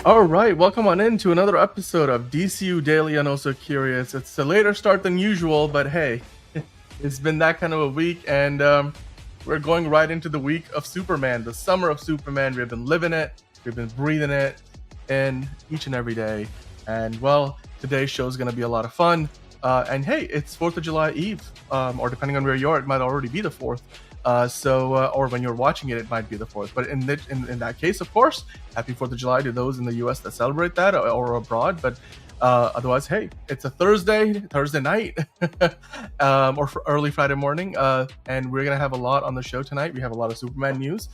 All right, welcome on in to another episode of DCU Daily and Also Curious. It's a later start than usual, but hey, it's been that kind of a week, and we're going right into the week of Superman, the summer of Superman. We've been living it, we've been breathing it in each and every day, and well, today's show is going to be a lot of fun. And hey, it's 4th of July Eve, or depending on where you are, it might already be the 4th. Or when you're watching it, it might be the 4th. But in that case, of course, happy 4th of July to those in the U.S. that celebrate that or abroad. But otherwise, hey, it's a Thursday night, or early Friday morning, and we're gonna have a lot on the show tonight. We have a lot of Superman news.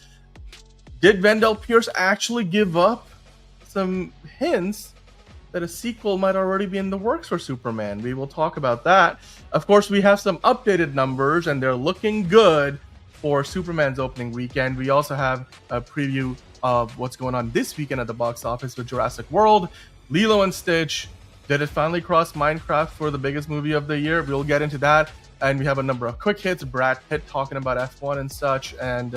Did Wendell Pierce actually give up some hints that a sequel might already be in the works for Superman? We will talk about that. Of course, we have some updated numbers, and they're looking good for Superman's opening weekend. We also have a preview of what's going on this weekend at the box office with Jurassic World, Lilo and Stitch. Did it finally cross Minecraft for the biggest movie of the year? We'll get into that. And we have a number of quick hits, Brad Pitt talking about F1 and such. And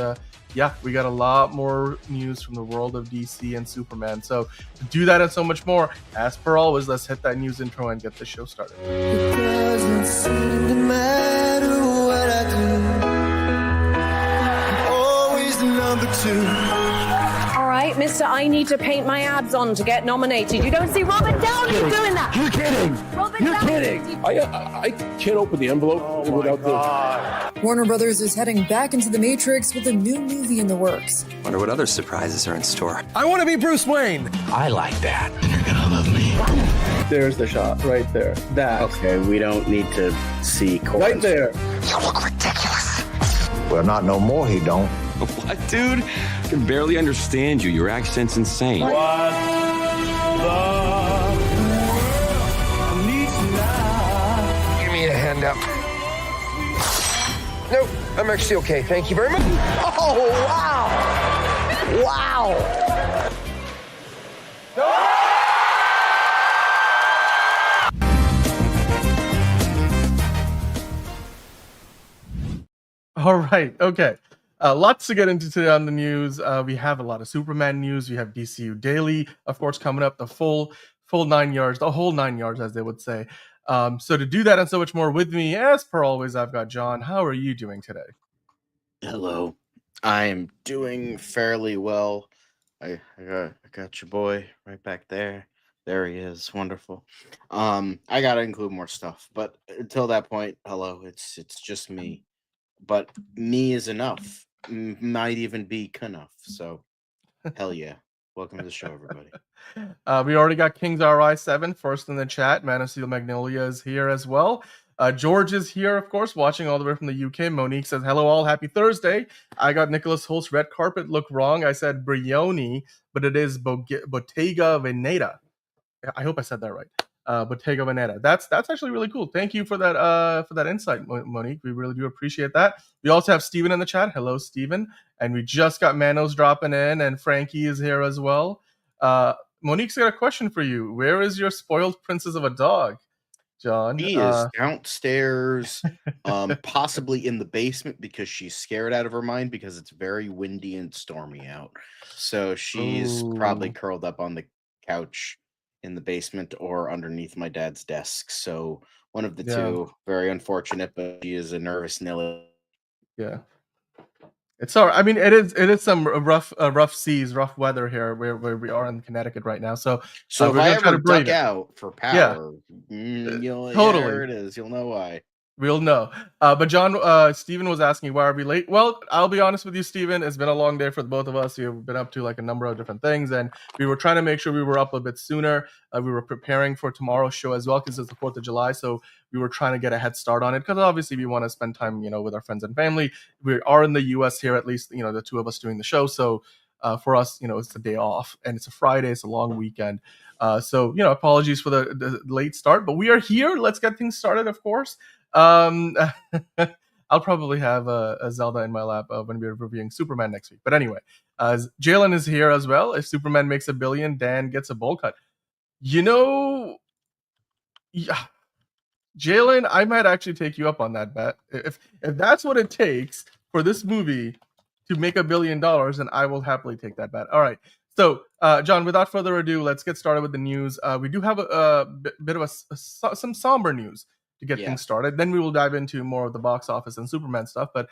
yeah, we got a lot more news from the world of DC and Superman. So to do that and so much more, as per always, let's hit that news intro and get the show started. It doesn't seem to matter what I do. I'm always the number two. All right, mister, I need to paint my abs on to get nominated. You don't see Robert Downey doing that. You're kidding. You're kidding. I can't open the envelope without the... Warner Brothers is heading back into the Matrix with a new movie in the works. Wonder what other surprises are in store. I want to be Bruce Wayne. I like that. You're gonna love me. There's the shot right there. That. Okay, we don't need to see chords. Right there. You look ridiculous. Well, not no more, he don't. What, dude? I can barely understand you. Your accent's insane. What Give me a hand up. Nope, I'm actually okay. Thank you very much. Oh, wow. Wow. All right. Okay. Lots to get into today on the news. We have a lot of Superman news. We have DCU Daily, of course, coming up, the full 9 yards, the whole 9 yards, as they would say. So to do that and so much more with me, as per always, I've got John. How are you doing today? Hello. I am doing fairly well. I got your boy right back there. There he is. Wonderful. I gotta include more stuff, but until that point, hello. It's just me. But me is enough. Might even be enough. So hell yeah. Welcome to the show, everybody. We already got King's RI7 first in the chat. Man of Steel Magnolia is here as well. George is here, of course, watching all the way from the UK. Monique says, hello all, happy Thursday. I got Nicholas Holt's red carpet look wrong. I said Brioni, but it is Bottega Veneta. I hope I said that right. Bottega Veneta. That's actually really cool. Thank you for that insight, Monique. We really do appreciate that. We also have Steven in the chat. Hello, Steven. And we just got Manos dropping in, and Frankie is here as well. Monique's got a question for you. Where is your spoiled princess of a dog, John? She is downstairs, possibly in the basement because she's scared out of her mind because it's very windy and stormy out. So she's probably curled up on the couch in the basement or underneath my dad's desk. So one of the two. Very unfortunate, but she is a nervous Nelly. Yeah. It's all right. I mean, it is some rough seas, rough weather here where we are in Connecticut right now. So if I ever duck out for power, totally. There it is. You'll know why. We'll know. But John, Steven was asking, why are we late? Well, I'll be honest with you, Steven. It's been a long day for the both of us. We've been up to like a number of different things, and we were trying to make sure we were up a bit sooner. We were preparing for tomorrow's show as well because it's the 4th of July. So we were trying to get a head start on it because obviously we want to spend time, with our friends and family. We are in the U.S. here, at least, the two of us doing the show. So for us, it's a day off, and it's a Friday. It's a long weekend. So apologies for the late start, but we are here. Let's get things started, of course. I'll probably have a Zelda in my lap when we're reviewing Superman next week. But anyway, Jalen is here as well. If Superman makes $1 billion, Dan gets a bowl cut. Yeah, Jalen, I might actually take you up on that bet. If that's what it takes for this movie to make $1 billion, then I will happily take that bet. All right. So, John, without further ado, let's get started with the news. We do have bit of some somber news to get things started. Then we will dive into more of the box office and Superman stuff. But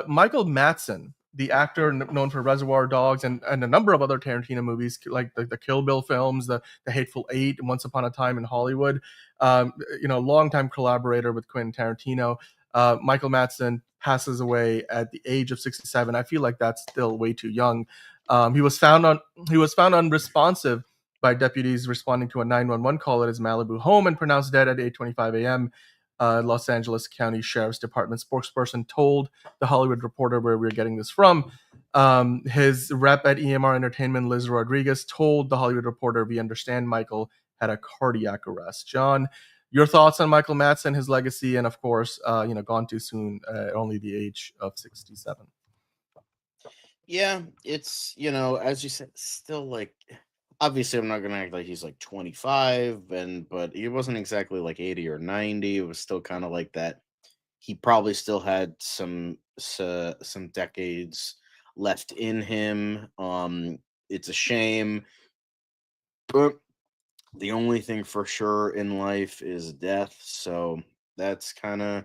Michael Madsen, the actor known for Reservoir Dogs and a number of other Tarantino movies, like the Kill Bill films, the Hateful Eight, and Once Upon a Time in Hollywood, longtime collaborator with Quentin Tarantino. Michael Madsen passes away at the age of 67. I feel like that's still way too young. He was found unresponsive by deputies responding to a 911 call at his Malibu home and pronounced dead at 8:25 a.m. Los Angeles County Sheriff's Department spokesperson told The Hollywood Reporter, where we're getting this from. His rep at EMR Entertainment, Liz Rodriguez, told The Hollywood Reporter, "We understand Michael had a cardiac arrest." John, your thoughts on Michael Madsen, his legacy, and of course, gone too soon at only the age of 67. Yeah, it's, as you said, still like, obviously I'm not gonna act like he's like 25, but he wasn't exactly like 80 or 90. It was still kind of like that. He probably still had some decades left in him. It's a shame, but the only thing for sure in life is death. So that's kind of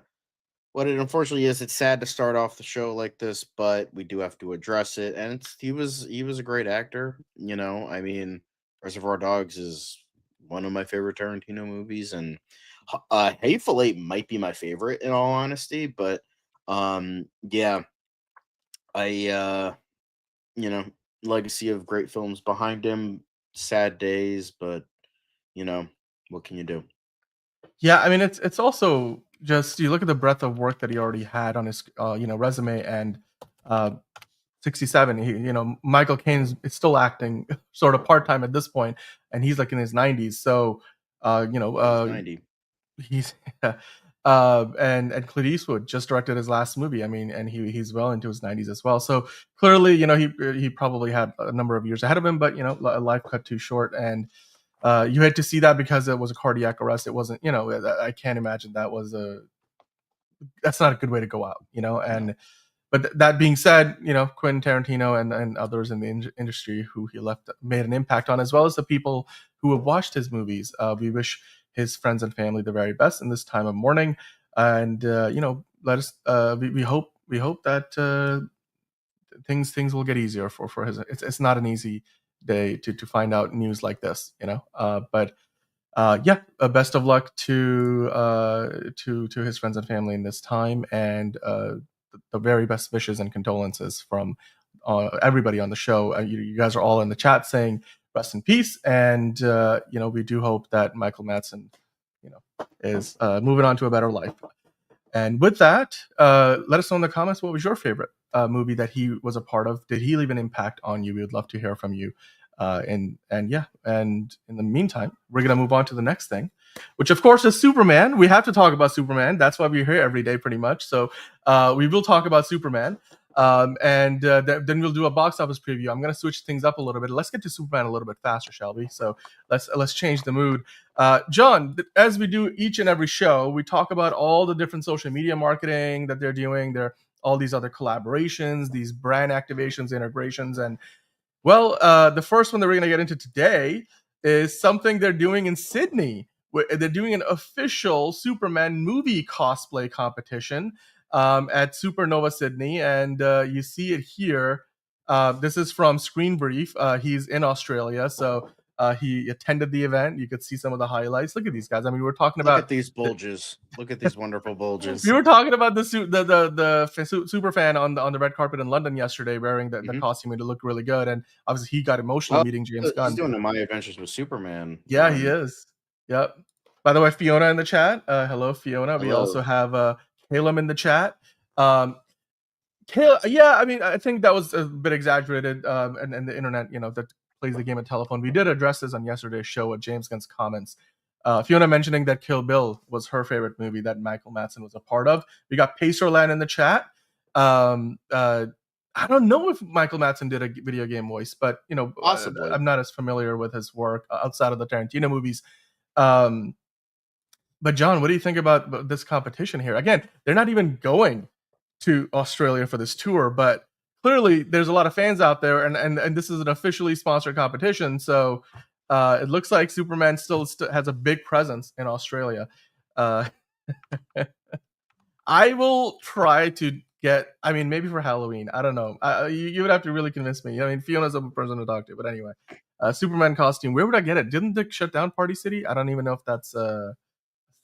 what it unfortunately is. It's sad to start off the show like this, but we do have to address it. And he was a great actor. I mean, Reservoir Dogs is one of my favorite Tarantino movies, and Hateful Eight might be my favorite in all honesty. But yeah, legacy of great films behind him. Sad days, but what can you do? Yeah, I mean, it's also just, you look at the breadth of work that he already had on his resume, and 67. Michael Caine's is still acting sort of part time at this point, and he's like in his 90s. So He's 90. he's and Clint Eastwood just directed his last movie. I mean, and he's well into his 90s as well. So clearly, he probably had a number of years ahead of him, but life cut too short, and you had to see that because it was a cardiac arrest. It wasn't, I can't imagine that's not a good way to go out, and but that being said, Quentin Tarantino and others in the industry who he left made an impact on, as well as the people who have watched his movies. We wish his friends and family the very best in this time of mourning, and let us. We hope that things will get easier for his. It's not an easy day to find out news like this, but. Best of luck to his friends and family in this time, and the very best wishes and condolences from everybody on the show. You guys are all in the chat saying rest in peace, and we do hope that Michael Madsen, is moving on to a better life. And with that, let us know in the comments, what was your favorite movie that he was a part of? Did he leave an impact on you? We would love to hear from you. And in the meantime, we're gonna move on to the next thing, which of course is Superman. We have to talk about Superman. That's why we're here every day, pretty much. So we will talk about Superman, and then we'll do a box office preview. I'm gonna switch things up a little bit. Let's get to Superman a little bit faster, shall we? So let's change the mood. John, as we do each and every show, we talk about all the different social media marketing that they're doing. There all these other collaborations, these brand activations, integrations, and well, the first one that we're going to get into today is something they're doing in Sydney. They're doing an official Superman movie cosplay competition at Supernova Sydney, and you see it here. This is from Screen Brief. He's in Australia, so he attended the event. You could see some of the highlights. Look at these guys. I mean, we're talking about... Look at these bulges. Look at these wonderful bulges. We were talking about the super fan on the red carpet in London yesterday, wearing the costume, and it looked really good. And obviously, he got emotional meeting James Gunn. He's doing the My Adventures with Superman. Yeah, he is. Yep. By the way, Fiona in the chat. Hello, Fiona. Hello. We also have Caleb in the chat. Yeah, I mean, I think that was a bit exaggerated, and the internet, that plays the game of telephone. We did address this on yesterday's show with James Gunn's comments. Fiona mentioning that Kill Bill was her favorite movie that Michael Madsen was a part of. We got Pacerland in the chat. I don't know if Michael Madsen did a video game voice, but possibly. I'm not as familiar with his work outside of the Tarantino movies. But John, what do you think about this competition here? Again, they're not even going to Australia for this tour, but clearly there's a lot of fans out there, and this is an officially sponsored competition, so it looks like Superman still has a big presence in Australia. I will try to get. I mean, maybe for Halloween. I don't know. You would have to really convince me. I mean, Fiona's a person to talk to, but anyway, Superman costume. Where would I get it? Didn't they shut down Party City? I don't even know if that's a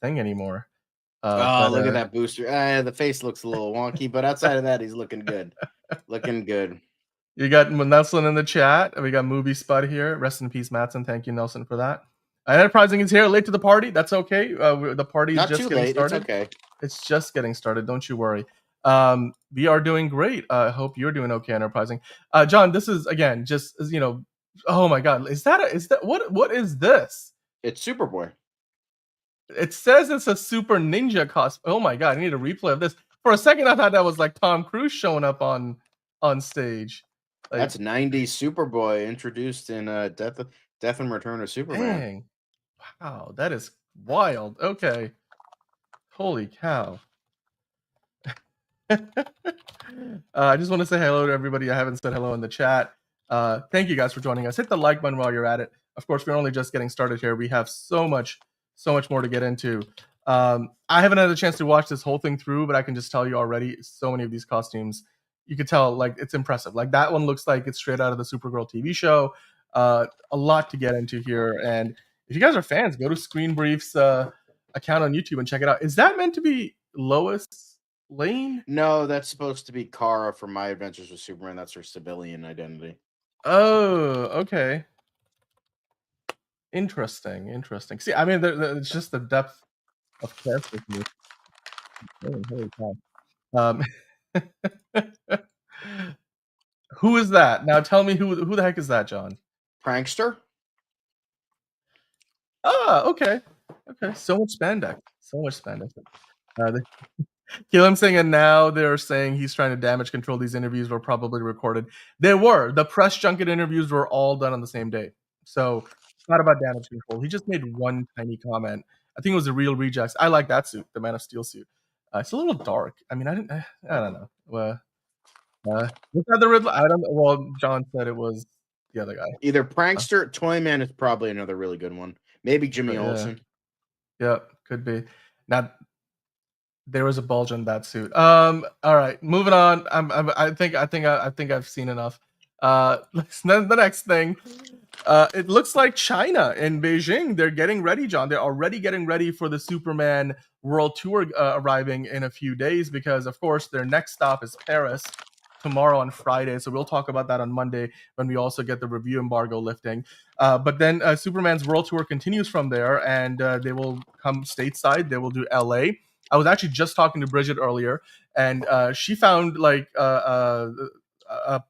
thing anymore. Look at that booster. The face looks a little wonky, but outside of that, he's looking good. Looking good. You got Nelson in the chat. We got Movie Spud here. Rest in peace, Madsen. Thank you, Nelson, for that. Enterprising is here, late to the party. That's okay. The party's Not just too getting late. started. It's okay. It's just getting started. Don't you worry. We are doing great. I hope you're doing okay, Enterprising. John, this is again just oh my God, is that what is this? It's Superboy. It says it's a super ninja costume. Oh my God, I need a replay of this. For a second, I thought that was like Tom Cruise showing up on stage. Like, that's 90s Superboy introduced in Death and Return of Superman. Dang. Wow, that is wild. Okay. Holy cow. I just want to say hello to everybody I haven't said hello in the chat. Thank you guys for joining us. Hit the like button while you're at it. Of course, we're only just getting started here. We have so much more to get into. I haven't had a chance to watch this whole thing through, but I can just tell you already, so many of these costumes, you could tell, like, it's impressive. Like, that one looks like it's straight out of the Supergirl TV show. A lot to get into here. And if you guys are fans, go to Screen Brief's account on YouTube and check it out. Is that meant to be Lois Lane? No, that's supposed to be Kara from My Adventures with Superman. That's her civilian identity. Oh, okay. Interesting. See, I mean, it's just the depth of character. Holy cow. Who is that? Now tell me who the heck is that, John? Prankster? Okay. So much spandex. Keelan saying, and now they're saying he's trying to damage control. These interviews were probably recorded. They were. The press junket interviews were all done on the same day. So it's not about damage control. He just made one tiny comment. I think it was the Real Rejects. I like that suit, the Man of Steel suit. It's a little dark. I mean, I don't know. Was that the Riddler? I don't know. Well, John said it was the other guy. Either Prankster, Toyman is probably another really good one. Maybe Jimmy Olsen. Yeah, could be. Now, there was a bulge on that suit. All right, moving on. I think I've seen enough. The next thing. It looks like China and Beijing, they're getting ready, John. They're already getting ready for the Superman World Tour arriving in a few days because, of course, their next stop is Paris tomorrow on Friday. So we'll talk about that on Monday when we also get the review embargo lifting. But then Superman's World Tour continues from there, and they will come stateside. They will do LA. I was actually just talking to Bridget earlier, and she found like a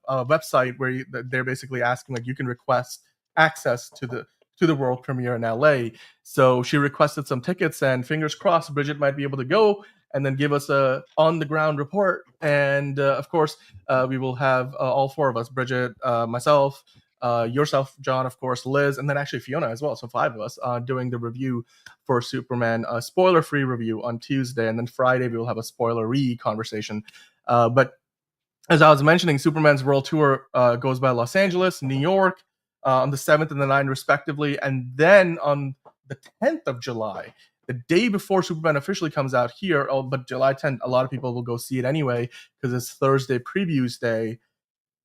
website where they're basically asking, like, you can request access to the world premiere in LA. So she requested some tickets, and fingers crossed Bridget might be able to go and then give us a on the ground report. And of course, we will have all four of us, Bridget, myself, yourself, John, of course, Liz, and then actually Fiona as well. So 5 of us doing the review for Superman, a spoiler-free review on Tuesday, and then Friday we will have a spoiler-y conversation. But as I was mentioning, Superman's World Tour goes by Los Angeles, New York, on the 7th and the 9th, respectively. And then on the 10th of July, the day before Superman officially comes out here, but July 10th, a lot of people will go see it anyway because it's Thursday previews day.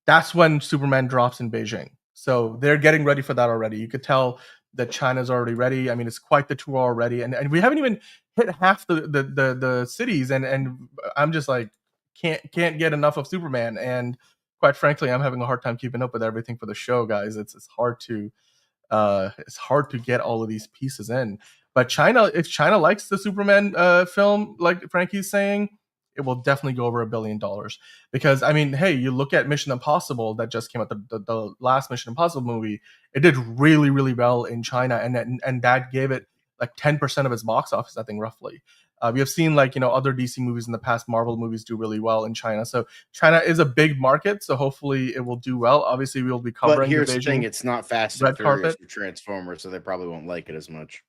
That's when Superman drops in Beijing. So they're getting ready for that already. You could tell that China's already ready. I mean, it's quite the tour already. And we haven't even hit half the cities. And I'm just like, can't get enough of Superman. And quite frankly, I'm having a hard time keeping up with everything for the show, guys. It's hard to get all of these pieces in. But China, if China likes the Superman film, like Frankie's saying, it will definitely go over $1 billion. Because, I mean, hey, you look at Mission Impossible that just came out, the last Mission Impossible movie, it did really, really well in China, and that gave it like 10% of its box office, I think, roughly. We have seen, like, other DC movies in the past, Marvel movies do really well in China. So China is a big market, so hopefully it will do well. Obviously, we will be covering. But here's the thing: it's not Fast and Furious or Transformers, so they probably won't like it as much.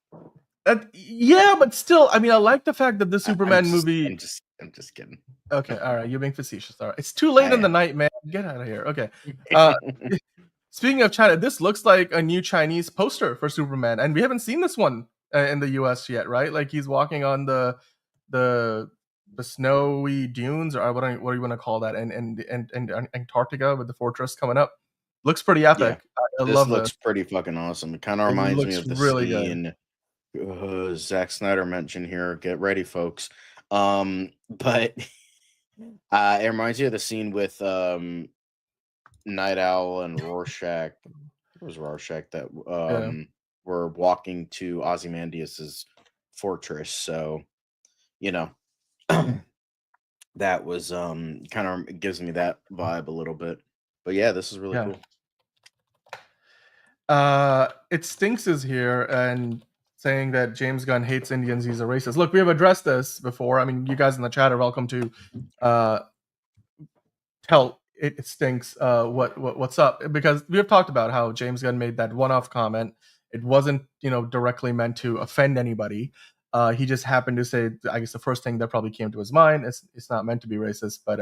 Yeah, but still, I mean, I like the fact that the Superman movie. I'm just kidding. Okay, all right, you're being facetious. All right, it's too late in the night, man. Get out of here. Okay. Uh, speaking of China, this looks like a new Chinese poster for Superman, and we haven't seen this one in the U.S. yet, right? Like he's walking on the snowy dunes, or what do you want to call that? And Antarctica with the fortress coming up. Looks pretty epic. I This love looks this. pretty fucking awesome. It kind of It reminds me looks of the really good. scene Zack Snyder mentioned here. Get ready, folks. But it reminds you of the scene with Night Owl and Rorschach. I think it was Rorschach that Yeah. were walking to Ozymandias's fortress. So, you know, that was kind of gives me that vibe a little bit. But yeah, this is really Yeah. cool. It Stinks is here and saying that James Gunn hates Indians, he's a racist. Look, we have addressed this before. I mean, you guys in the chat are welcome to tell It Stinks what's up, because we have talked about how James Gunn made that one-off comment. It wasn't, directly meant to offend anybody. He just happened to say, I guess the first thing that probably came to his mind. It's not meant to be racist, but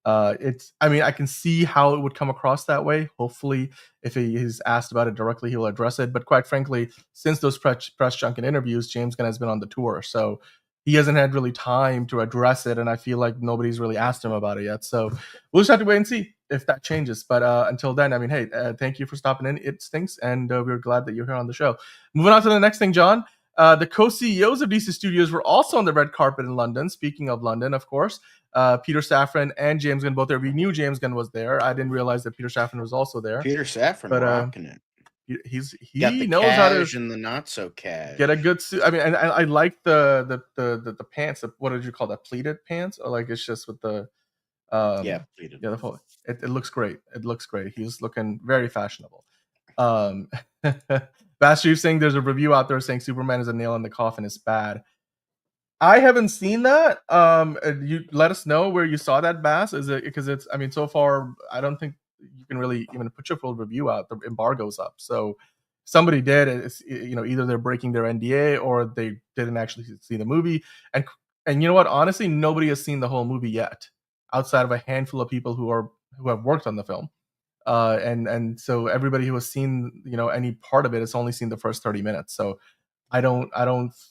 I can see how it would come across that way. Hopefully, if he is asked about it directly, he'll address it. But quite frankly, since those press junket interviews, James Gunn has been on the tour, so he hasn't had really time to address it, and I feel like nobody's really asked him about it yet. So we'll just have to wait and see if that changes. But until then, hey, thank you for stopping in. It Stinks, and we're glad that you're here on the show. Moving on to the next thing, John. The co-CEOs of DC Studios were also on the red carpet in London. Speaking of London, of course, Peter Safran and James Gunn both there. We knew JamesGunn was there. I didn't realize that Peter Safran was also there. Peter Safran rocking it. He knows how to and the not so cash. Get a good suit. And I like the pants. What did you call that? Pleated pants, or like it's just with the pleated. Yeah, it looks great. It looks great. He's looking very fashionable. Bash saying there's a review out there saying Superman is a nail in the coffin is bad. I haven't seen that. You let us know where you saw that, Bass. Is it because it's? So far, I don't think you can really even put your full review out. The embargo's up, so somebody did. It's, either they're breaking their NDA or they didn't actually see the movie. And you know what? Honestly, nobody has seen the whole movie yet, outside of a handful of people who have worked on the film. And so everybody who has seen any part of it has only seen the first 30 minutes. So I don't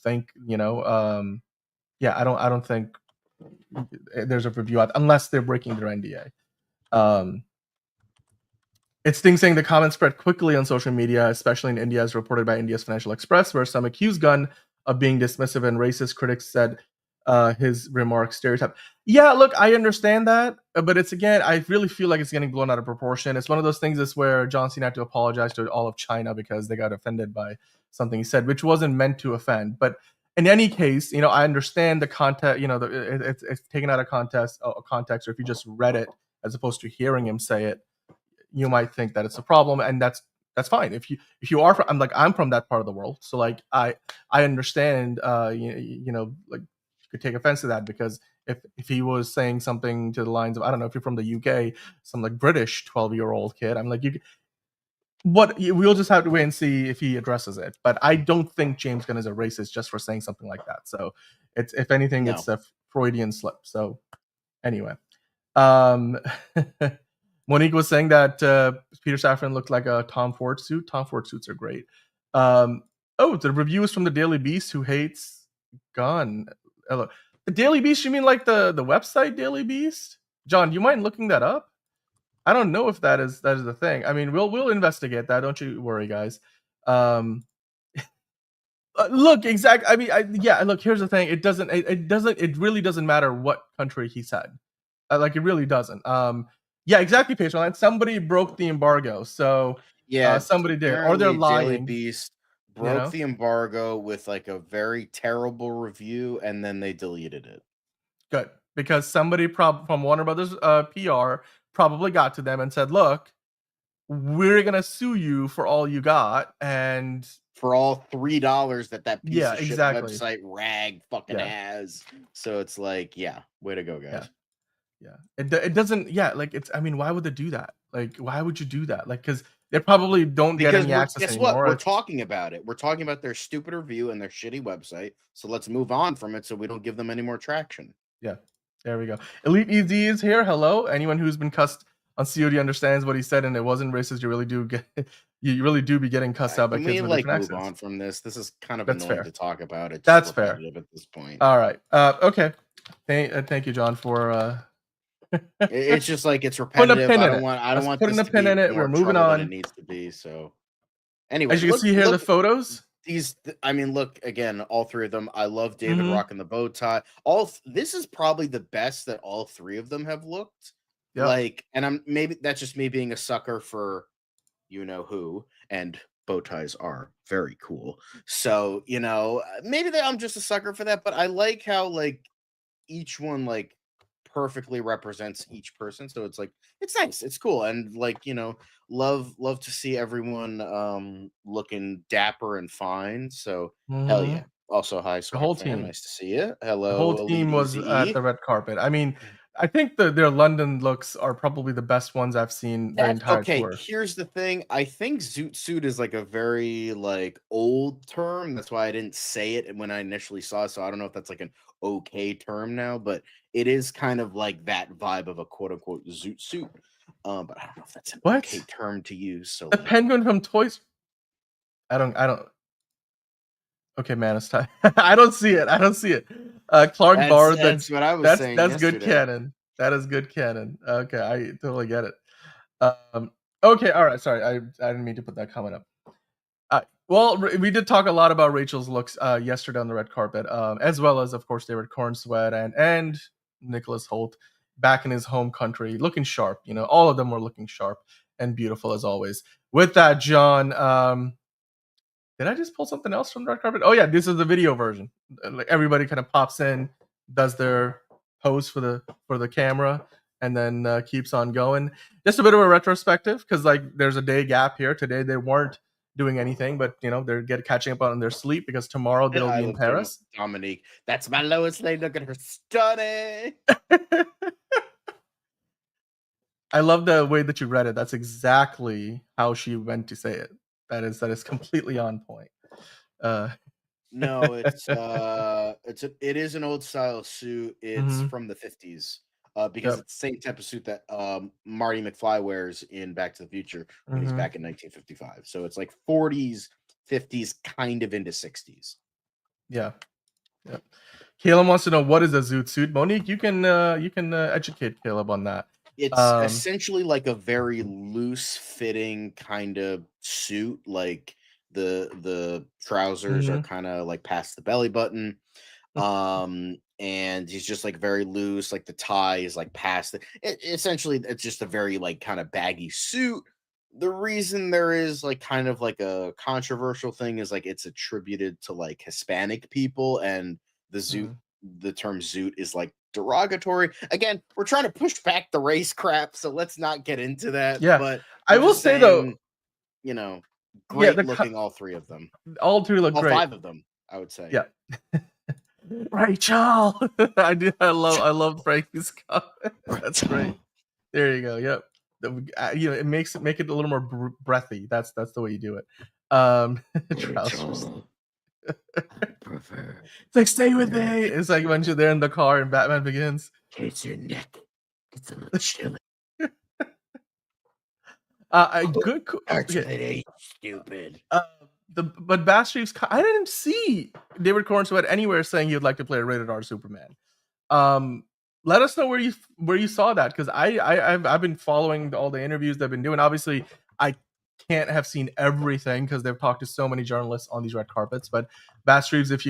think I don't think there's a review out unless they're breaking their NDA. It Stings saying the comments spread quickly on social media, especially in India, as reported by India's Financial Express, where some accused Gunn of being dismissive and racist. Critics said his remarks stereotype. Yeah, look, I understand that, but it's, again, I really feel like it's getting blown out of proportion. It's one of those things is where John Cena had to apologize to all of China because they got offended by something he said, which wasn't meant to offend. But in any case, I understand the context. It's taken out of context. Or if you just read it as opposed to hearing him say it, you might think that it's a problem, and that's fine. If you are from, I'm from that part of the world, so like I understand. Like you could take offense to that, because if he was saying something to the lines of, I don't know, if you're from the UK, some like British 12-year-old kid, I'm like, we'll just have to wait and see if he addresses it. But I don't think James Gunn is a racist just for saying something like that. So it's, if anything, it's a Freudian slip. So anyway, Monique was saying that Peter Safran looked like a Tom Ford suit. Tom Ford suits are great. The review is from the Daily Beast, who hates Gunn. The Daily Beast, you mean like the website Daily Beast? John, do you mind looking that up? I don't know if that is the thing. We'll investigate that. Don't you worry, guys. Look, exactly. Look, here's the thing. It really doesn't matter what country he said. It really doesn't. Yeah, exactly, Patreon. Somebody broke the embargo, so somebody did, or they're lying. Daily Beast broke the embargo with like a very terrible review, and then they deleted it. Good, because somebody from Warner Brothers PR probably got to them and said, "Look, we're gonna sue you for all you got, and for all $3 that piece of shit exactly. website rag fucking has." So it's like, way to go, guys. Yeah, it doesn't. Yeah, like it's. Why would they do that? Like, why would you do that? Like, because they probably don't get any access anymore. Guess what? We're talking about it. We're talking about their stupid review and their shitty website. So let's move on from it, so we don't give them any more traction. Yeah, there we go. Elite EZ is here. Hello, anyone who's been cussed on COD understands what he said and it wasn't racist, you really do get you really do be getting cussed out by Can kids we with like different move accents. on from this? This is kind of That's annoying fair. to talk about. It's That's fair. repetitive at this point. All right. Okay. Thank you, John, for It's just like it's putting a repetitive. pin I in don't it. want. I don't Let's want putting this a to pin in be it. more We're moving trouble than it on. needs to be. So, anyway, As you can see here, the photos. I mean, look again. All three of them. I love David Mhm. rocking the bow tie. This is probably the best that all three of them have looked. Yep. Like, and maybe that's just me being a sucker for, you know who, and bow ties are very cool. So maybe I'm just a sucker for that. But I like how like each one like perfectly represents each person. So it's like it's nice, it's cool, and like love to see everyone looking dapper and fine. So hell yeah. Mhm. Also, hi The whole Swag fam, team. nice to see you. The Hello, whole Elite team was at Easy. the red carpet. I mean, I think their London looks are probably the best ones I've seen the That's entire okay. tour. Here's the thing. I think zoot suit is like a very like old term. That's why I didn't say it when I initially saw it. So I don't know if that's like an okay term now, but it is kind of like that vibe of a quote unquote zoot suit. But I don't know if that's an okay What? term to use. So The like, penguin from Toys. I don't. Okay, man, it's time. I don't see it. Clark Barr. that's what I was saying That's good yesterday. canon. That is good canon. Okay, I totally get it. Okay, all right. Sorry, I didn't mean to put that comment up. Well, we did talk a lot about Rachel's looks yesterday on the red carpet, as well as, of course, David Cornsweat and Nicholas Holt back in his home country, looking sharp. All of them were looking sharp and beautiful as always. With that, John, did I just pull something else from the red carpet? Oh yeah, this is the video version. Like everybody kind of pops in, does their pose for the camera, and then keeps on going. Just a bit of a retrospective because like there's a day gap here. Today they weren't doing anything, but they're catching up on their sleep because tomorrow they'll I be in love Paris. Dominique. That's my Lois Lane. Look at her stunning. I love the way that you read it. That's exactly how she went to say it. That is completely on point. No, it is an old style suit. It's Mhm. from the 50s. Because Yep. it's the same type of suit that Marty McFly wears in Back to the Future when he's Mhm. back in 1955. So it's like 40s, 50s, kind of into 60s. Yeah. Yep. Caleb wants to know what is a zoot suit. Monique, you can educate Caleb on that. It's essentially like a very loose fitting kind of suit. Like the trousers are Mhm. kind of like past the belly button. And he's just like very loose, like the tie is like past essentially it's just a very like kind of baggy suit. The reason there is like kind of like a controversial thing is like it's attributed to like Hispanic people, and Mhm. the term zoot is like derogatory. Again, we're trying to push back the race crap, so let's not get into that. Yeah. But I I'm will just say though, saying, you know, yeah, great looking, all three of them. all three look All great. five of them, I would say. Yeah. Rachel. I love Frankie's comment. That's great. There you go. Yep. It make it a little more breathy. That's the way you do it. Trousers. Prefer It's like stay with me. It's like when you're there in the car and Batman Begins. case your neck gets a little chilly. Good. Actually, Okay. it ain't stupid. But Bash Reeves, I didn't see David Cornsweat anywhere saying he'd like to play a rated R Superman. Let us know where you saw that, because I've been following all the interviews they've been doing. Obviously, I can't have seen everything because they've talked to so many journalists on these red carpets. But Bash Reeves, if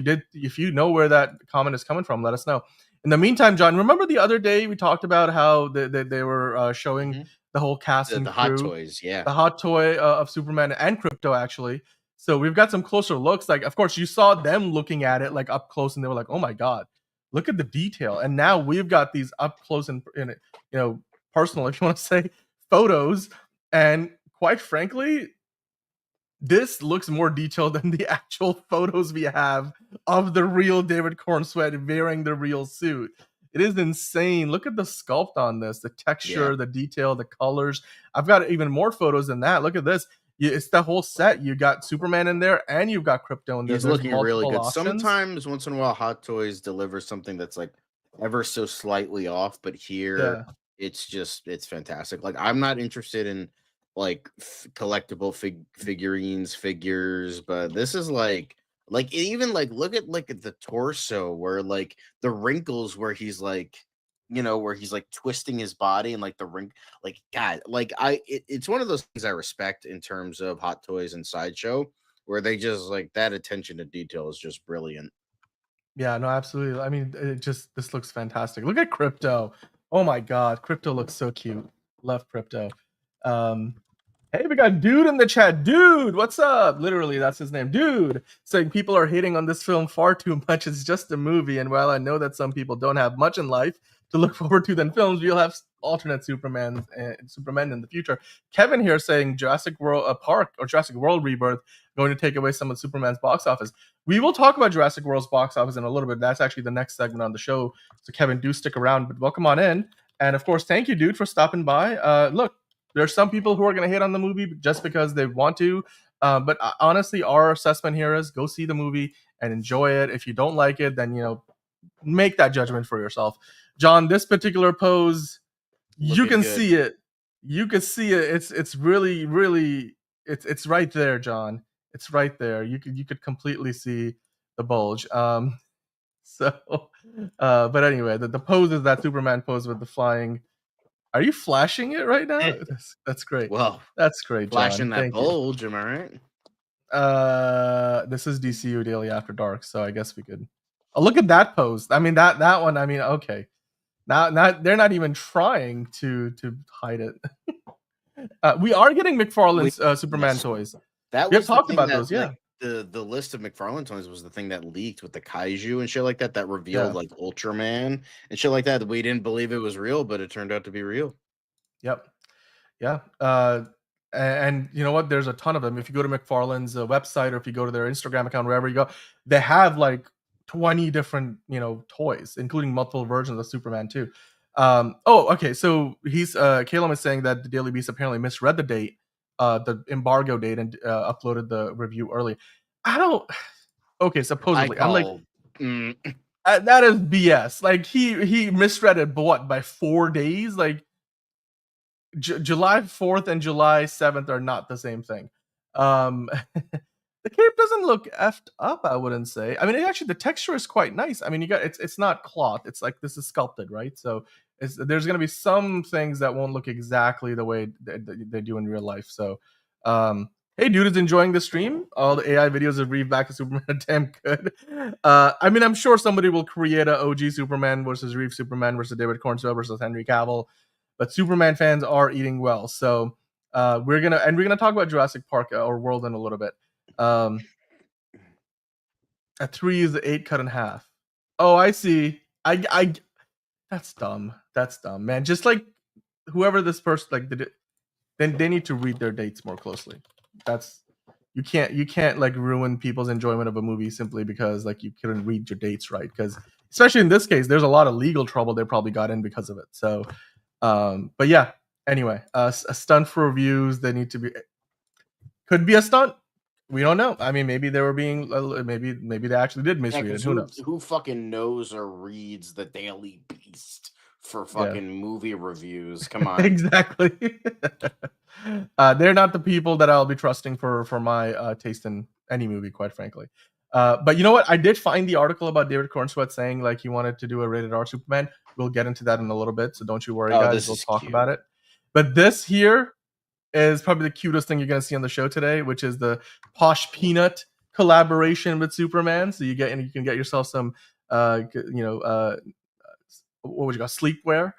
you know where that comment is coming from, let us know. In the meantime, John, remember the other day we talked about how they were showing the whole cast and The crew, hot toys, yeah. the hot toy of Superman and Crypto, actually. So we've got some closer looks. Like, of course, you saw them looking at it like up close, and they were like, "Oh my god, look at the detail!" And now we've got these up close and personal, if you want to say, photos. And quite frankly, this looks more detailed than the actual photos we have of the real David Cornsweat wearing the real suit. It is insane. Look at the sculpt on this, the texture, the detail, the colors. I've got even more photos than that. Look at this. It's the whole set. You got Superman in there, and you've got Crypto in there. He's There's looking really good. options. Sometimes, once in a while, Hot Toys deliver something that's like ever so slightly off, but here it's fantastic. Like, I'm not interested in like collectible figures, but this is like even like look at the torso where like the wrinkles where he's like where he's like twisting his body and like the ring like God like it's one of those things I respect in terms of Hot Toys and Sideshow where they just like that attention to detail is just brilliant. Yeah, no, absolutely. I mean, this looks fantastic. Look at Crypto. Oh my God, Crypto looks so cute. Love Crypto. Um, Hey, we got Dude in the chat. Dude, what's up? Literally, that's his name. Dude, saying people are hating on this film far too much. It's just a movie. And while I know that some people don't have much in life to look forward to than films, we'll have alternate Superman in the future. Kevin here saying Jurassic World Park or Jurassic World Rebirth going to take away some of Superman's box office. We will talk about Jurassic World's box office in a little bit. That's actually the next segment on the show. So Kevin, do stick around. But welcome on in. And of course, thank you, Dude, for stopping by. Look. There are some people who are going to hate on the movie just because they want to. But honestly, our assessment here is go see the movie and enjoy it. If you don't like it, then, make that judgment for yourself. John, this particular pose, you can see it. You can see it. It's really, really, it's right there, John. It's right there. You could completely see the bulge. But anyway, the pose is that Superman pose with the flying. Are you flashing it right now? That's great. Well, that's great, John. Flashing that bulge, am I right? This is DCU Daily After Dark, so I guess we could. Oh, look at that pose. I mean that one. I mean, okay. Now they're not even trying to hide it. We are getting McFarlane's Superman toys. That we was have talked about those, yeah. The list of McFarlane toys was the thing that leaked with the kaiju and shit like that revealed like Ultraman and shit like that. We didn't believe it was real, but it turned out to be real. Yep. Yeah. And you know what? There's a ton of them. If you go to McFarlane's website or if you go to their Instagram account, wherever you go, they have like 20 different, toys, including multiple versions of Superman too. Okay. So Caleb is saying that the Daily Beast apparently misread the date, the embargo date, and uploaded the review early. Okay, supposedly. I'm like, that is BS. Like he misread it, but what, by 4 days? Like July 4th and July 7th are not the same thing. The cape doesn't look effed up, I wouldn't say. I mean, actually, the texture is quite nice. I mean, it's not cloth. It's like this is sculpted, right? So there's going to be some things that won't look exactly the way they do in real life. So, hey, Dude is enjoying the stream. All the AI videos of Reeve back to Superman are damn good. I mean, I'm sure somebody will create a OG Superman versus Reeve Superman versus David Cornswell versus Henry Cavill. But Superman fans are eating well. So we're gonna talk about Jurassic Park or World in a little bit. A 3 is the 8 cut in half. Oh, I see. I that's dumb. That's dumb, man. Just like whoever this person like did it, then they need to read their dates more closely. You can't like ruin people's enjoyment of a movie simply because like you couldn't read your dates right. Because especially in this case, there's a lot of legal trouble they probably got in because of it. So, but yeah. Anyway, a stunt for reviews. They need to be. Could be a stunt. We don't know. I mean, maybe they were being. Maybe they actually did misread it. Who knows? Who fucking knows or reads the Daily Beast for fucking movie reviews? Come on. Exactly. They're not the people that I'll be trusting for my taste in any movie, quite frankly. But you know what? I did find the article about David Cornswell saying like he wanted to do a rated R Superman. We'll get into that in a little bit, so don't you worry, guys. We'll talk about it. But this here is probably the cutest thing you're going to see on the show today, which is the Posh Peanut collaboration with Superman. So you can get yourself some, what would you call sleepwear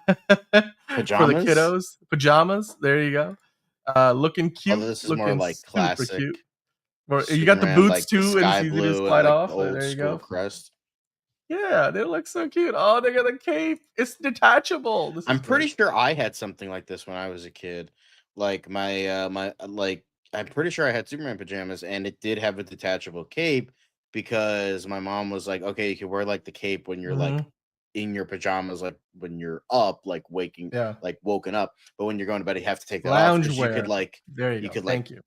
for the kiddos? Pajamas. There you go. Looking cute. This is looking more like classic. Cute. You got the boots like too, the and you just slide off. There you go. Crest. Yeah, they look so cute. Oh, they got the cape. It's detachable. I'm pretty sure I had something like this when I was a kid. Like I'm pretty sure I had Superman pajamas, and it did have a detachable cape because my mom was like, "Okay, you can wear like the cape when you're like in your pajamas, like when you're up, like woken up. But when you're going to bed, you have to take that off because you could like Thank you.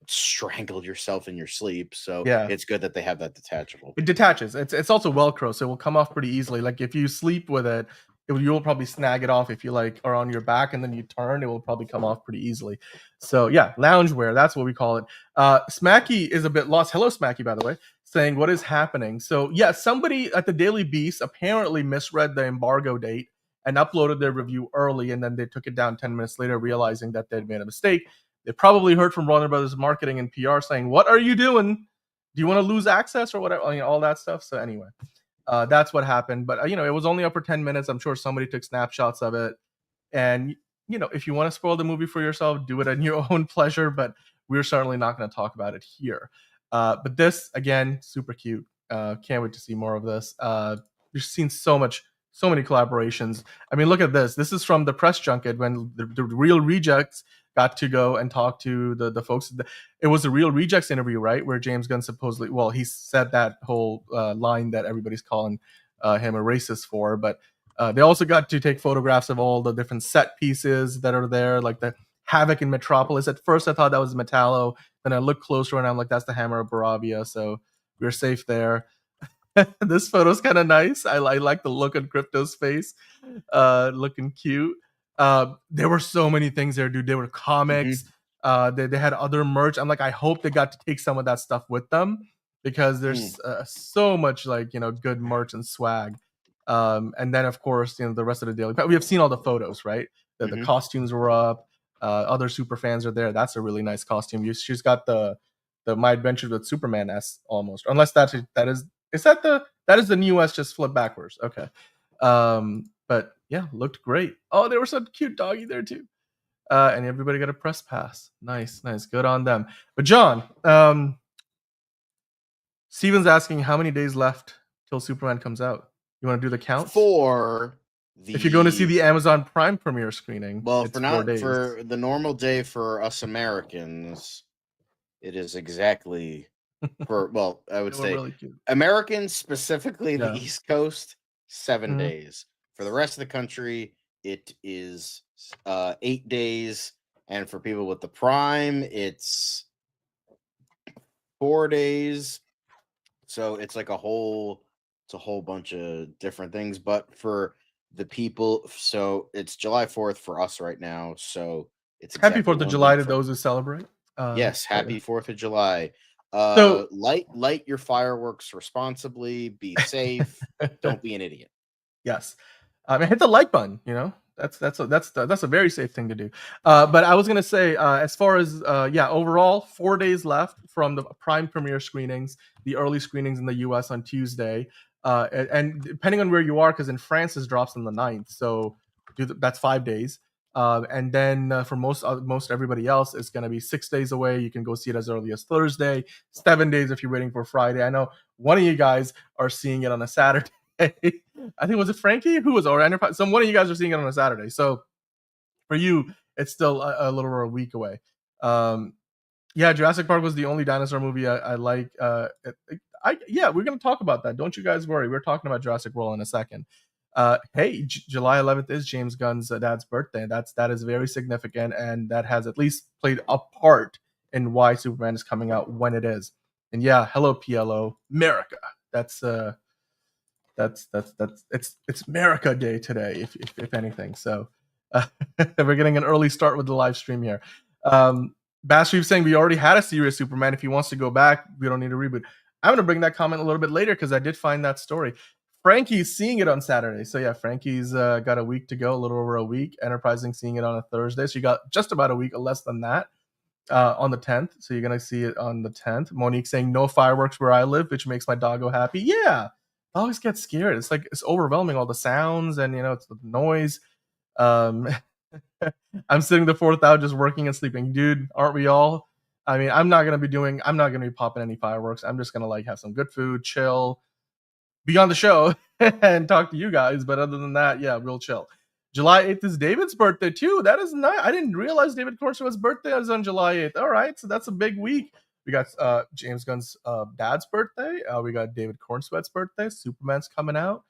strangle yourself in your sleep. So it's good that they have that detachable. It detaches. It's also Velcro, so it will come off pretty easily. Like if you sleep with it, you'll probably snag it off if you like are on your back and then you turn. It will probably come off pretty easily. So yeah, loungewear. That's what we call it. Smacky is a bit lost. Hello, Smacky, by the way, saying what is happening. So yeah, somebody at the Daily Beast apparently misread the embargo date and uploaded their review early, and then they took it down 10 minutes later, realizing that they'd made a mistake. They probably heard from Warner Brothers marketing and PR saying, "What are you doing? Do you want to lose access or whatever?" All that stuff. So anyway. That's what happened. But, it was only up for 10 minutes. I'm sure somebody took snapshots of it. And, if you want to spoil the movie for yourself, do it at your own pleasure. But we're certainly not going to talk about it here. But this, again, super cute. Can't wait to see more of this. We've seen so many collaborations. I mean, look at this. This is from the press junket when the Real Rejects got to go and talk to the folks. It was a Real Rejects interview, right? Where James Gunn supposedly, he said that whole line that everybody's calling him a racist for. But they also got to take photographs of all the different set pieces that are there, like the Havoc in Metropolis. At first, I thought that was Metallo. Then I looked closer and I'm like, that's the Hammer of Baravia. So we're safe there. This photo's kind of nice. I like the look on Crypto's face, looking cute. There were so many things there, dude. There were comics. They had other merch. I'm like, I hope they got to take some of that stuff with them because there's so much good merch and swag. And then of course, the rest of the daily. We have seen all the photos, right? The costumes were up. Other super fans are there. That's a really nice costume. She's got the My Adventures with Superman S almost, unless that is the new S just flipped backwards. Okay. But yeah, looked great. Oh, there was a cute doggy there too. And everybody got a press pass. Nice. Good on them. But John, Steven's asking how many days left till Superman comes out. You want to do the count? If you're going to see the Amazon Prime premiere screening, for the normal day for us Americans, it is exactly I would say really Americans, specifically the East Coast, 7 days. For the rest of the country, it is 8 days, and for people with the Prime, it's 4 days. So it's like a whole bunch of different things. But for the people, so it's July 4th for us right now. So it's happy 4th of July to those who celebrate. Yes, happy 4th of July. So light your fireworks responsibly. Be safe. Don't be an idiot. Yes. Hit the like button. That's a very safe thing to do. But I was gonna say, as far as overall, 4 days left from the Prime premiere screenings, the early screenings in the U.S. on Tuesday, and depending on where you are, because in France it drops on the 9th, so that's 5 days. And then for most everybody else, it's going to be 6 days away. You can go see it as early as Thursday, 7 days if you're waiting for Friday. I know one of you guys are seeing it on a Saturday. I think, was it Frankie who was, or Enterprise? One of you guys are seeing it on a Saturday. So for you, it's still a little over a week away. Jurassic Park was the only dinosaur movie I like. We're going to talk about that. Don't you guys worry. We're talking about Jurassic World in a second. July 11th is James Gunn's dad's birthday. That is very significant, and that has at least played a part in why Superman is coming out when it is. And hello PLO, America. That's it's America Day today, if anything. So we're getting an early start with the live stream here. Bass Reeves saying we already had a serious Superman. If he wants to go back, we don't need a reboot. I'm going to bring that comment a little bit later because I did find that story. Frankie's seeing it on Saturday. So Frankie's got a week to go, a little over a week. Enterprising seeing it on a Thursday. So you got just about a week, or less than that, on the 10th. So you're going to see it on the 10th. Monique saying no fireworks where I live, which makes my doggo happy. Yeah. I always get scared. It's like, it's overwhelming, all the sounds and, it's the noise. I'm sitting the 4th out just working and sleeping. Dude, aren't we all? I mean, I'm not going to be popping any fireworks. I'm just going to have some good food, chill, be on the show and talk to you guys. But other than that, real chill. July 8th is David's birthday too. That is nice. I didn't realize David Cornsweat's birthday is on July 8th. All right. So that's a big week. We got James Gunn's dad's birthday. We got David Cornsweat's birthday. Superman's coming out.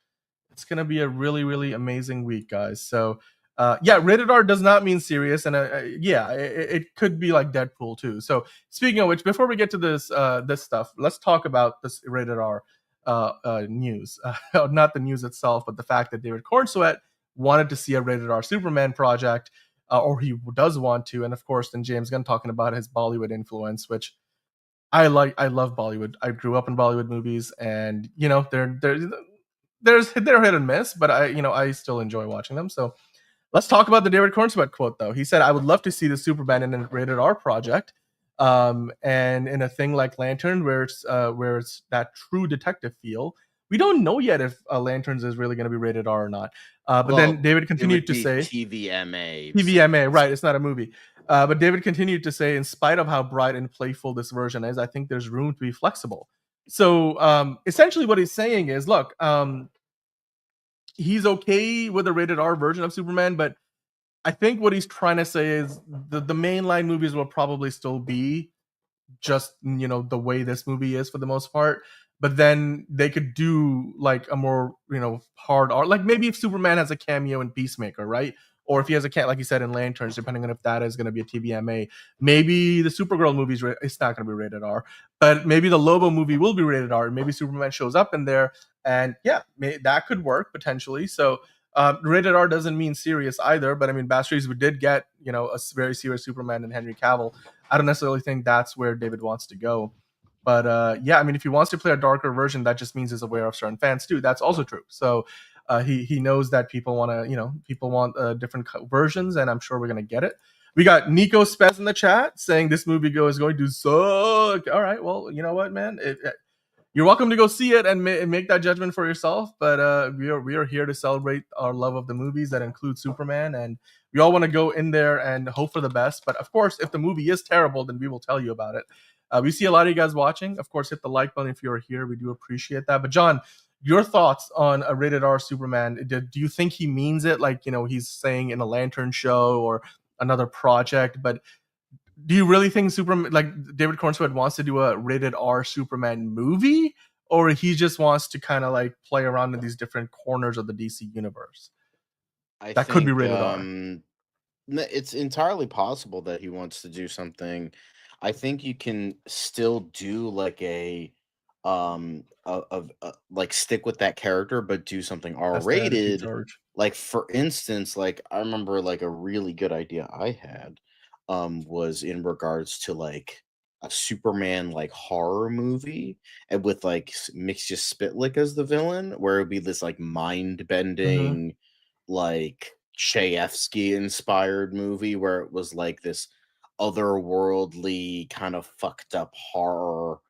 It's going to be a really, really amazing week, guys. So, rated R does not mean serious. And it could be like Deadpool too. So speaking of which, before we get to this stuff, let's talk about this rated R news. Not the news itself, but the fact that David Cornsweat wanted to see a rated R Superman project, or he does want to. And of course, then James Gunn talking about his Bollywood influence, which I like. I love Bollywood. I grew up in Bollywood movies, and they're hit and miss, but I still enjoy watching them. So let's talk about the David Cornsweet quote, though. He said, "I would love to see the Superman in a rated R project, and in a thing like Lantern, where it's that true detective feel. We don't know yet if Lanterns is really going to be rated R or not." But then David continued to say, "TVMA, right? It's not a movie." But David continued to say, "In spite of how bright and playful this version is, I think there's room to be flexible." So essentially, what he's saying is, look, he's okay with a rated R version of Superman, but I think what he's trying to say is the mainline movies will probably still be just the way this movie is for the most part, but then they could do like a more hard art, like maybe if Superman has a cameo in Peacemaker, right? Or if he has a like you said in Lanterns, depending on if that is going to be a TVMA. Maybe the Supergirl movies, it's not going to be rated R, but maybe the Lobo movie will be rated R. Maybe Superman shows up in there, and yeah, that could work potentially. So rated R doesn't mean serious either, but I mean, Bastries, we did get a very serious Superman in Henry Cavill. I don't necessarily think that's where David wants to go, but yeah, I mean, if he wants to play a darker version, that just means he's aware of certain fans too. That's also true. So he knows that people want different versions, and I'm sure we're gonna get it. We got Nico Spez in the chat saying this movie is going to suck. All right, well, you know what, man. You're welcome to go see it and make that judgment for yourself. But we are here to celebrate our love of the movies that include Superman, and we all want to go in there and hope for the best. But of course, if the movie is terrible, then we will tell you about it. We see a lot of you guys watching. Of course, hit the like button if you're here. We do appreciate that. But John, your thoughts on a rated R Superman? Do you think he means it, like he's saying in a Lantern show or another project? But do you really think Superman, like David Cornsweet, wants to do a rated R Superman movie, or he just wants to kind of like play around in these different corners of the DC universe? I that think, could be rated R. It's entirely possible that he wants to do something. I think you can still do like like stick with that character, but do something R rated. Like for instance, like I remember like a really good idea I had was in regards to like a Superman like horror movie, and with like Mixus Spitlick as the villain, where it would be this like mind bending, like Chayefsky inspired movie where it was like this otherworldly kind of fucked up horror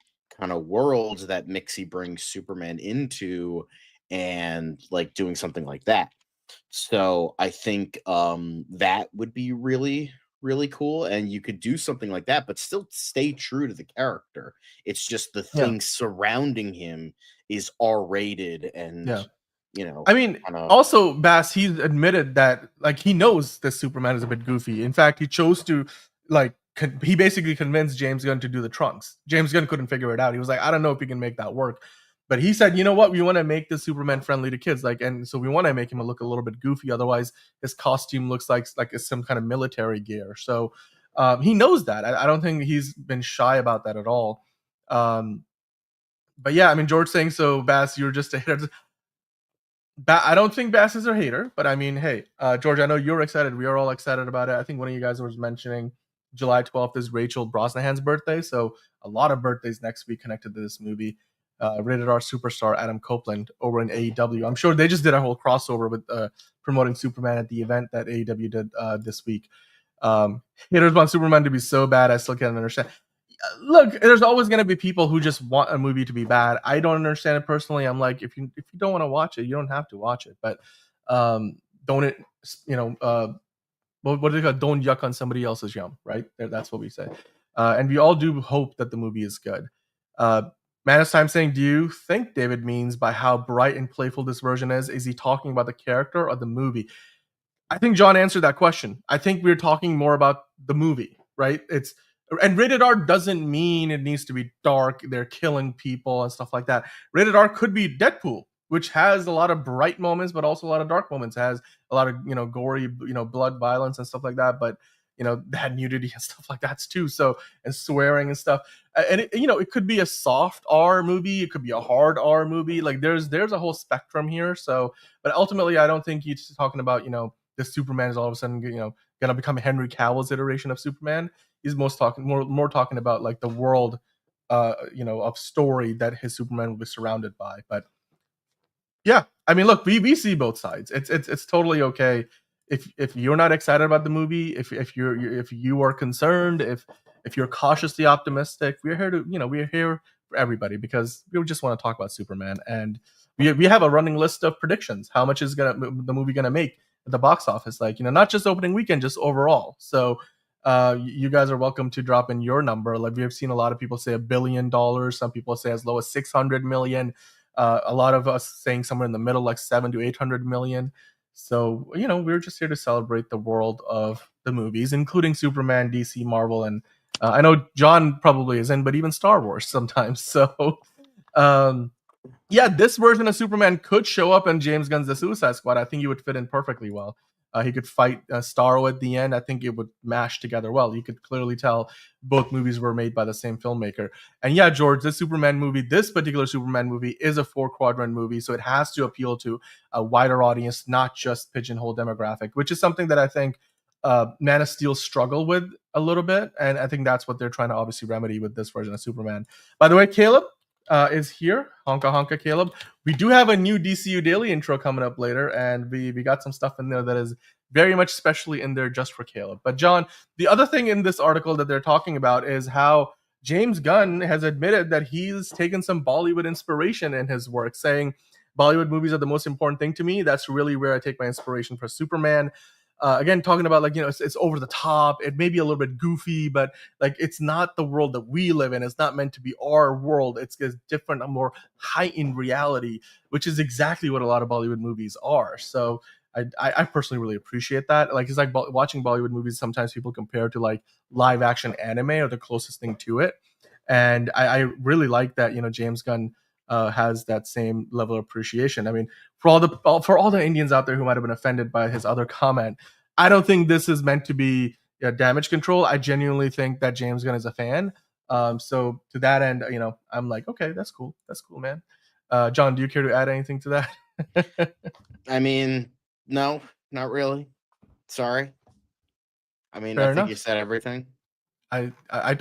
kind of world that Mixie brings Superman into, and like doing something like that. So I think that would be really, really cool, and you could do something like that, but still stay true to the character. It's just the things surrounding him is R-rated, and I mean, also Bass, he admitted that like he knows that Superman is a bit goofy. In fact, he chose to like he basically convinced James Gunn to do the trunks. James Gunn couldn't figure it out. He was like, I don't know if we can make that work. But he said, you know what? We want to make this Superman friendly to kids, and so we want to make him look a little bit goofy. Otherwise, his costume looks like it's some kind of military gear. So he knows that. I don't think he's been shy about that at all. But yeah, I mean, George saying so, Bass, you're just a hater. I don't think Bass is a hater, but I mean, hey, George, I know you're excited. We are all excited about it. I think one of you guys was mentioning July 12th is Rachel Brosnahan's birthday, so a lot of birthdays next week connected to this movie. Rated R superstar Adam Copeland over in AEW. I'm sure they just did a whole crossover with promoting Superman at the event that AEW did this week. Haters want Superman to be so bad, I still can't understand. Look, there's always going to be people who just want a movie to be bad. I don't understand it personally. I'm like, if you don't want to watch it, you don't have to watch it. But don't it, what do they call? Don't yuck on somebody else's yum, right? That's what we say. And we all do hope that the movie is good. Man of Time saying, do you think David means by how bright and playful this version is? Is he talking about the character or the movie? I think John answered that question. I think we're talking more about the movie, right? And rated R doesn't mean it needs to be dark. They're killing people and stuff like that. Rated R could be Deadpool, which has a lot of bright moments, but also a lot of dark moments. It has a lot of gory, blood, violence, and stuff like that. But they had nudity and stuff like that too. So, and swearing and stuff. And it could be a soft R movie, it could be a hard R movie. Like there's a whole spectrum here. So, but ultimately, I don't think he's talking about the Superman is all of a sudden gonna become Henry Cavill's iteration of Superman. He's more talking about like the world, of story that his Superman will be surrounded by. But yeah, I mean, look, we see both sides. It's totally okay if you're not excited about the movie, if you are concerned, if you're cautiously optimistic. We're here for everybody because we just want to talk about Superman, and we have a running list of predictions. How much is the movie gonna make at the box office? Like, not just opening weekend, just overall. So you guys are welcome to drop in your number. Like, we have seen a lot of people say $1 billion. Some people say as low as 600 million. A lot of us saying somewhere in the middle, like 700 to 800 million. So, we're just here to celebrate the world of the movies, including Superman, DC, Marvel, and I know John probably isn't, but even Star Wars sometimes. So, yeah, this version of Superman could show up in James Gunn's The Suicide Squad. I think he would fit in perfectly well. He could fight Starro at the end. I think it would mash together well. You could clearly tell both movies were made by the same filmmaker. And yeah, George, this particular Superman movie is a 4-quadrant movie, so it has to appeal to a wider audience, not just pigeonhole demographic, which is something that I think Man of Steel struggled with a little bit, and I think that's what they're trying to obviously remedy with this version of Superman. By the way, Caleb is here. Honka honka, Caleb. We do have a new DCU Daily Intro coming up later, and we got some stuff in there that is very much specially in there just for Caleb. But John, the other thing in this article that they're talking about is how James Gunn has admitted that he's taken some Bollywood inspiration in his work, saying Bollywood movies are the most important thing to me. That's really where I take my inspiration for Superman. Again, talking about it's over the top. It may be a little bit goofy, but like it's not the world that we live in. It's not meant to be our world. It's different, a more heightened reality, which is exactly what a lot of Bollywood movies are. So I personally really appreciate that. Like, it's like watching Bollywood movies. Sometimes people compare to like live action anime or the closest thing to it, and I really like that. James Gunn has that same level of appreciation. I mean, for all the Indians out there who might have been offended by his other comment, I don't think this is meant to be damage control. I genuinely think that James Gunn is a fan. So to that end, I'm like, okay, that's cool, man. John, do you care to add anything to that? I mean, no, not really. Sorry. I mean, Fair I think enough. you said everything. I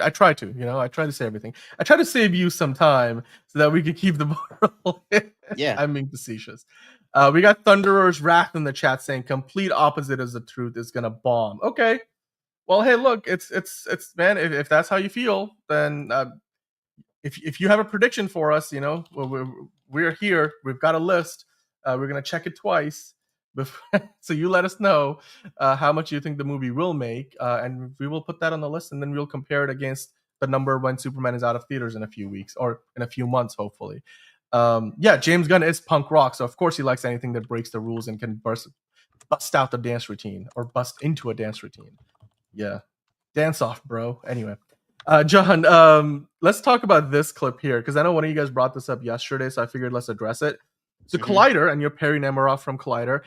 try to, I try to say everything. I try to save you some time so that we can keep the ball rolling. Yeah. I'm being facetious. We got Thunderer's Wrath in the chat saying complete opposite is the truth is gonna bomb. Okay. Well, hey, look, it's man, if that's how you feel, then if you have a prediction for us, we're here. We've got a list. We're gonna check it twice. So you let us know how much you think the movie will make, and we will put that on the list, and then we'll compare it against the number when Superman is out of theaters in a few weeks or in a few months, hopefully. Yeah, James Gunn is punk rock, so of course he likes anything that breaks the rules and can bust out the dance routine or bust into a dance routine. Yeah, dance off, bro. Anyway, John, let's talk about this clip here because I know one of you guys brought this up yesterday, so I figured let's address it. So Collider, and you're Perry Nemiroff from Collider,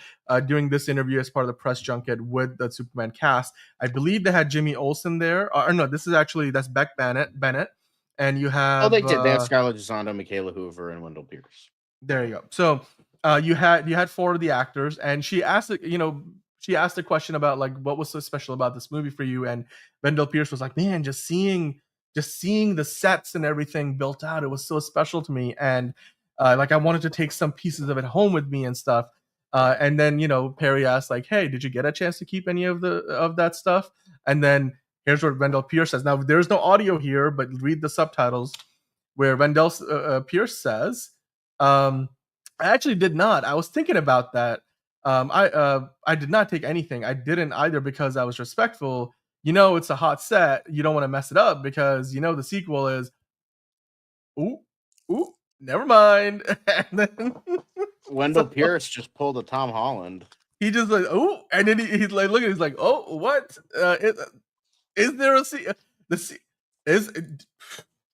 doing this interview as part of the press junket with the Superman cast. I believe they had Jimmy Olsen there. Or no, that's Beck Bennett. And you have... they did. They have Scarlett Johansson, Michaela Hoover, and Wendell Pierce. There you go. So you had 4 of the actors, and she asked a question about like what was so special about this movie for you, and Wendell Pierce was like, man, just seeing the sets and everything built out, it was so special to me, and like I wanted to take some pieces of it home with me and stuff. And then Perry asked like, hey, did you get a chance to keep any of that stuff? And then here's what Wendell Pierce says. Now there's no audio here, but read the subtitles where Wendell Pierce says, I actually did not. I was thinking about that. I did not take anything. I didn't either because I was respectful. It's a hot set. You don't want to mess it up because the sequel is ooh, never mind. And then Wendell Pierce just pulled a Tom Holland. He just like, oh, and then he's like, look, he's like, oh, what? Is there a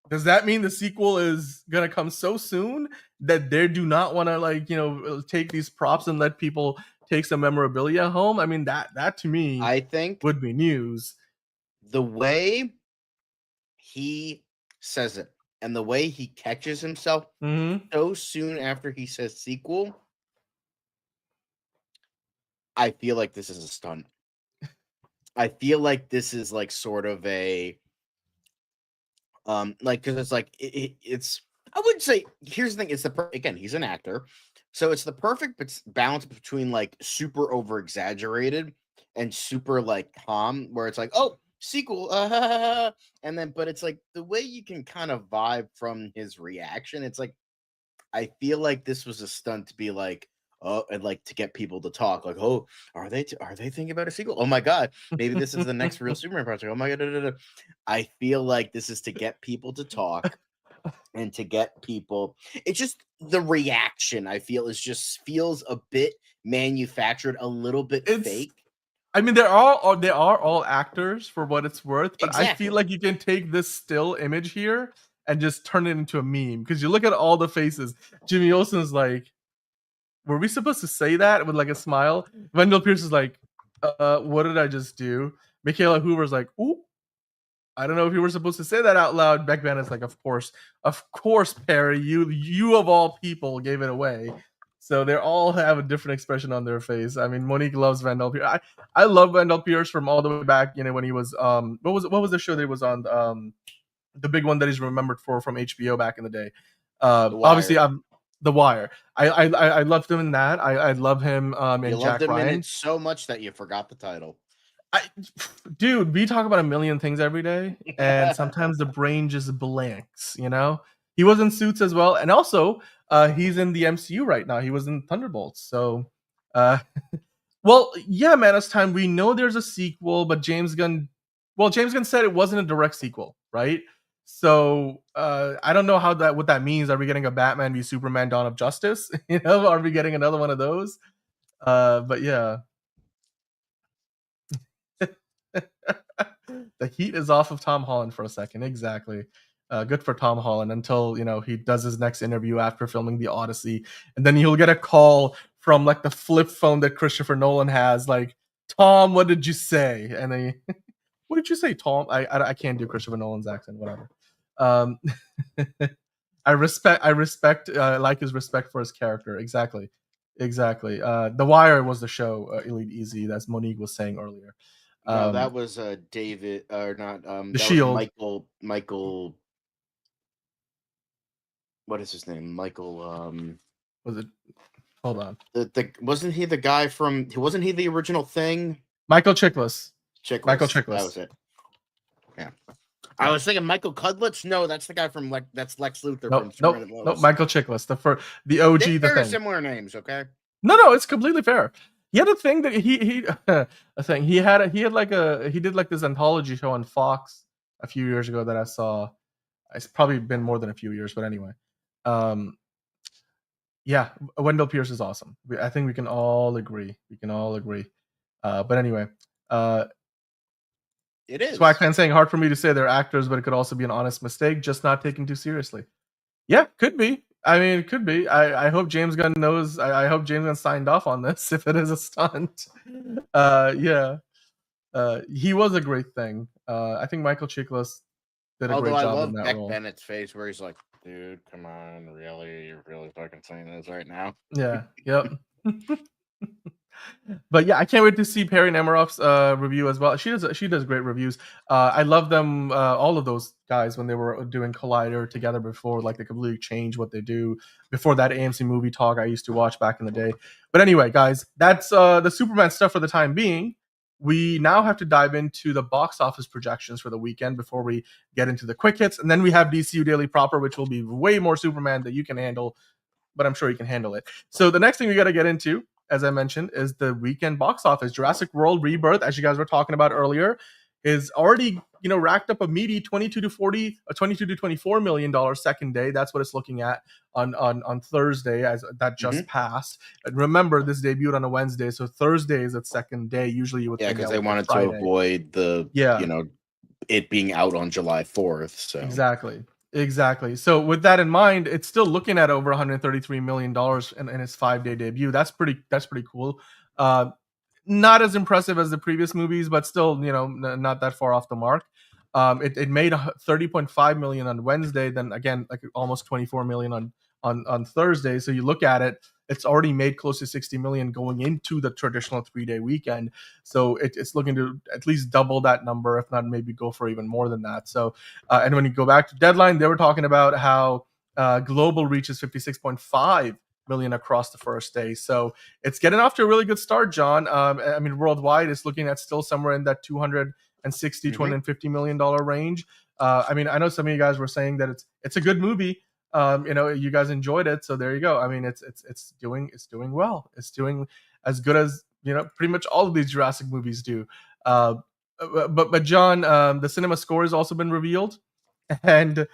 does that mean the sequel is gonna come so soon that they do not want to take these props and let people take some memorabilia home? I mean, that to me, I think would be news. the way he says it and the way he catches himself so soon after he says sequel, I feel like this is a stunt. I feel like this is like sort of a like, because it's like it's I wouldn't say, here's the thing, it's again, he's an actor, so it's the perfect balance between like super over exaggerated and super like calm, where it's like, oh, sequel, and then but it's like the way you can kind of vibe from his reaction. It's like, I feel like this was a stunt to be like, oh, and like to get people to talk, like, oh, are they thinking about a sequel? Oh my god, maybe this is the next real Superman project. Oh my god, I feel like this is to get people to talk and to get people. It's just the reaction, I feel, is just feels a bit manufactured, a little bit fake. I mean, they are all actors for what it's worth, but Exactly. I feel like you can take this still image here and just turn it into a meme, because you look at all the faces. Jimmy Olsen's like, were we supposed to say that, with like a smile? Wendell Pierce is like, what did I just do? Michaela Hoover's like, ooh, I don't know if you were supposed to say that out loud. Beck Bannon's like, of course, Perry, you of all people gave it away. So they all have a different expression on their face. I mean, Monique loves Wendell Pierce. I love Wendell Pierce from all the way back, when he was what was the show that he was on, the big one that he's remembered for from HBO back in the day. Obviously, I'm The Wire. I loved him in that. I love him in Jack Ryan. In it so much that you forgot the title. Dude, we talk about a million things every day, and sometimes the brain just blanks. He was in Suits as well, and also he's in the MCU right now. He was in Thunderbolts. So, well, yeah, man, it's time. We know there's a sequel, but James Gunn said it wasn't a direct sequel, right? So I don't know what that means. Are we getting a Batman v Superman: Dawn of Justice? Are we getting another one of those? But yeah. The heat is off of Tom Holland for a second. Exactly. Good for Tom Holland until he does his next interview after filming The Odyssey, and then he'll get a call from like the flip phone that Christopher Nolan has, like, Tom, what did you say? And then what did you say, Tom? I can't do Christopher Nolan's accent. Whatever. I respect like his respect for his character. Exactly. The Wire was the show, Elite Easy, as Monique was saying earlier. No, that was David, or not. The Shield. Michael. What is his name? Michael. Was it? Hold on. Wasn't he the guy from? Wasn't he the original Thing? Michael Chiklis. Michael Chiklis. That was it. Yeah. I was thinking Michael Cudlitz. No, that's the guy from that's Lex Luthor. Nope. Michael Chiklis, the OG. The Thing. Similar names, okay. No, it's completely fair. He had a thing that he did like this anthology show on Fox a few years ago that I saw. It's probably been more than a few years, but anyway. Yeah, Wendell Pierce is awesome. I think we can all agree. But anyway, it is. Swag fan saying, hard for me to say they're actors, but it could also be an honest mistake, just not taken too seriously. Yeah, could be. I mean, it could be. I hope James Gunn knows. I hope James Gunn signed off on this if it is a stunt. Yeah. He was a great thing. I think Michael Chiklis did a great job in that role. Bennett's face where he's like, dude, come on, really? You're really fucking saying this right now? Yeah. Yep. But yeah, I can't wait to see Perry Nemiroff's review as well. She does great reviews. I love them, all of those guys, when they were doing Collider together before. Like, they completely changed what they do. Before that AMC movie talk I used to watch back in the day. But anyway, guys, that's the Superman stuff for the time being. We now have to dive into the box office projections for the weekend before we get into the quick hits, and then we have DCU Daily proper, which will be way more Superman that you can handle, but I'm sure you can handle it. So the next thing we got to get into, as I mentioned, is the weekend box office. Jurassic World Rebirth, as you guys were talking about earlier, is already racked up a meaty 22 to 24 million dollars second day. That's what it's looking at on Thursday, as that just passed. And remember, this debuted on a Wednesday, so Thursday is its second day. Usually you would think because they wanted to avoid the it being out on July 4th. So Exactly. So with that in mind, it's still looking at over $133 million in its 5-day debut. That's pretty cool. not as impressive as the previous movies, but still, not that far off the mark. It made 30.5 million on Wednesday, then again like almost 24 million on Thursday. So you look at it, it's already made close to 60 million going into the traditional 3-day weekend. So it's looking to at least double that number, if not maybe go for even more than that. So and when you go back to Deadline, they were talking about how global reach is 56.5 million across the first day. So it's getting off to a really good start, John. I mean, worldwide it's looking at still somewhere in that 260, $250 million range. I mean, I know some of you guys were saying that it's a good movie. You guys enjoyed it, so there you go. I mean, it's doing well. It's doing as good as pretty much all of these Jurassic movies do. But John, the cinema score has also been revealed, and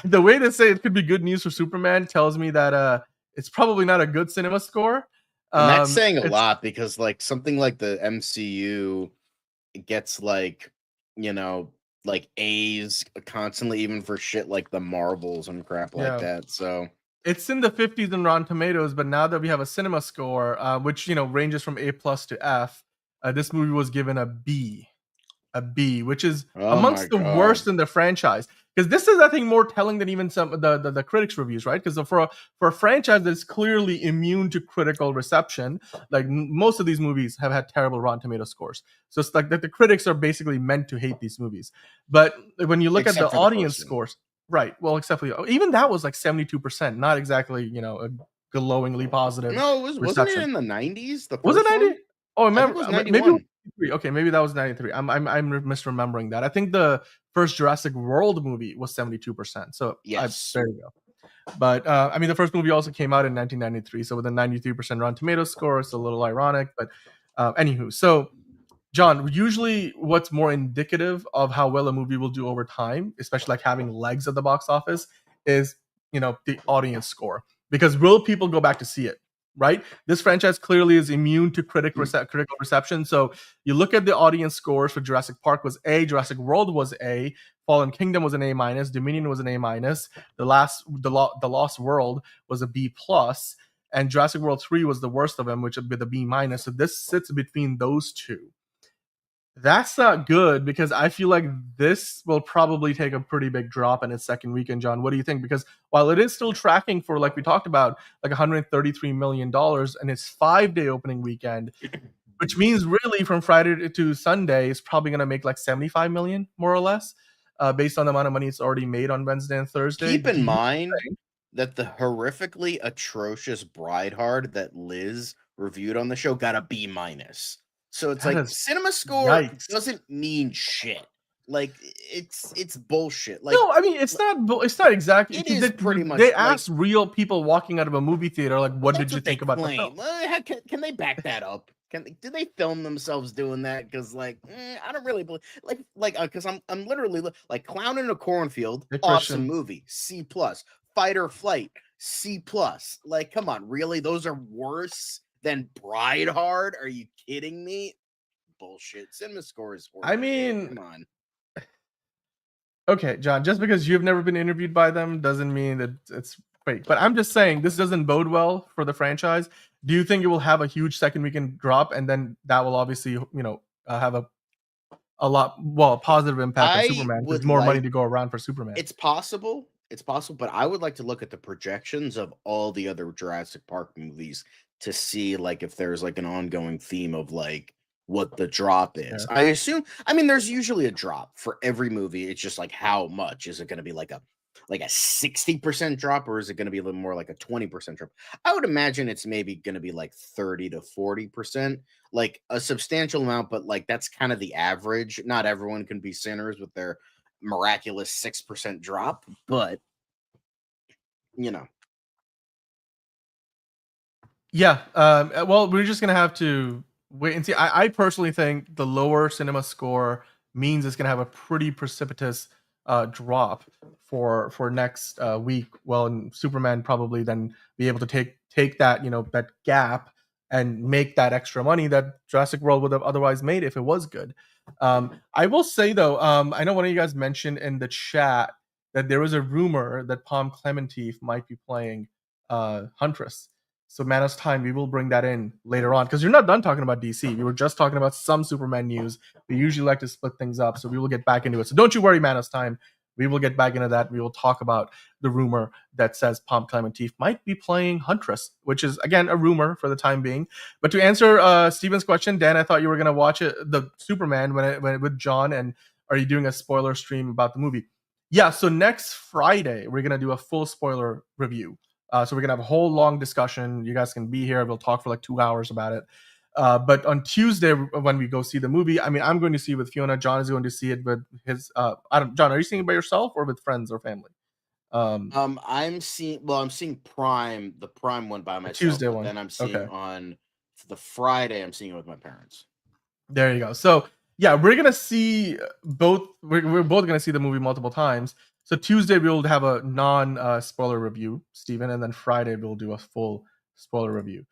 the way they say it could be good news for Superman tells me that it's probably not a good cinema score. And that's saying a lot, because like something like the MCU gets like A's constantly, even for shit like the Marvels and crap like that. So it's in the 50s in Rotten Tomatoes, but now that we have a cinema score, which ranges from A+ to F, this movie was given a B, which is amongst the worst in the franchise. Because this is, I think, more telling than even some of the critics' reviews, right? Because for a franchise that's clearly immune to critical reception, like most of these movies have had terrible Rotten Tomato scores. So it's like that the critics are basically meant to hate these movies. But when you look at the audience scores, right? Well, except for even that was like 72%, not exactly a glowingly positive. No, wasn't it in the 90s? Was it 90? Oh, remember? I think it was 91. Maybe okay, maybe that was 93. I'm misremembering that. I think the first Jurassic World movie was 72%. So yes, there you go. But I mean, the first movie also came out in 1993. So with a 93% Rotten Tomatoes score, it's a little ironic. But anywho, so John, usually what's more indicative of how well a movie will do over time, especially like having legs at the box office, is the audience score. Because will people go back to see it? Right? This franchise clearly is immune to critical reception. So you look at the audience scores for Jurassic Park was A, Jurassic World was A, Fallen Kingdom was an A-, Dominion was an A-, The Lost World was a B+, and Jurassic World 3 was the worst of them, which would be the B-. So this sits between those two. That's not good, because I feel like this will probably take a pretty big drop in its second weekend. John, what do you think? Because while it is still tracking for, like we talked about, like $133 million in its 5-day opening weekend, which means really from Friday to Sunday is probably going to make like 75 million, more or less, based on the amount of money it's already made on Wednesday and Thursday. Keep in mind that the horrifically atrocious Bride Hard that Liz reviewed on the show got a B-. So it's like cinema score doesn't mean shit. Like it's bullshit. Like no, I mean it's not exactly. It is pretty much. They asked real people walking out of a movie theater, like, what did you think about the film? Can they back that up? Did they film themselves doing that? Because like I don't really believe because I'm literally like Clown in a Cornfield, awesome movie, C+. Fight or Flight, C+. Like come on, really? Those are worse than Bride Hard? Are you kidding me? Bullshit. Cinema score is horrible. I mean, come on. Okay, John, just because you've never been interviewed by them doesn't mean that it's fake. But I'm just saying this doesn't bode well for the franchise. Do you think it will have a huge second weekend drop, and then that will obviously, have a positive impact on Superman? There's more money to go around for Superman. It's possible, but I would like to look at the projections of all the other Jurassic Park movies to see like if there's like an ongoing theme of like what the drop is. I mean there's usually a drop for every movie. It's just like how much is it going to be, like a 60% drop, or is it going to be a little more like a 20% drop? I would imagine it's maybe going to be like 30 to 40%, like a substantial amount, but like that's kind of the average. Not everyone can be sinners with their miraculous 6% drop, but Yeah. Well, we're just gonna have to wait and see. I personally think the lower cinema score means it's gonna have a pretty precipitous drop for next week. Well, and Superman probably then be able to take that that gap and make that extra money that Jurassic World would have otherwise made if it was good. I will say though, I know one of you guys mentioned in the chat that there was a rumor that Palm Clemente might be playing Huntress. So Manos Time, we will bring that in later on because you're not done talking about DC. We were just talking about some Superman news. We usually like to split things up, so we will get back into it. So don't you worry, Manos Time. We will get back into that. We will talk about the rumor that says Palm Clementif might be playing Huntress, which is, again, a rumor for the time being. But to answer Steven's question, Dan, I thought you were going to watch it, the Superman with John, and are you doing a spoiler stream about the movie? Yeah, so next Friday, we're going to do a full spoiler review. So we're going to have a whole long discussion. You guys can be here. We'll talk for like 2 hours about it. But on Tuesday, when we go see the movie, I mean, I'm going to see it with Fiona. John is going to see it with his. John, are you seeing it by yourself or with friends or family? I'm seeing Prime, the Prime one by myself. Tuesday one. Then I'm seeing on the Friday. I'm seeing it with my parents. There you go. So yeah, we're gonna see both. We're both gonna see the movie multiple times. So Tuesday we'll have a non-spoiler review, Steven, and then Friday we'll do a full spoiler review.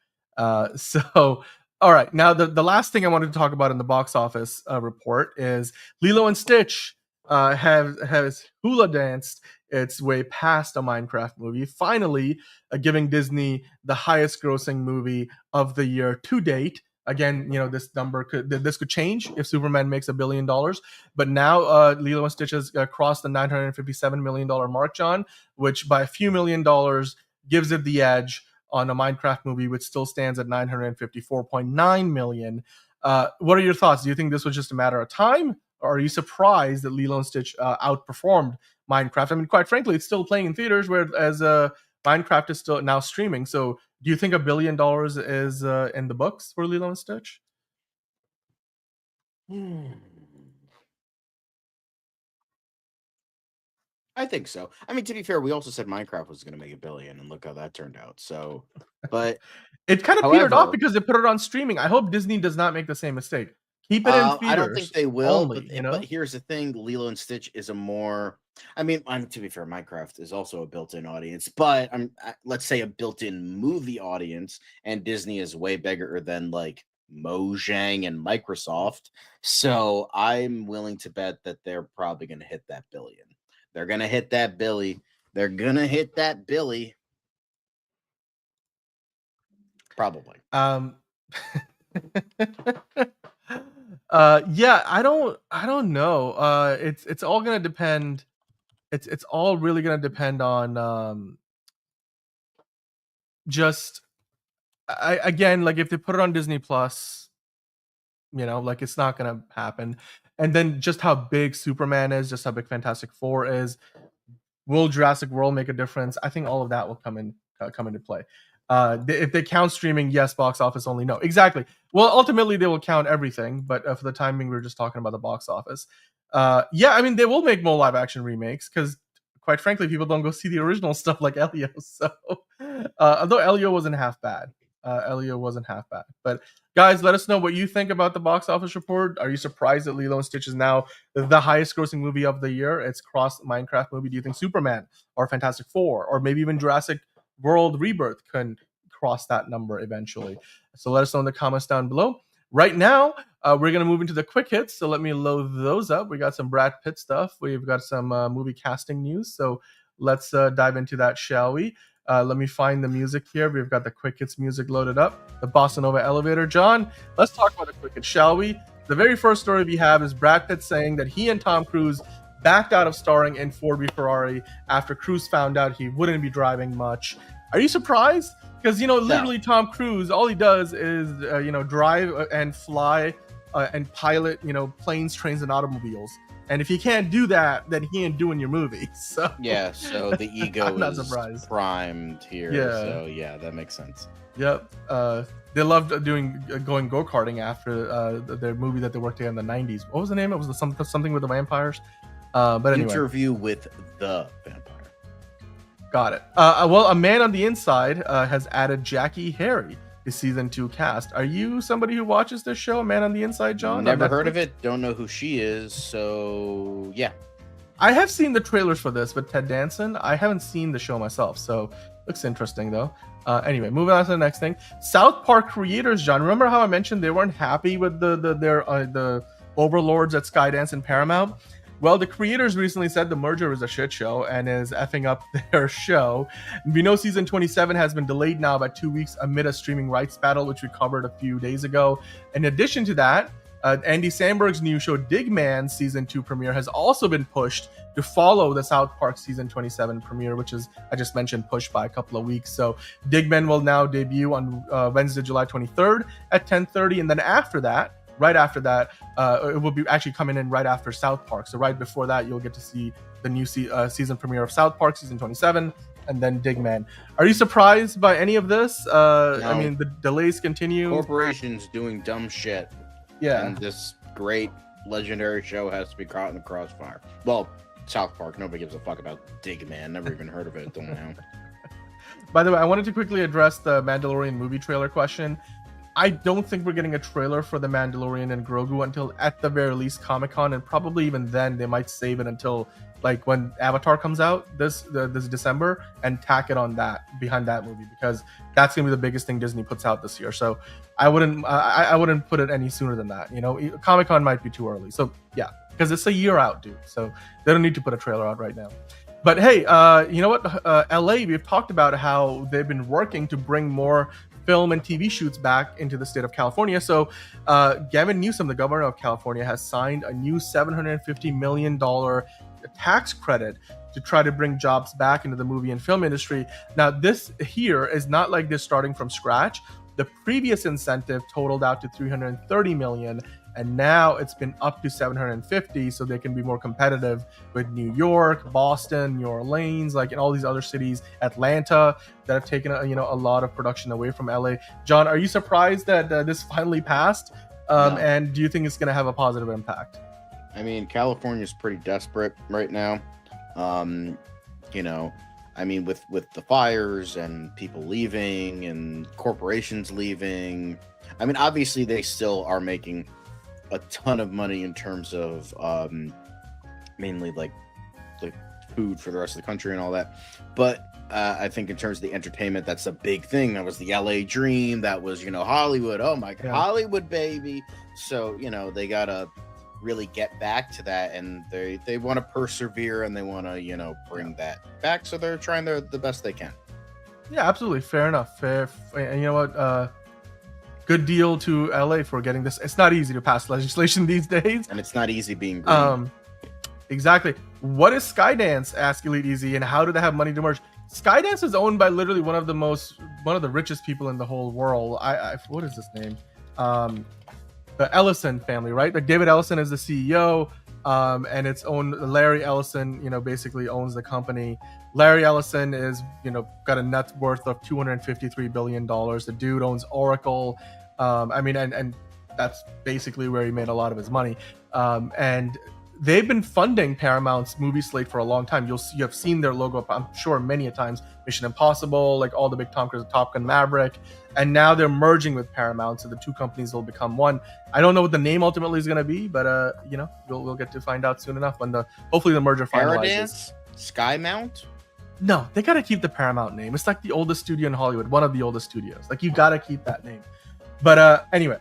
So all right, now the last thing I wanted to talk about in the box office report is Lilo and Stitch has hula danced its way past a Minecraft movie, finally giving Disney the highest grossing movie of the year to date. Again, this number could change if Superman makes $1 billion, but now Lilo and Stitch has crossed the $957 million mark, John, which by a few $1 million gives it the edge on a Minecraft movie, which still stands at $954.9 million. What are your thoughts? Do you think this was just a matter of time, or are you surprised that Lilo and Stitch outperformed Minecraft? I mean, quite frankly, it's still playing in theaters, whereas Minecraft is still now streaming. So do you think $1 billion is in the books for Lilo and Stitch? I think so. I mean, to be fair, we also said Minecraft was going to make $1 billion, and look how that turned out. So, but it kind of petered off because they put it on streaming. I hope Disney does not make the same mistake. Keep it in theaters. I don't think they will. Only, but here's the thing: Lilo and Stitch is a more. I mean, to be fair, Minecraft is also a built-in audience, but let's say a built-in movie audience, and Disney is way bigger than like Mojang and Microsoft. So I'm willing to bet that they're probably going to hit that billion. They're going to hit that Billy. They're going to hit that Billy. Probably. Yeah, I don't know. It's all going to depend. It's all really going to depend on again, like if they put it on Disney Plus, like it's not going to happen. And then just how big Superman is, just how big Fantastic Four is. Will Jurassic World make a difference? I think all of that will come into play. If they count streaming, yes. Box office only, no. Exactly. Well, ultimately they will count everything, but for the timing, we were just talking about the box office. Yeah, I mean, they will make more live action remakes because, quite frankly, people don't go see the original stuff like Elio. So, although Elio wasn't half bad. But guys, let us know what you think about the box office report. Are you surprised that Lilo and Stitch is now the highest grossing movie of the year? It's crossed Minecraft movie. Do you think Superman or Fantastic Four or maybe even Jurassic World Rebirth can cross that number eventually? So let us know in the comments down below. Right now, we're going to move into the quick hits. So let me load those up. We got some Brad Pitt stuff. We've got some movie casting news. So let's dive into that, shall we? Let me find the music here. We've got the quick hits music loaded up. The Bossa Nova elevator. John, let's talk about the quick hits, shall we? The very first story we have is Brad Pitt saying that he and Tom Cruise backed out of starring in Ford v Ferrari after Cruise found out he wouldn't be driving much. Are you surprised? Because, literally Tom Cruise, all he does is, drive and fly and pilot, planes, trains, and automobiles. And if he can't do that, then he ain't doing your movie. So yeah, so the ego I'm not is surprised. Primed here. Yeah. So yeah, that makes sense. Yep. They loved going go-karting after their movie that they worked together in the 90s. What was the name? It was something with the vampires. But anyway. Interview with the Vampire. Got it. Well, A Man on the Inside has added Jackie Harry to season 2 cast. Are you somebody who watches this show, A Man on the Inside, John? Never heard of it. Don't know who she is. So yeah. I have seen the trailers for this, but Ted Danson, I haven't seen the show myself. So looks interesting though. Anyway, moving on to the next thing. South Park creators, John. Remember how I mentioned they weren't happy with the overlords at Skydance and Paramount? Well, the creators recently said the merger is a shit show and is effing up their show. We know season 27 has been delayed now by 2 weeks amid a streaming rights battle, which we covered a few days ago. In addition to that, Andy Samberg's new show Digman's season 2 premiere has also been pushed to follow the South Park season 27 premiere, which is, I just mentioned, pushed by a couple of weeks. So Digman will now debut on Wednesday, July 23rd at 10:30, and then after that, right after that, it will be actually coming in right after South Park. So right before that, you'll get to see the new season premiere of South Park season 27, and then Digman. Are you surprised by any of this? No. I mean, the delays continue. Corporations doing dumb shit. Yeah. And this great legendary show has to be caught in the crossfire. Well, South Park, nobody gives a fuck about Digman. Never even heard of it. Don't know. By the way, I wanted to quickly address the Mandalorian movie trailer question. I don't think we're getting a trailer for the Mandalorian and Grogu until at the very least Comic-Con, and probably even then they might save it until like when Avatar comes out this December and tack it on that behind that movie, because that's gonna be the biggest thing Disney puts out this year. So I wouldn't put it any sooner than that. You know, Comic-Con might be too early. So yeah, because it's a year out, dude. So they don't need to put a trailer out right now. But hey, you know what? LA, we've talked about how they've been working to bring more film and TV shoots back into the state of California. So Gavin Newsom, the governor of California, has signed a new $750 million tax credit to try to bring jobs back into the movie and film industry. Now, this here is not like they're starting from scratch. The previous incentive totaled out to $330 million, and now it's been up to $750, so they can be more competitive with New York, Boston, New Orleans, like in all these other cities, Atlanta, that have taken a lot of production away from LA. John, are you surprised that this finally passed? No. And do you think it's going to have a positive impact? I mean, California's pretty desperate right now. I mean, with the fires and people leaving and corporations leaving. I mean, obviously they still are making a ton of money in terms of mainly like food for the rest of the country and all that. But I think in terms of the entertainment, that's a big thing. That was the LA dream. That was, Hollywood. Oh my God, Yeah. Hollywood, baby. So, they gotta really get back to that, and they want to persevere, and they want to, bring that back. So they're trying the best they can. Yeah, absolutely. Fair enough. Fair. And you know what? Good deal to LA for getting this. It's not easy to pass legislation these days. And it's not easy being green. Exactly. What is Skydance? Ask Elite Easy, and how do they have money to merge? Skydance is owned by literally one of the richest people in the whole world. What is his name? The Ellison family, right? Like David Ellison is the CEO, and it's owned. Larry Ellison, basically owns the company. Larry Ellison is, got a net worth of $253 billion. The dude owns Oracle. And that's basically where he made a lot of his money. And they've been funding Paramount's movie slate for a long time. You have seen their logo, I'm sure, many a times. Mission Impossible, like all the big Tom Cruise, Top Gun, Maverick, and now they're merging with Paramount, so the two companies will become one. I don't know what the name ultimately is going to be, but we'll get to find out soon enough when hopefully the merger finalizes. Skymount? No, they got to keep the Paramount name. It's like the oldest studio in Hollywood, one of the oldest studios. Like, you got to keep that name. But anyway,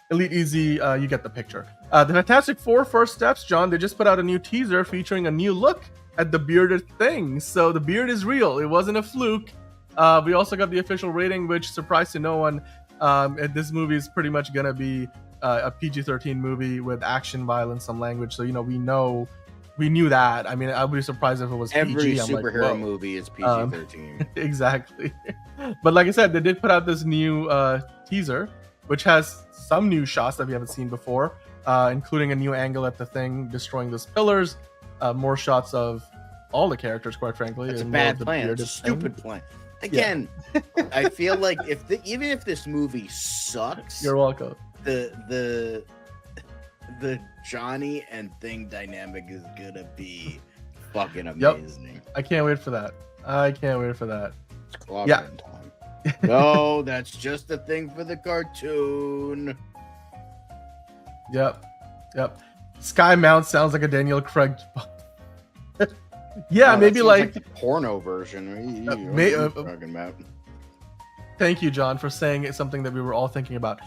Elite Easy, you get the picture. The Fantastic Four First Steps, John, they just put out a new teaser featuring a new look at the bearded thing. So the beard is real. It wasn't a fluke. We also got the official rating, which, surprise to no one, this movie is pretty much going to be a PG-13 movie with action, violence, some language. So, we knew that. I mean, I would be surprised if it was Every PG. superhero movie is PG-13. Exactly. But like I said, they did put out this new teaser, which has some new shots that we haven't seen before, including a new angle at the thing destroying those pillars, more shots of all the characters, quite frankly. It's a and bad more of plan. It's a stupid plan. Again, I feel like even if this movie sucks, You're welcome. The Johnny and Thing dynamic is gonna be fucking amazing. I can't wait for that. It's clobbering time. No, that's just a thing for the cartoon. Yep. Sky Mount sounds like a Daniel Craig. Yeah, No, maybe that like the porno version. What are you talking about? Thank you, John, for saying it's something that we were all thinking about.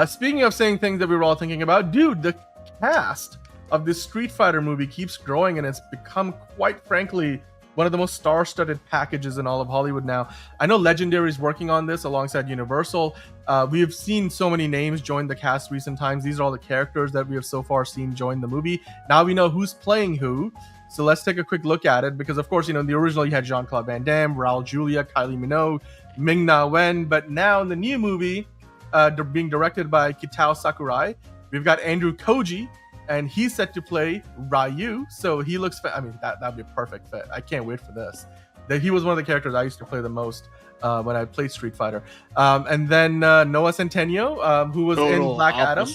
Speaking of saying things that we were all thinking about, dude, the cast of this Street Fighter movie keeps growing, and it's become, quite frankly, one of the most star-studded packages in all of Hollywood now. I know Legendary is working on this alongside Universal. We have seen so many names join the cast recent times. These are all the characters that we have so far seen join the movie. Now we know who's playing who. So let's take a quick look at it, because of course, in the original you had Jean-Claude Van Damme, Raul Julia, Kylie Minogue, Ming-Na Wen, but now in the new movie, being directed by Kitao Sakurai, we've got Andrew Koji, and he's set to play Ryu. So he looks, that'd be a perfect fit. I can't wait for this. He was one of the characters I used to play the most when I played Street Fighter. And then Noah Centineo, who was in Black Adam,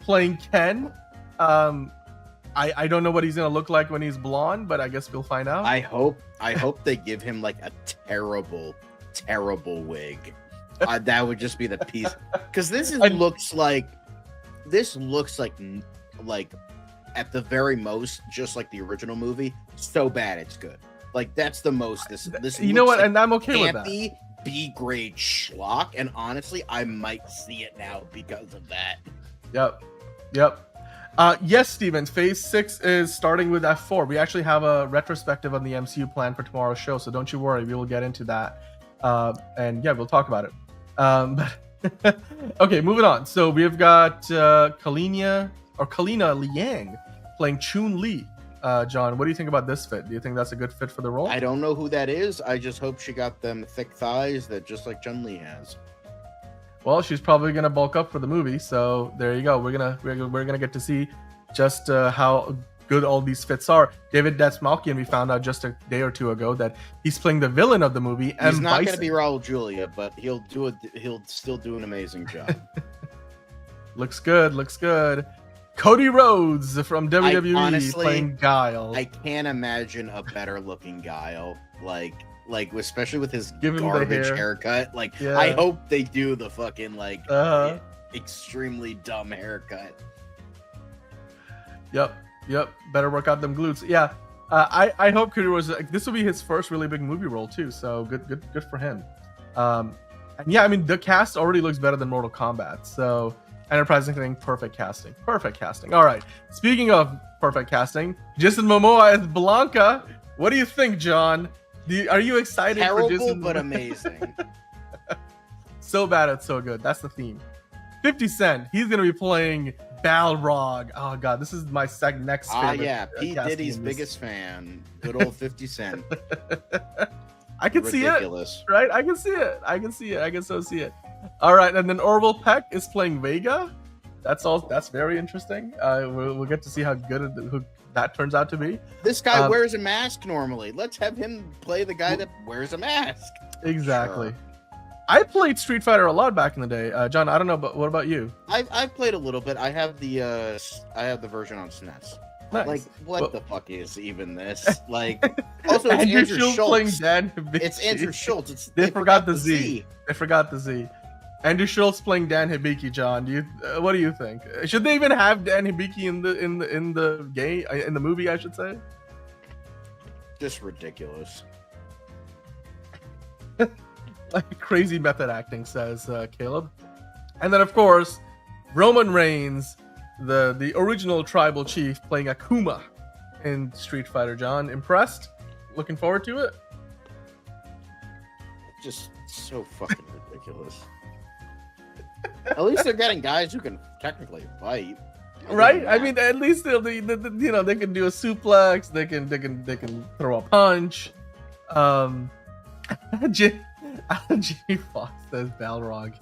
playing Ken. I don't know what he's gonna look like when he's blonde, but I guess we'll find out. I hope they give him like a terrible wig. That would just be the piece, because this looks like at the very most just like the original movie. So bad it's good. Like that's the most. This you know what? Like and I'm okay with that. B-grade schlock, and honestly, I might see it now because of that. Yep. Yes, Steven, Phase 6 is starting with F4. We actually have a retrospective on the MCU plan for tomorrow's show, so don't you worry, we will get into that. And yeah, we'll talk about it. But okay, moving on. So we've got Kalina Liang playing Chun-Li. John, what do you think about this fit? Do you think that's a good fit for the role? I don't know who that is. I just hope she got them thick thighs that just like Chun-Li has. Well, she's probably gonna bulk up for the movie, so there you go. We're gonna get to see just how good all these fits are. David Dastmalchian, we found out just a day or two ago that he's playing the villain of the movie. He's not gonna be Raul Julia, but he'll still do an amazing job. Looks good. Cody Rhodes from WWE honestly, playing Guile. I can't imagine a better looking Guile. Like especially with his Give garbage haircut. Yeah. I hope they do the fucking extremely dumb haircut. Yep. Better work out them glutes. Yeah. I hope Cody Rhodes, this will be his first really big movie role too. So good for him. And yeah, the cast already looks better than Mortal Kombat. So Enterprise thing, perfect casting. All right. Speaking of perfect casting, Jason Momoa as Blanca. What do you think, John? Are you excited? Terrible, for Jason? But amazing. So bad, it's so good. That's the theme. 50 Cent. He's gonna be playing Balrog. Oh god, this is my next favorite. Yeah, Pete Diddy's biggest fan. Good old 50 Cent. I can see it, right? I can see it. I can so see it. All right, and then Orville Peck is playing Vega. That's very interesting. We'll get to see how good who that turns out to be. This guy wears a mask normally. Let's have him play the guy that wears a mask. Exactly. Sure. I played Street Fighter a lot back in the day. John, I don't know, but what about you? I've played a little bit. I have the version on SNES. Nice. Like, what the fuck is even this? Like, also it's Andrew Schultz playing Dan Hibiki. It's Andrew Schultz. They forgot the Z. They forgot the Z. Andrew Schultz playing Dan Hibiki. John, what do you think? Should they even have Dan Hibiki in the movie? I should say. Just ridiculous. Like crazy method acting, says Caleb. And then of course, Roman Reigns, the original tribal chief, playing Akuma in Street Fighter. John, impressed? Looking forward to it? Just so fucking ridiculous. At least they're getting guys who can technically fight, right? At least they can do a suplex. They can throw a punch. Jamie Foxx says Balrog.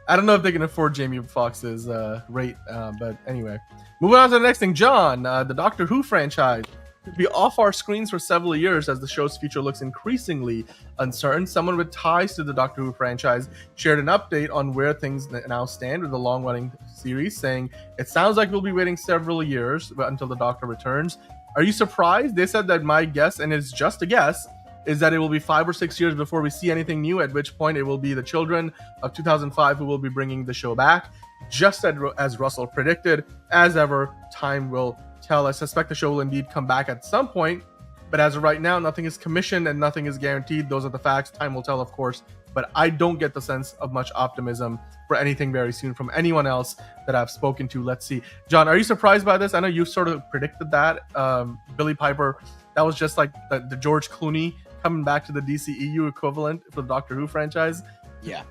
I don't know if they can afford Jamie Foxx's rate, but anyway. Moving on to the next thing, John. The Doctor Who franchise could be off our screens for several years as the show's future looks increasingly uncertain. Someone with ties to the Doctor Who franchise shared an update on where things now stand with the long-running series, saying, "It sounds like we'll be waiting several years until the Doctor returns." Are you surprised? They said that my guess, and it's just a guess, is that it will be 5 or 6 years before we see anything new, at which point it will be the children of 2005 who will be bringing the show back. Just as Russell predicted, as ever, time will tell. I suspect the show will indeed come back at some point, but as of right now, nothing is commissioned and nothing is guaranteed. Those are the facts. Time will tell, of course. but I don't get the sense of much optimism for anything very soon from anyone else that I've spoken to. Let's see. John, are you surprised by this? I know you sort of predicted that. Billy Piper, that was just like the George Clooney coming back to the DCEU equivalent for the Doctor Who franchise. Yeah.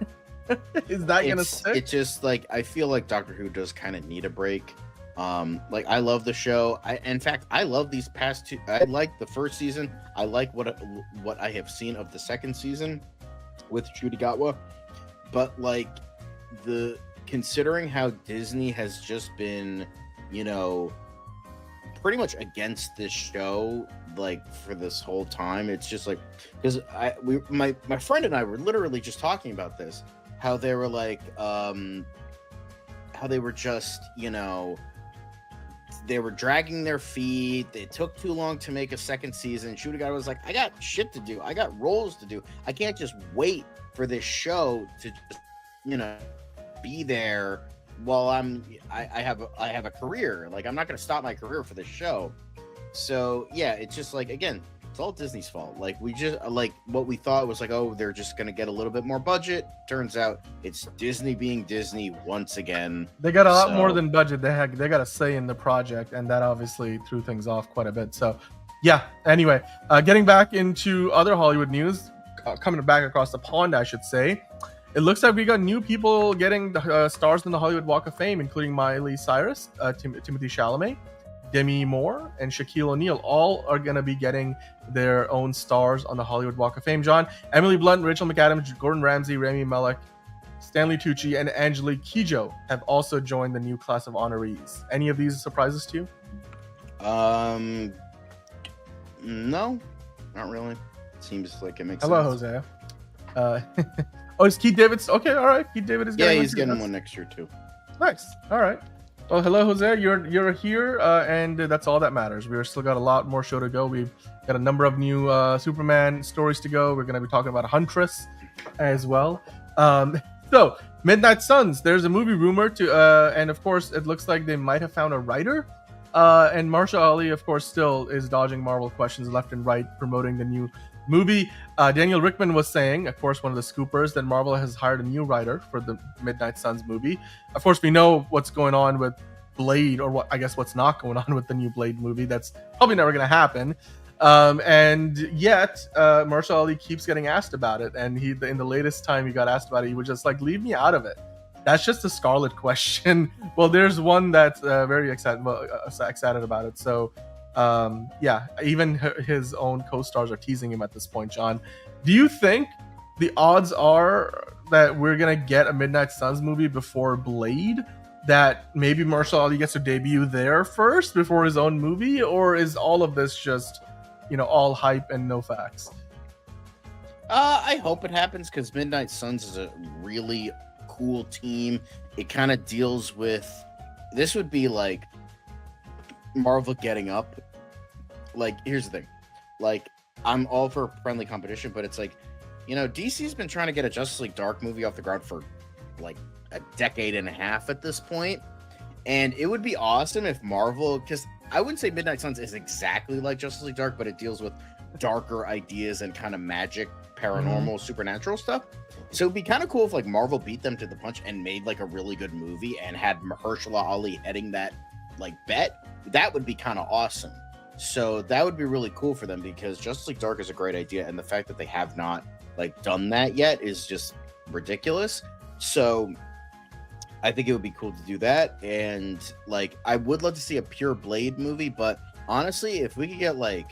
Is that going to stick? It's just like, I feel like Doctor Who does kind of need a break. Like, I love the show. In fact, I love these past two. I like the first season. I like what I have seen of the second season with Shudigatwa. But like, considering how Disney has just been, pretty much against this show, like, for this whole time, it's just like, because my friend and I were literally just talking about this, how they were like, how they were just, they were dragging their feet. They took too long to make a second season. Shudigatwa was like, I got shit to do. I got roles to do. I can't just wait for this show to just, be there while I have a career. Like, I'm not going to stop my career for this show. So yeah, it's just like, again, it's all Disney's fault. Like, we just, like, what we thought was like, oh, they're just going to get a little bit more budget. Turns out it's Disney being Disney once again. They got a lot more than budget. They got a say in the project, and that obviously threw things off quite a bit. So yeah, anyway, getting back into other Hollywood news, coming back across the pond, I should say. It looks like we got new people getting stars in the Hollywood Walk of Fame, including Miley Cyrus, Timothy Chalamet, Demi Moore, and Shaquille O'Neal. All are going to be getting their own stars on the Hollywood Walk of Fame. John, Emily Blunt, Rachel McAdams, Gordon Ramsay, Rami Malek, Stanley Tucci, and Angelique Kidjo have also joined the new class of honorees. Any of these surprises to you? No, not really. Seems like it makes sense. Hello, Jose. Oh, is Keith David? Okay, all right. Keith David is getting he's getting one next year too. Nice. All right. Well, hello, Jose. You're here, and that's all that matters. We've still got a lot more show to go. We've got a number of new Superman stories to go. We're going to be talking about Huntress as well. So, Midnight Suns. There's a movie rumor and of course, it looks like they might have found a writer. And Marsha Ali, of course, still is dodging Marvel questions left and right, promoting the new movie. Daniel Rickman was saying, of course, one of the scoopers, that Marvel has hired a new writer for the Midnight Suns movie. Of course, we know what's going on with Blade, or what's not going on with the new Blade movie. That's probably never going to happen. And yet, Marsha Ali keeps getting asked about it. And in the latest time he got asked about it, he was just like, leave me out of it. That's just a Scarlet question. Well, there's one that's very excited about it. So, yeah, even his own co-stars are teasing him at this point. John, do you think the odds are that we're gonna get a Midnight Suns movie before Blade? That maybe Marsha Ali gets to debut there first before his own movie, or is all of this just, all hype and no facts? I hope it happens, because Midnight Suns is a really cool team. It kind of deals with, this would be like Marvel getting up. Like, here's the thing, like, I'm all for friendly competition, but it's like, DC's been trying to get a Justice League Dark movie off the ground for like a decade and a half at this point, and it would be awesome if Marvel, because I wouldn't say Midnight Suns is exactly like Justice League Dark, but it deals with darker ideas and kind of magic, paranormal, supernatural stuff. So it'd be kind of cool if like Marvel beat them to the punch and made like a really good movie and had Mahershala Ali heading that like bet. That would be kind of awesome. So that would be really cool for them, because Justice League Dark is a great idea, and the fact that they have not like done that yet is just ridiculous. So I think it would be cool to do that. And like, I would love to see a pure Blade movie, but honestly, if we could get like,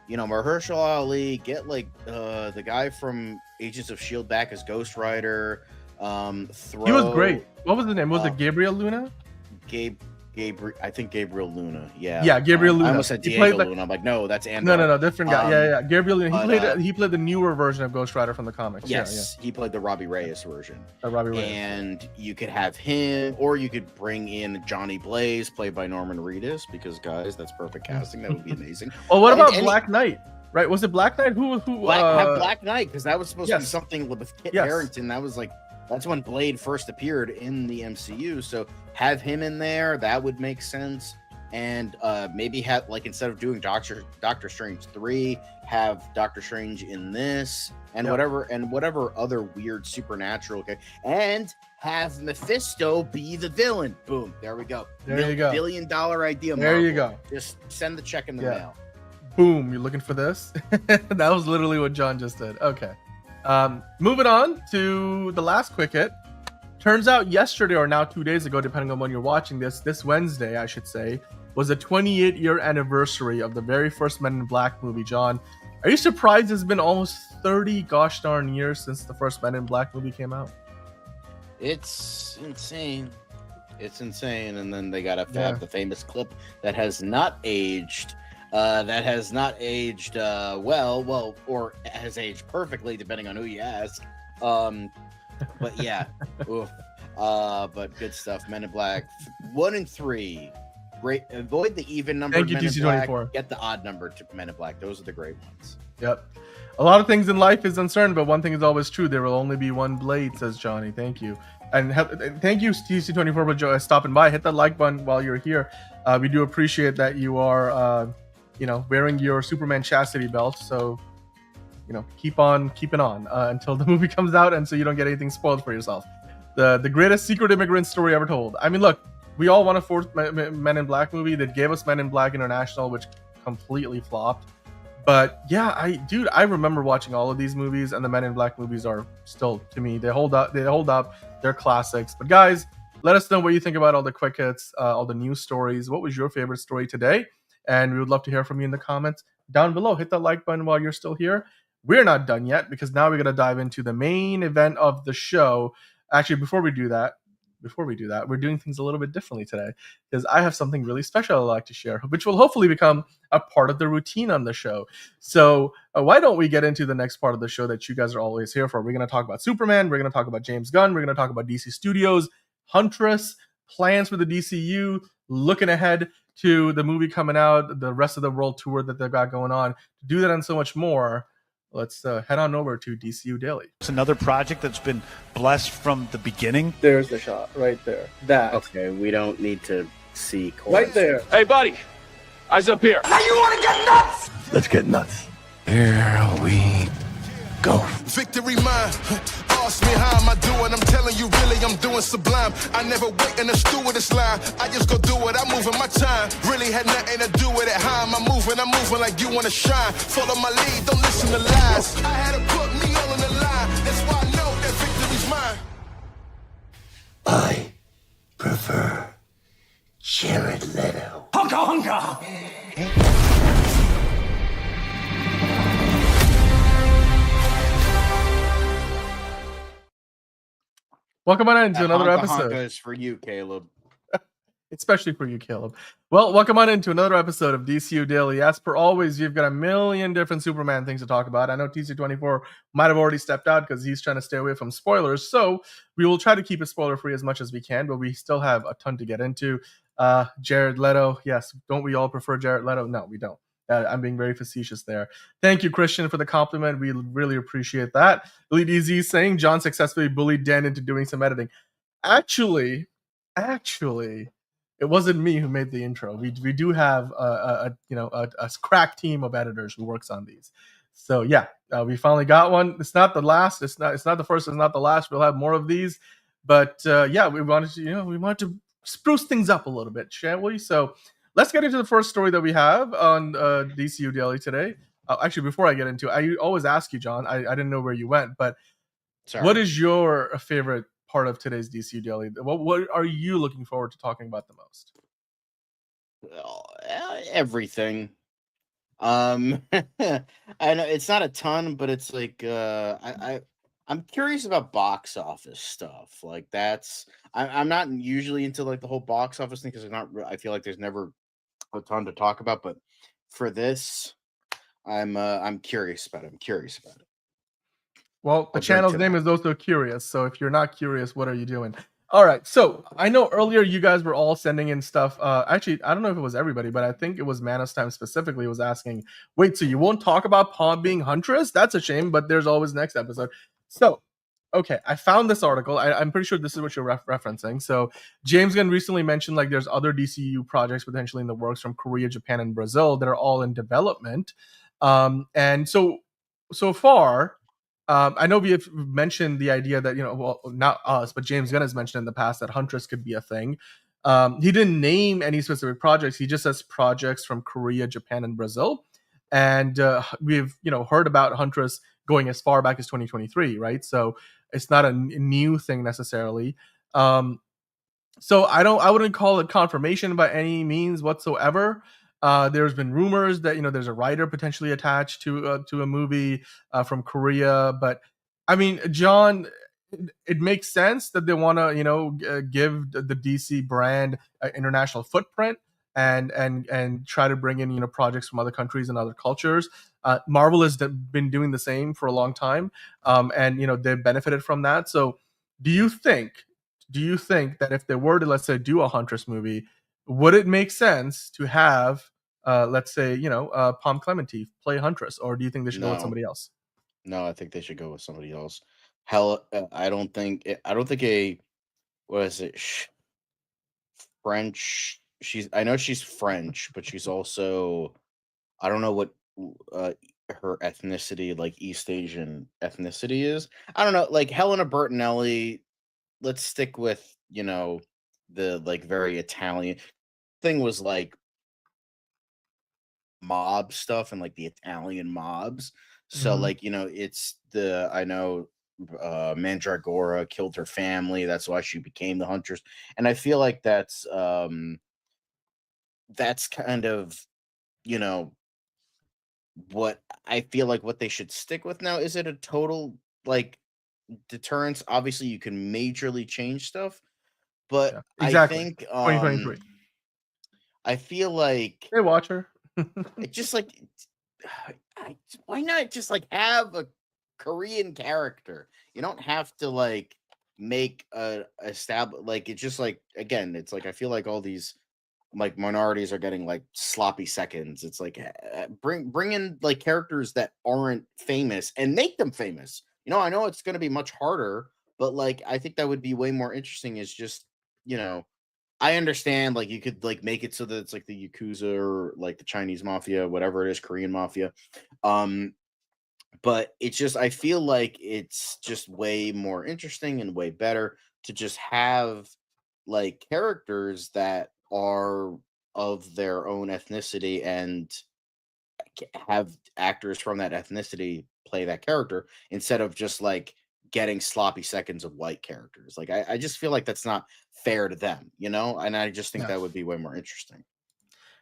Mahershala Ali, get like the guy from Agents of S.H.I.E.L.D. back as Ghost Rider. He was great. What was the name? Was it Gabriel Luna? I think Gabriel Luna. Yeah, Gabriel Luna. I almost said Diego Luna. I'm like, no, that's Andor. No, different guy. Yeah. Gabriel Luna. He played the newer version of Ghost Rider from the comics. Yes, he played the Robbie Reyes version. Robbie Reyes. And you could have him, or you could bring in Johnny Blaze, played by Norman Reedus, because guys, that's perfect casting. That would be amazing. Well, what about Black Knight? Right? Was it Black Knight? Have Black Knight, because that was supposed to be something with Kit Harington. That was like, that's when Blade first appeared in the MCU. So have him in there. That would make sense. and maybe have like instead of doing Doctor Strange 3, have Doctor Strange in this and whatever other weird supernatural and have Mephisto be the villain. Boom, there we go. There you go. $1 billion idea. There Marvel. you go. Just send the check in the mail. Boom, you're looking for this? That was literally what John just did. Okay. Moving on to the last quick hit. Turns out yesterday, or now 2 days ago, depending on when you're watching this Wednesday, I should say, was the 28-year anniversary of the very first Men in Black movie. John, are you surprised it's been almost 30 gosh darn years since the first Men in Black movie came out? It's insane. And then they gotta have the famous clip that has not aged well, or has aged perfectly, depending on who you ask. But yeah, but good stuff. Men in Black 1 and 3, great. Avoid the even number. Thank you, Men in DC24. Black, get the odd number to Men in Black. Those are the great ones. Yep. A lot of things in life is uncertain, but one thing is always true. There will only be one blade, says Johnny. Thank you. And thank you, DC24, for stopping by. Hit that like button while you're here. We do appreciate that you are, wearing your Superman chastity belt. So, keep on keeping on until the movie comes out, and so you don't get anything spoiled for yourself. The greatest secret immigrant story ever told. I mean, look, we all want a fourth Men in Black movie. That gave us Men in Black International, which completely flopped. But yeah, I remember watching all of these movies, and the Men in Black movies are still, to me, they hold up. They're classics. But guys, let us know what you think about all the quick hits, all the news stories. What was your favorite story today? And we would love to hear from you in the comments down below. Hit that like button while you're still here. We're not done yet, because now we're going to dive into the main event of the show. Actually, before we do that, we're doing things a little bit differently today, because I have something really special I'd like to share, which will hopefully become a part of the routine on the show. So why don't we get into the next part of the show that you guys are always here for? We're going to talk about Superman. We're going to talk about James Gunn. We're going to talk about DC Studios, Huntress, plans for the DCU, looking ahead to the movie coming out, the rest of the world tour that they've got going on. To do that and so much more, let's head on over to DCU Daily. It's another project that's been blessed from the beginning. There's the shot right there. That. Okay, we don't need to see. Right there. Hey, buddy. Eyes up here. Now you want to get nuts? Let's get nuts. Here we go. Victory mine. Ask me how am I doing? I'm telling you, really, I'm doing sublime. I never wait in the stewardess line. I just go do it. I'm moving my time. Really had nothing to do with it. How am I moving? I'm moving like you want to shine. Follow my lead. Don't listen to lies. I had to put me all in the line. That's why I know that victory's mine. I prefer Jared Leto. Hunka hunka! Welcome on into another Honka episode. Honka is for you, Caleb. Especially for you, Caleb. Well, welcome on into another episode of DCU Daily. As per always, you've got a million different Superman things to talk about. I know TC24 might have already stepped out because he's trying to stay away from spoilers. So we will try to keep it spoiler-free as much as we can, but we still have a ton to get into. Jared Leto. Yes, don't we all prefer Jared Leto? No, we don't. I'm being very facetious there. Thank you, Christian, for the compliment. We really appreciate that. Elite Easy saying John successfully bullied Dan into doing some editing. Actually, it wasn't me who made the intro. We do have a crack team of editors who works on these. So yeah, we finally got one. It's not the last. It's not the first. It's not the last. We'll have more of these. But yeah, we wanted to spruce things up a little bit, shall we? So let's get into the first story that we have on DCU Daily today. Actually, before I get into it, I always ask you, John. I didn't know where you went, but Sorry. What is your favorite part of today's DCU Daily? What are you looking forward to talking about the most? Everything. I know it's not a ton, but it's like I'm curious about box office stuff. Like I'm not usually into like the whole box office thing because I feel like there's never a ton to talk about. But for this, I'm curious about it. Well, the channel's name is also Curious. So if you're not curious, what are you doing? All right. So I know earlier you guys were all sending in stuff. Actually, I don't know if it was everybody, but I think it was Manos Time specifically was asking, wait, so you won't talk about Pawn being Huntress? That's a shame, but there's always next episode. So okay, I found this article. I'm pretty sure this is what you're referencing. So James Gunn recently mentioned like there's other DCU projects potentially in the works from Korea, Japan, and Brazil that are all in development. And so far, I know we have mentioned the idea that, well, not us, but James Gunn has mentioned in the past that Huntress could be a thing. He didn't name any specific projects. He just says projects from Korea, Japan, and Brazil. And we've heard about Huntress going as far back as 2023, right? So it's not a new thing necessarily. So I wouldn't call it confirmation by any means whatsoever. There's been rumors that there's a writer potentially attached to a movie from Korea, but I mean, John, it makes sense that they want to give the DC brand an international footprint and try to bring in projects from other countries and other cultures. Marvel has been doing the same for a long time, and they've benefited from that. So, do you think that if they were to, let's say, do a Huntress movie, would it make sense to have, let's say, Palm Clemente play Huntress, or do you think they should go with somebody else? No, I think they should go with somebody else. Hell, I don't think a what is it? French. I know she's French, but she's also, I don't know what her ethnicity, like East Asian ethnicity is. I don't know, like Helena Bertinelli. Let's stick with the like very Italian thing was like mob stuff and like the Italian mobs. So Mhm. like it's I know Mandragora killed her family. That's why she became the Huntress, and I feel like that's kind of you know what I feel like what they should stick with now. Is it a total like deterrence? Obviously, you can majorly change stuff, but Yeah, I exactly. think 2023. I feel like Hey, Watcher. it just like why not just like have a Korean character? You don't have to like make a like it's just like again, it's like I feel like all these like minorities are getting like sloppy seconds. It's like bring in like characters that aren't famous and make them famous. I know it's going to be much harder, but like I think that would be way more interesting. Is just you know I understand like you could like make it so that it's like the Yakuza or like the Chinese mafia, whatever it is, Korean mafia. Um, but it's just I feel like it's just way more interesting and way better to just have like characters that are of their own ethnicity and have actors from that ethnicity play that character instead of just like getting sloppy seconds of white characters. Like I just feel like that's not fair to them, and I just think Yeah. that would be way more interesting.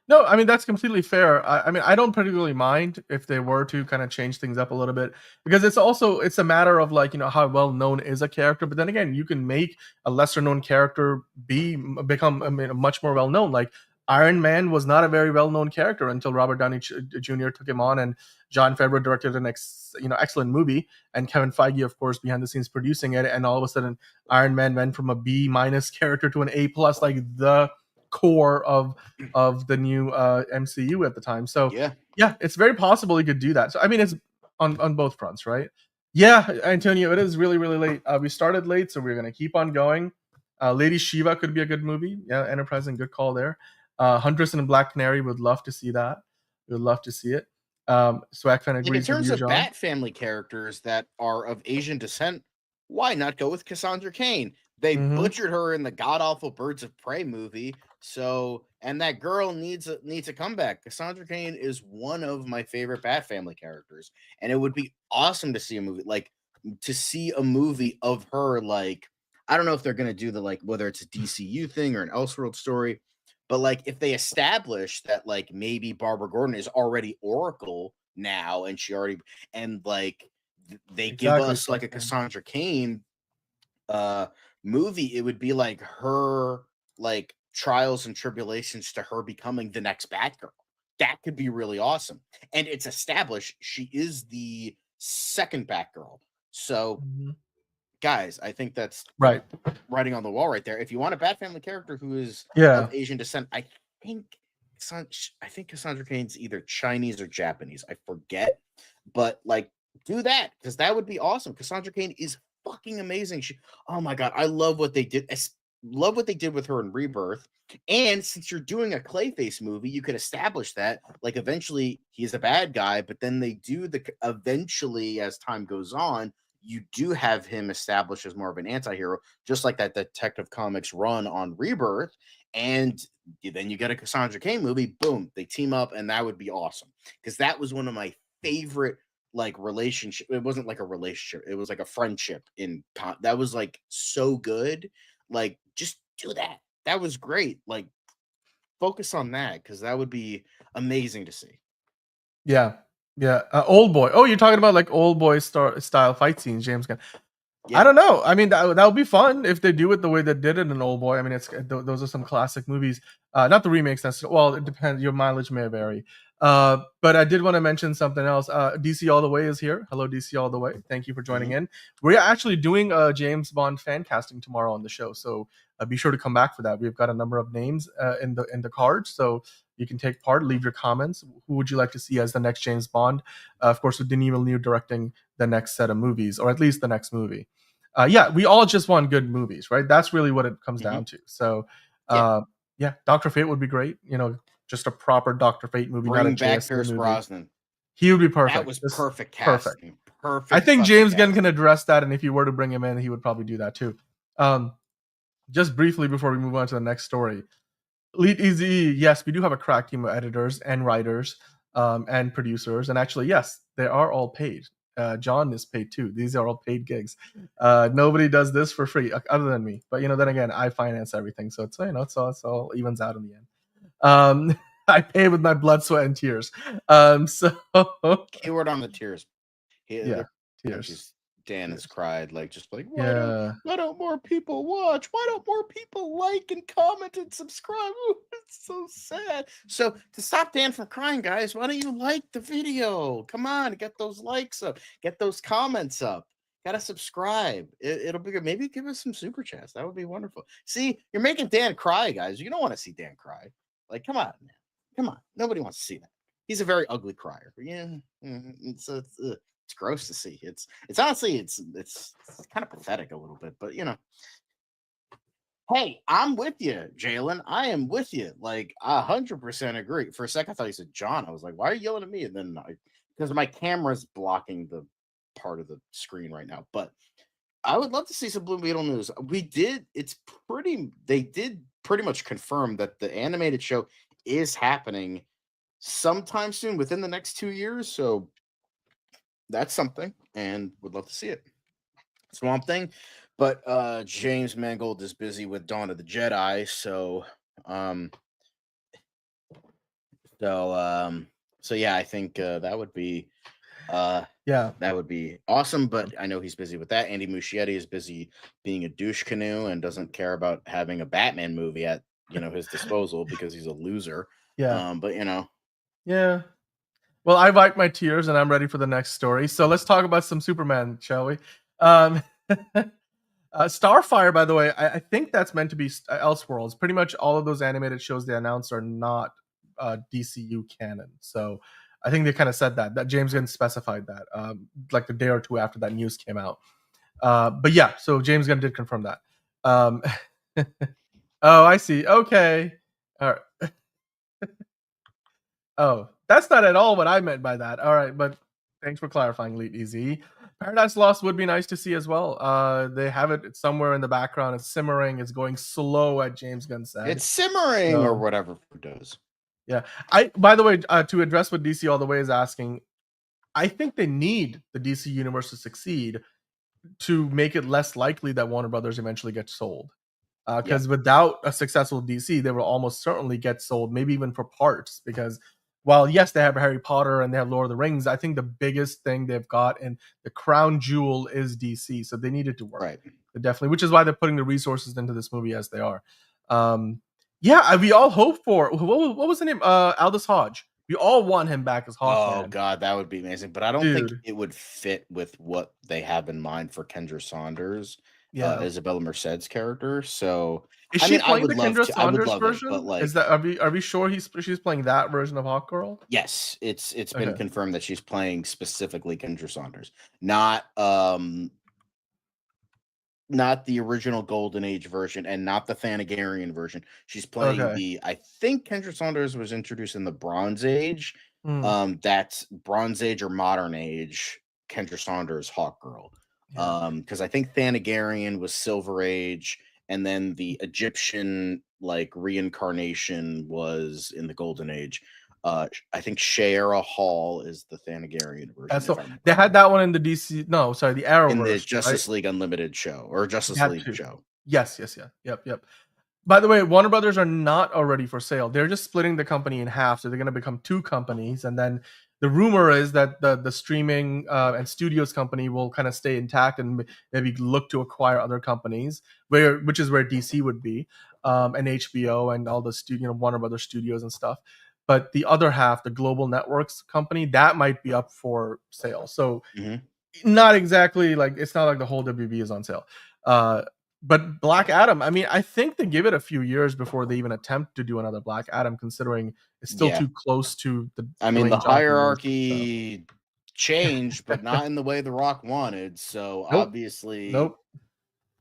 No, I mean that's completely fair. I mean I don't particularly mind if they were to kind of change things up a little bit, because it's a matter of like how well known is a character. But then again, you can make a lesser known character become much more well known. Like Iron Man was not a very well known character until Robert Downey Jr. took him on, and Jon Favreau directed an excellent movie, and Kevin Feige, of course, behind the scenes producing it. And all of a sudden, Iron Man went from a B- character to an A+, like the core of the new MCU at the time. So yeah, it's very possible he could do that. So I mean, it's on both fronts, right? Yeah, Antonio, it is really really late. We started late, so we're gonna keep on going. Lady Shiva could be a good movie. Yeah, enterprising, good call there. Huntress and Black Canary, would love to see that. Would love to see it. Swagfan Like in agrees with terms you, of John. Bat family characters that are of Asian descent, why not go with Cassandra Cain? They butchered her in the god awful Birds of Prey movie. So, and that girl needs a comeback. Cassandra Cain is one of my favorite Bat family characters, and it would be awesome to see a movie of her. Like, I don't know if they're gonna do the like whether it's a DCU thing or an Elseworld story, but like if they establish that like maybe Barbara Gordon is already Oracle now, and she already and like they give Exactly, us like a Cassandra Cain movie, it would be like her like trials and tribulations to her becoming the next Batgirl. That could be really awesome. And it's established she is the second Batgirl. So guys, I think that's right writing on the wall right there. If you want a Bat family character who is Yeah. of Asian descent, I think Cassandra Cain's either Chinese or Japanese. I forget, but like do that because that would be awesome. Cassandra Cain is fucking amazing. Oh my god, I love what they did. Love what they did with her in Rebirth. And since you're doing a Clayface movie, you could establish that like eventually he's a bad guy, but then they do eventually as time goes on, you do have him established as more of an anti-hero, just like that Detective Comics run on Rebirth. And then you get a Cassandra Cain movie, boom, they team up, and that would be awesome. Because that was one of my favorite like relationship. It wasn't like a relationship, it was like a friendship that was like so good. Like, just do that. That was great. Like, focus on that because that would be amazing to see. Yeah. Old Boy. Oh, you're talking about like Old Boy style fight scenes, James Gunn. Yeah. I don't know. I mean, that would be fun if they do it the way they did it in Old Boy. I mean, those are some classic movies. Not the remakes. Well, it depends. Your mileage may vary. But I did want to mention something else. DC All the Way is here. Hello, DC All the Way. Thank you for joining in. We're actually doing a James Bond fan casting tomorrow on the show, so be sure to come back for that. We've got a number of names in the cards, so you can take part. Leave your comments. Who would you like to see as the next James Bond? Of course, with Denis Villeneuve directing the next set of movies, or at least the next movie. We all just want good movies, right? That's really what it comes down to. So, Dr. Fate would be great. Just a proper Dr. Fate movie. Bring not a back JSA Pierce movie. Brosnan. He would be perfect. That was perfect casting. Perfect. I think James Gunn can address that, and if you were to bring him in, he would probably do that too. Just briefly before we move on to the next story, Elite Easy. Yes, we do have a crack team of editors and writers and producers, and actually, yes, they are all paid. John is paid too. These are all paid gigs. Nobody does this for free other than me. But then again, I finance everything, so it's all evens out in the end. I pay with my blood, sweat, and tears. So keyword on the tears. Tears. Dan has cried why don't more people watch? Why don't more people like and comment and subscribe? Ooh, it's so sad. So to stop Dan from crying, guys, why don't you like the video? Come on, get those likes up, get those comments up. Gotta subscribe. It'll be good. Maybe give us some super chats. That would be wonderful. See, you're making Dan cry, guys. You don't want to see Dan cry. Like, come on, man. Come on. Nobody wants to see that. He's a very ugly crier. Yeah, it's gross to see. It's honestly it's kind of pathetic a little bit, but Hey, I'm with you, Jalen. I am with you. Like 100% agree. For a second, I thought you said John. I was like, why are you yelling at me? And then because my camera's blocking the part of the screen right now. But I would love to see some Blue Beetle news. They did pretty much confirm that the animated show is happening sometime soon within the next 2 years. So that's something, and would love to see it. Swamp Thing, but James Mangold is busy with Dawn of the Jedi, so yeah, I think that would be that would be awesome. But I know he's busy with that. Andy Muschietti is busy being a douche canoe and doesn't care about having a Batman movie at his disposal because he's a loser. But yeah. Well, I wiped my tears and I'm ready for the next story. So let's talk about some Superman, shall we? Starfire, by the way, I think that's meant to be Elseworlds. Pretty much all of those animated shows they announced are not DCU canon. So I think they kind of said that James Gunn specified that like the day or two after that news came out. But yeah, so James Gunn did confirm that. Oh, I see. Okay. All right. Oh, that's not at all what I meant by that. All right, but thanks for clarifying, Elite Easy. Paradise Lost would be nice to see as well. They have it somewhere in the background. It's simmering. It's going slow, at James Gunn said. It's simmering or whatever it does. Yeah. By the way, to address what DC All the Way is asking, I think they need the DC universe to succeed to make it less likely that Warner Brothers eventually gets sold. Because without a successful DC, they will almost certainly get sold, maybe even for parts. Because while, yes, they have Harry Potter and they have Lord of the Rings, I think the biggest thing they've got and the crown jewel is DC. So they need it to work. Right. Definitely, which is why they're putting the resources into this movie as they are. We all hope for, what was the name? Aldous Hodge. We all want him back as Hawkman. Oh, God, that would be amazing. But I don't think it would fit with what they have in mind for Kendra Saunders. Isabella Merced's character. So is she playing the Kendra Saunders version? But like, is that are we sure she's playing that version of Hawkgirl? Yes, it's been confirmed that she's playing specifically Kendra Saunders, not not the original Golden Age version, and not the Thanagarian version. She's playing Okay. I think Kendra Saunders was introduced in the Bronze Age. Hmm. That's Bronze Age or Modern Age. Kendra Saunders, Hawkgirl. Yeah. Because I think Thanagarian was Silver Age, and then the Egyptian like reincarnation was in the Golden Age. I think Shayera Hall is the Thanagarian version. So they had that one in the DC. No, sorry, the Arrowverse, in the right? Justice League Unlimited show or Justice That League too. show. Yes. Yep. By the way, Warner Brothers are not already for sale. They're just splitting the company in half, so they're going to become two companies. And then the rumor is that the streaming and studios company will kind of stay intact and maybe look to acquire other companies, which is where DC would be, and HBO and all the Warner Brothers studios and stuff. But the other half, the Global Networks company, that might be up for sale. So not exactly like, it's not like the whole WB is on sale. But Black Adam, I mean, I think they give it a few years before they even attempt to do another Black Adam, considering it's still too close to the. I mean, the hierarchy changed, but not in the way The Rock wanted. So obviously,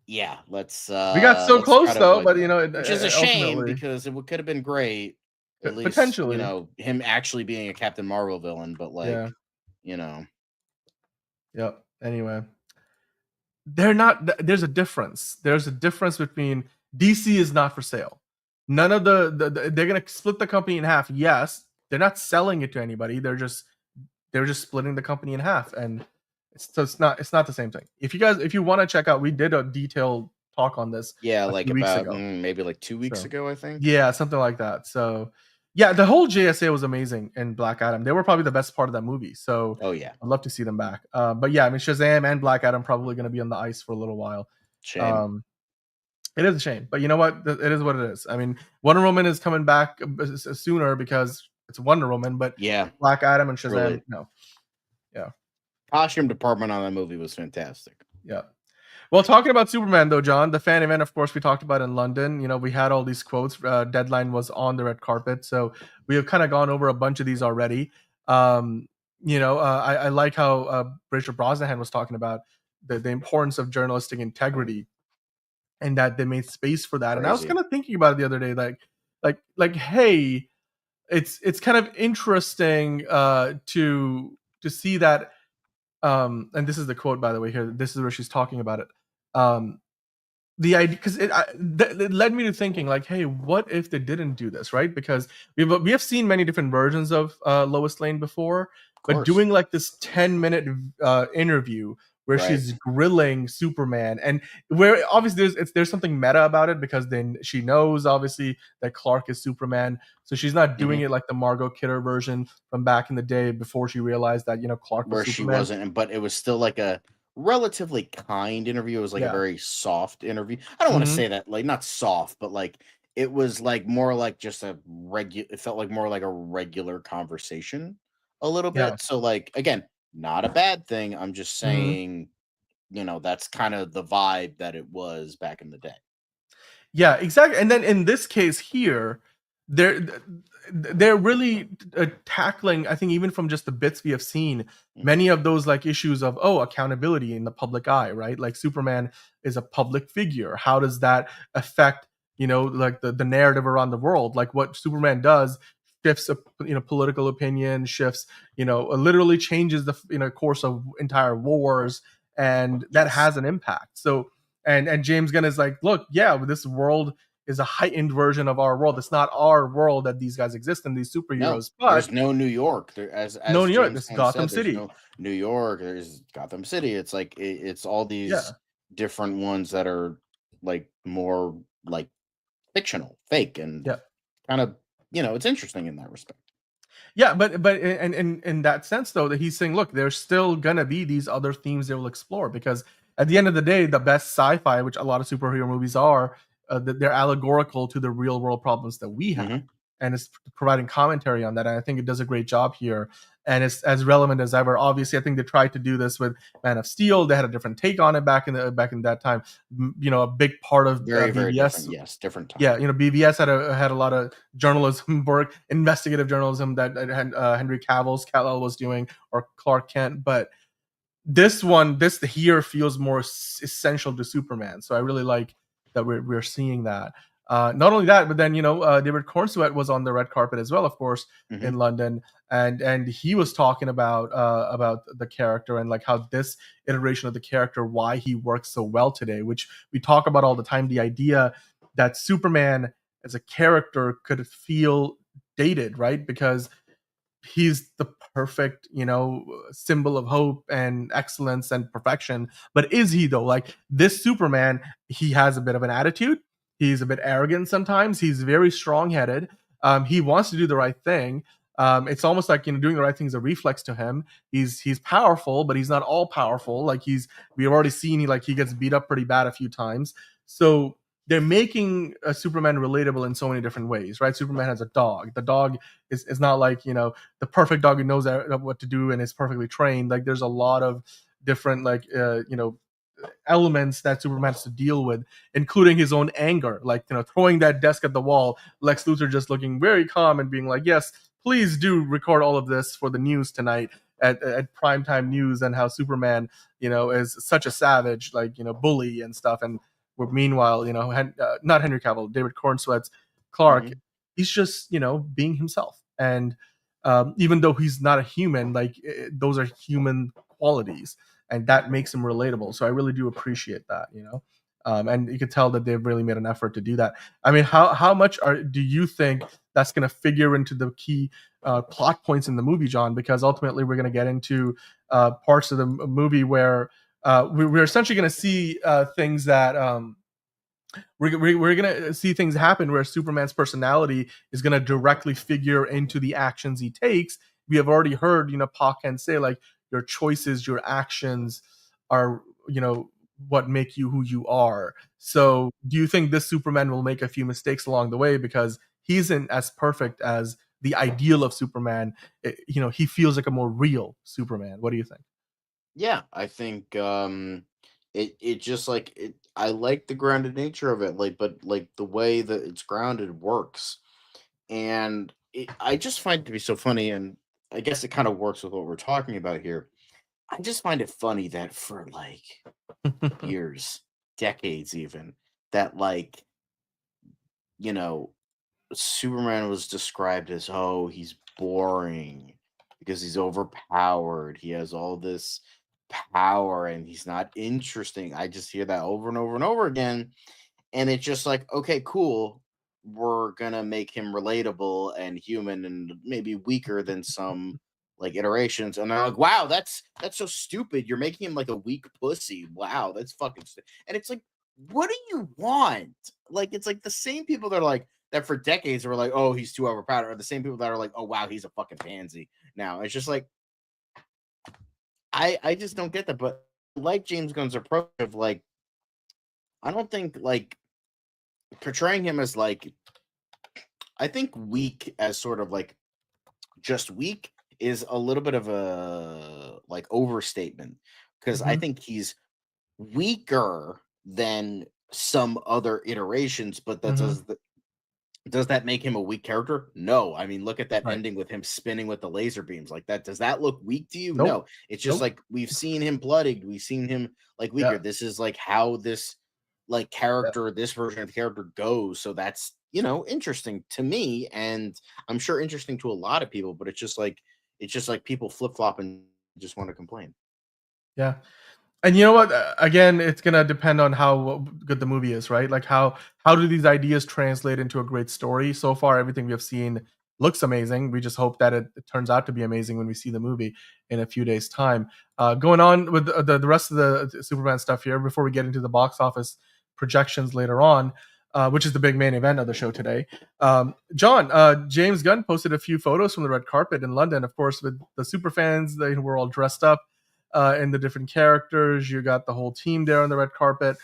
yeah, let's. We got so close though, but which is a shame because it could have been great. At least, potentially, him actually being a Captain Marvel villain, but like, Yep. Anyway. They're not. There's a difference. There's a difference between DC is not for sale. None of they're gonna split the company in half. Yes, they're not selling it to anybody. They're just splitting the company in half, and it's not the same thing. If you want to check out, we did a detailed talk on this. Yeah, like about maybe like 2 weeks ago, I think. Yeah, something like that. So. Yeah, the whole JSA was amazing in Black Adam. They were probably the best part of that movie. So I'd love to see them back. But yeah, I mean, Shazam and Black Adam probably going to be on the ice for a little while. Shame. It is a shame, but you know what? It is what it is. I mean, Wonder Woman is coming back sooner because it's Wonder Woman. But yeah, Black Adam and Shazam, no. Yeah. Costume department on that movie was fantastic. Yeah. Well, talking about Superman, though, John, the fan event, of course, we talked about in London. We had all these quotes. Deadline was on the red carpet. So we have kind of gone over a bunch of these already. I like how Richard Brosnahan was talking about the importance of journalistic integrity and that they made space for that. Crazy. And I was kind of thinking about it the other day, like, hey, it's kind of interesting to see that. And this is the quote, by the way, here. This is where she's talking about it. The idea, because it led me to thinking, like, hey, what if they didn't do this, right? Because we have seen many different versions of Lois Lane before, but doing like this 10-minute interview where she's grilling Superman, and where obviously there's something meta about it, because then she knows obviously that Clark is Superman, so she's not doing it like the Margot Kidder version from back in the day before she realized that Clark was Superman. She wasn't, but it was still like a relatively kind interview. It was like a very soft interview. I don't want to say that, like, not soft, but like it was like more like just it felt like more like a regular conversation a little bit. So like, again, not a bad thing. I'm just saying, that's kind of the vibe that it was back in the day. Yeah, exactly. And then in this case here, they're really tackling, I think, even from just the bits we have seen, many of those like issues of accountability in the public eye, right? Like Superman is a public figure. How does that affect like the narrative around the world? Like what Superman does shifts political opinion, shifts literally changes the course of entire wars, and that has an impact. So and James Gunn is like, look, this world is a heightened version of our world. It's not our world that these guys exist in, these superheroes. No, there's no New York. As no New York. There's Gotham City. No New York. There's Gotham City. It's like it's all these different ones that are like more like fictional, fake, and kind of it's interesting in that respect. Yeah, but in that sense though, that he's saying, look, there's still gonna be these other themes they will explore, because at the end of the day, the best sci-fi, which a lot of superhero movies are, they're allegorical to the real world problems that we have, and it's providing commentary on that. And I think it does a great job here, and it's as relevant as ever. Obviously, I think they tried to do this with Man of Steel. They had a different take on it back in that time. A big part of very BVS, different, different time. Yeah, BVS had a lot of journalism work, investigative journalism that Henry Cavill was doing, or Clark Kent, but this here feels more essential to Superman. So I really like that we're seeing that. Not only that, but then David Cornsweet was on the red carpet as well, of course, in London, and he was talking about the character and like how this iteration of the character, why he works so well today, which we talk about all the time. The idea that Superman as a character could feel dated, right? Because he's the perfect symbol of hope and excellence and perfection. But is he though? Like this Superman, he has a bit of an attitude, he's a bit arrogant sometimes, he's very strong-headed, he wants to do the right thing. It's almost like doing the right thing is a reflex to him. He's powerful, but he's not all powerful. Like we've already seen he gets beat up pretty bad a few times. So they're making a Superman relatable in so many different ways, right? Superman has a dog. The dog is not like the perfect dog who knows what to do and is perfectly trained. Like there's a lot of different elements that Superman has to deal with, including his own anger, like throwing that desk at the wall. Lex Luthor just looking very calm and being like, "Yes, please do record all of this for the news tonight at primetime news," and how Superman is such a savage, bully and stuff. And meanwhile, not Henry Cavill, David Cornsweet's Clark, he's just being himself. And even though he's not a human, those are human qualities, and that makes him relatable. So I really do appreciate that, and you can tell that they've really made an effort to do that. I mean, how much do you think that's going to figure into the key plot points in the movie, John? Because ultimately we're going to get into parts of the movie where we're essentially going to see things that we're going to see things happen where Superman's personality is going to directly figure into the actions he takes. We have already heard Pa Kent say your choices, your actions are what make you who you are. So do you think this Superman will make a few mistakes along the way because he isn't as perfect as the ideal of Superman? He feels like a more real Superman. What do you think? Yeah, I think it just I like the grounded nature of it, but the way that it's grounded works. And I just find it to be so funny, and I guess it kind of works with what we're talking about here. I just find it funny that for years, decades even, that Superman was described as, oh, he's boring because he's overpowered. He has all this power and he's not interesting. I just hear that over and over and over again. And it's just okay, cool. We're gonna make him relatable and human and maybe weaker than some iterations. And they're like, wow, that's so stupid. You're making him like a weak pussy. Wow, that's fucking and it's what do you want? It's the same people that are that for decades were like, oh, he's too overpowered, are the same people that are like, oh wow, he's a fucking pansy. Now it's just I just don't get that. But James Gunn's approach of I don't think portraying him as I think weak as sort of just weak is a little bit of a overstatement, because I think he's weaker than some other iterations, but that does that make him a weak character? No. I mean, look at that ending with him spinning with the laser beams like that. Does that look weak to you? Nope. No. It's just we've seen him bloodied. We've seen him weaker. Yeah. This is how this character, this version of the character goes. So that's, interesting to me, and I'm sure interesting to a lot of people, but it's just people flip-flop and just want to complain. Yeah. And you know what? Again, it's gonna depend on how good the movie is, right? How do these ideas translate into a great story? So far, everything we have seen looks amazing. We just hope that it turns out to be amazing when we see the movie in a few days' time. Going on with the rest of the Superman stuff here, before we get into the box office projections later on, which is the big main event of the show today. John, James Gunn posted a few photos from the red carpet in London, of course, with the super fans. They were all dressed up in the different characters. You got the whole team there on the red carpet.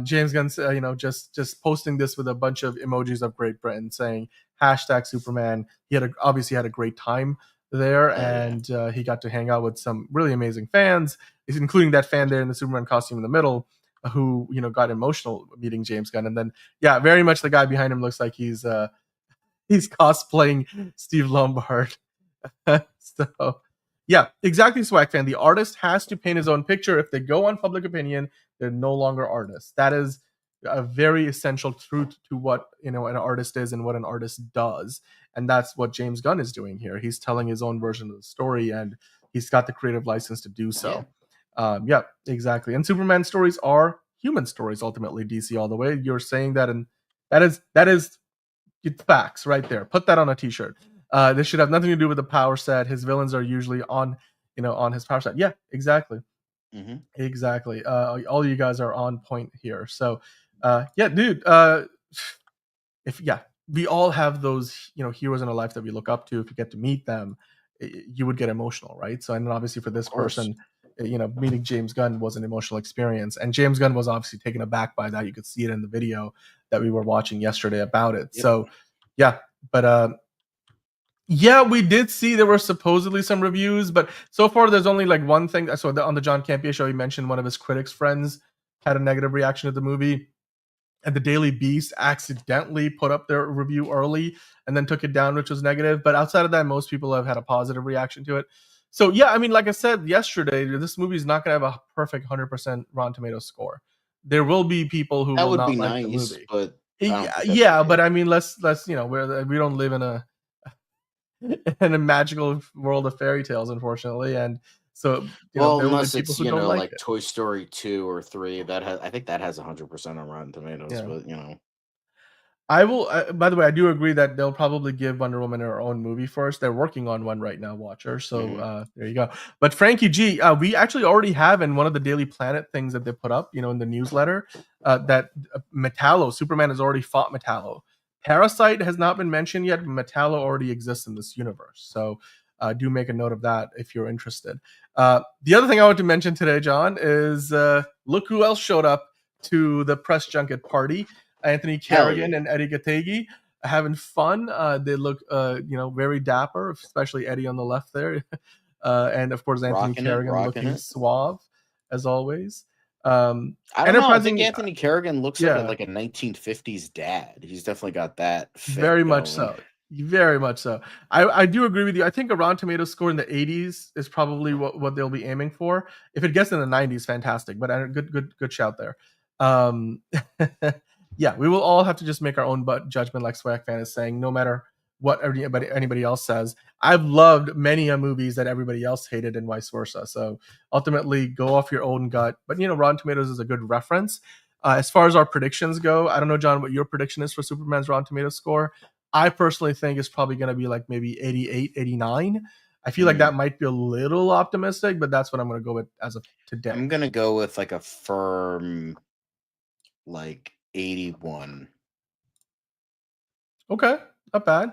James Gunn, just posting this with a bunch of emojis of Great Britain saying #Superman. He obviously had a great time there, and he got to hang out with some really amazing fans, including that fan there in the Superman costume in the middle, who got emotional meeting James Gunn. And then very much the guy behind him looks like he's cosplaying Steve Lombard. So Yeah, exactly, Swag Fan. The artist has to paint his own picture. If they go on public opinion, they're no longer artists. That is a very essential truth to what an artist is and what an artist does. And that's what James Gunn is doing here. He's telling his own version of the story, and he's got the creative license to do so. Yeah, exactly. And Superman stories are human stories, ultimately, DC all the way. You're saying that, and that is facts right there. Put that on a t-shirt. This should have nothing to do with the power set. His villains are usually on his power set. Yeah, exactly. Exactly. All you guys are on point here. So, yeah, dude. We all have those, heroes in our life that we look up to. If you get to meet them, you would get emotional, right? So, and then obviously for this person, meeting James Gunn was an emotional experience, and James Gunn was obviously taken aback by that. You could see it in the video that we were watching yesterday about it. Yep. So, yeah, but yeah, we did see there were supposedly some reviews, but so far there's only like one thing. So on the John Campea show, he mentioned one of his critics' friends had a negative reaction to the movie, and the Daily Beast accidentally put up their review early and then took it down, which was negative. But outside of that, most people have had a positive reaction to it. So yeah, I mean, like I said yesterday, this movie is not going to have a perfect 100% Rotten Tomatoes score. There will be people who will not like the movie. But yeah, but I mean, let's we don't live in a magical world of fairy tales, unfortunately, and so unless it's like Toy Story 2 or 3, I think that has 100% on Rotten Tomatoes. Yeah. But I will. By the way, I do agree that they'll probably give Wonder Woman her own movie first. They're working on one right now, Watcher. So there you go. But Frankie G, we actually already have in one of the Daily Planet things that they put up, in the newsletter, that Metallo, Superman has already fought Metallo. Parasite has not been mentioned yet, but Metallo already exists in this universe. So do make a note of that if you're interested. The other thing I want to mention today, John, is look who else showed up to the press junket party. Anthony Kerrigan and Eddie Gattegi having fun. They look, very dapper, especially Eddie on the left there. And of course, Anthony Kerrigan looking suave as always. I don't know. I think Anthony Kerrigan looks like a 1950s dad. He's definitely got that fit very much so. Very much so. I do agree with you. I think a Rotten Tomatoes score in the 80s is probably what they'll be aiming for. If it gets in the 90s, fantastic. But good shout there. Yeah, we will all have to just make our own judgment, like Swag Fan is saying, no matter what anybody else says. I've loved many movies that everybody else hated and vice versa. So ultimately, go off your own gut. But, Rotten Tomatoes is a good reference. As far as our predictions go, I don't know, John, what your prediction is for Superman's Rotten Tomatoes score. I personally think it's probably going to be like maybe 88, 89. I feel like that might be a little optimistic, but that's what I'm going to go with as of today. I'm going to go with like a firm, 81. Okay, not bad.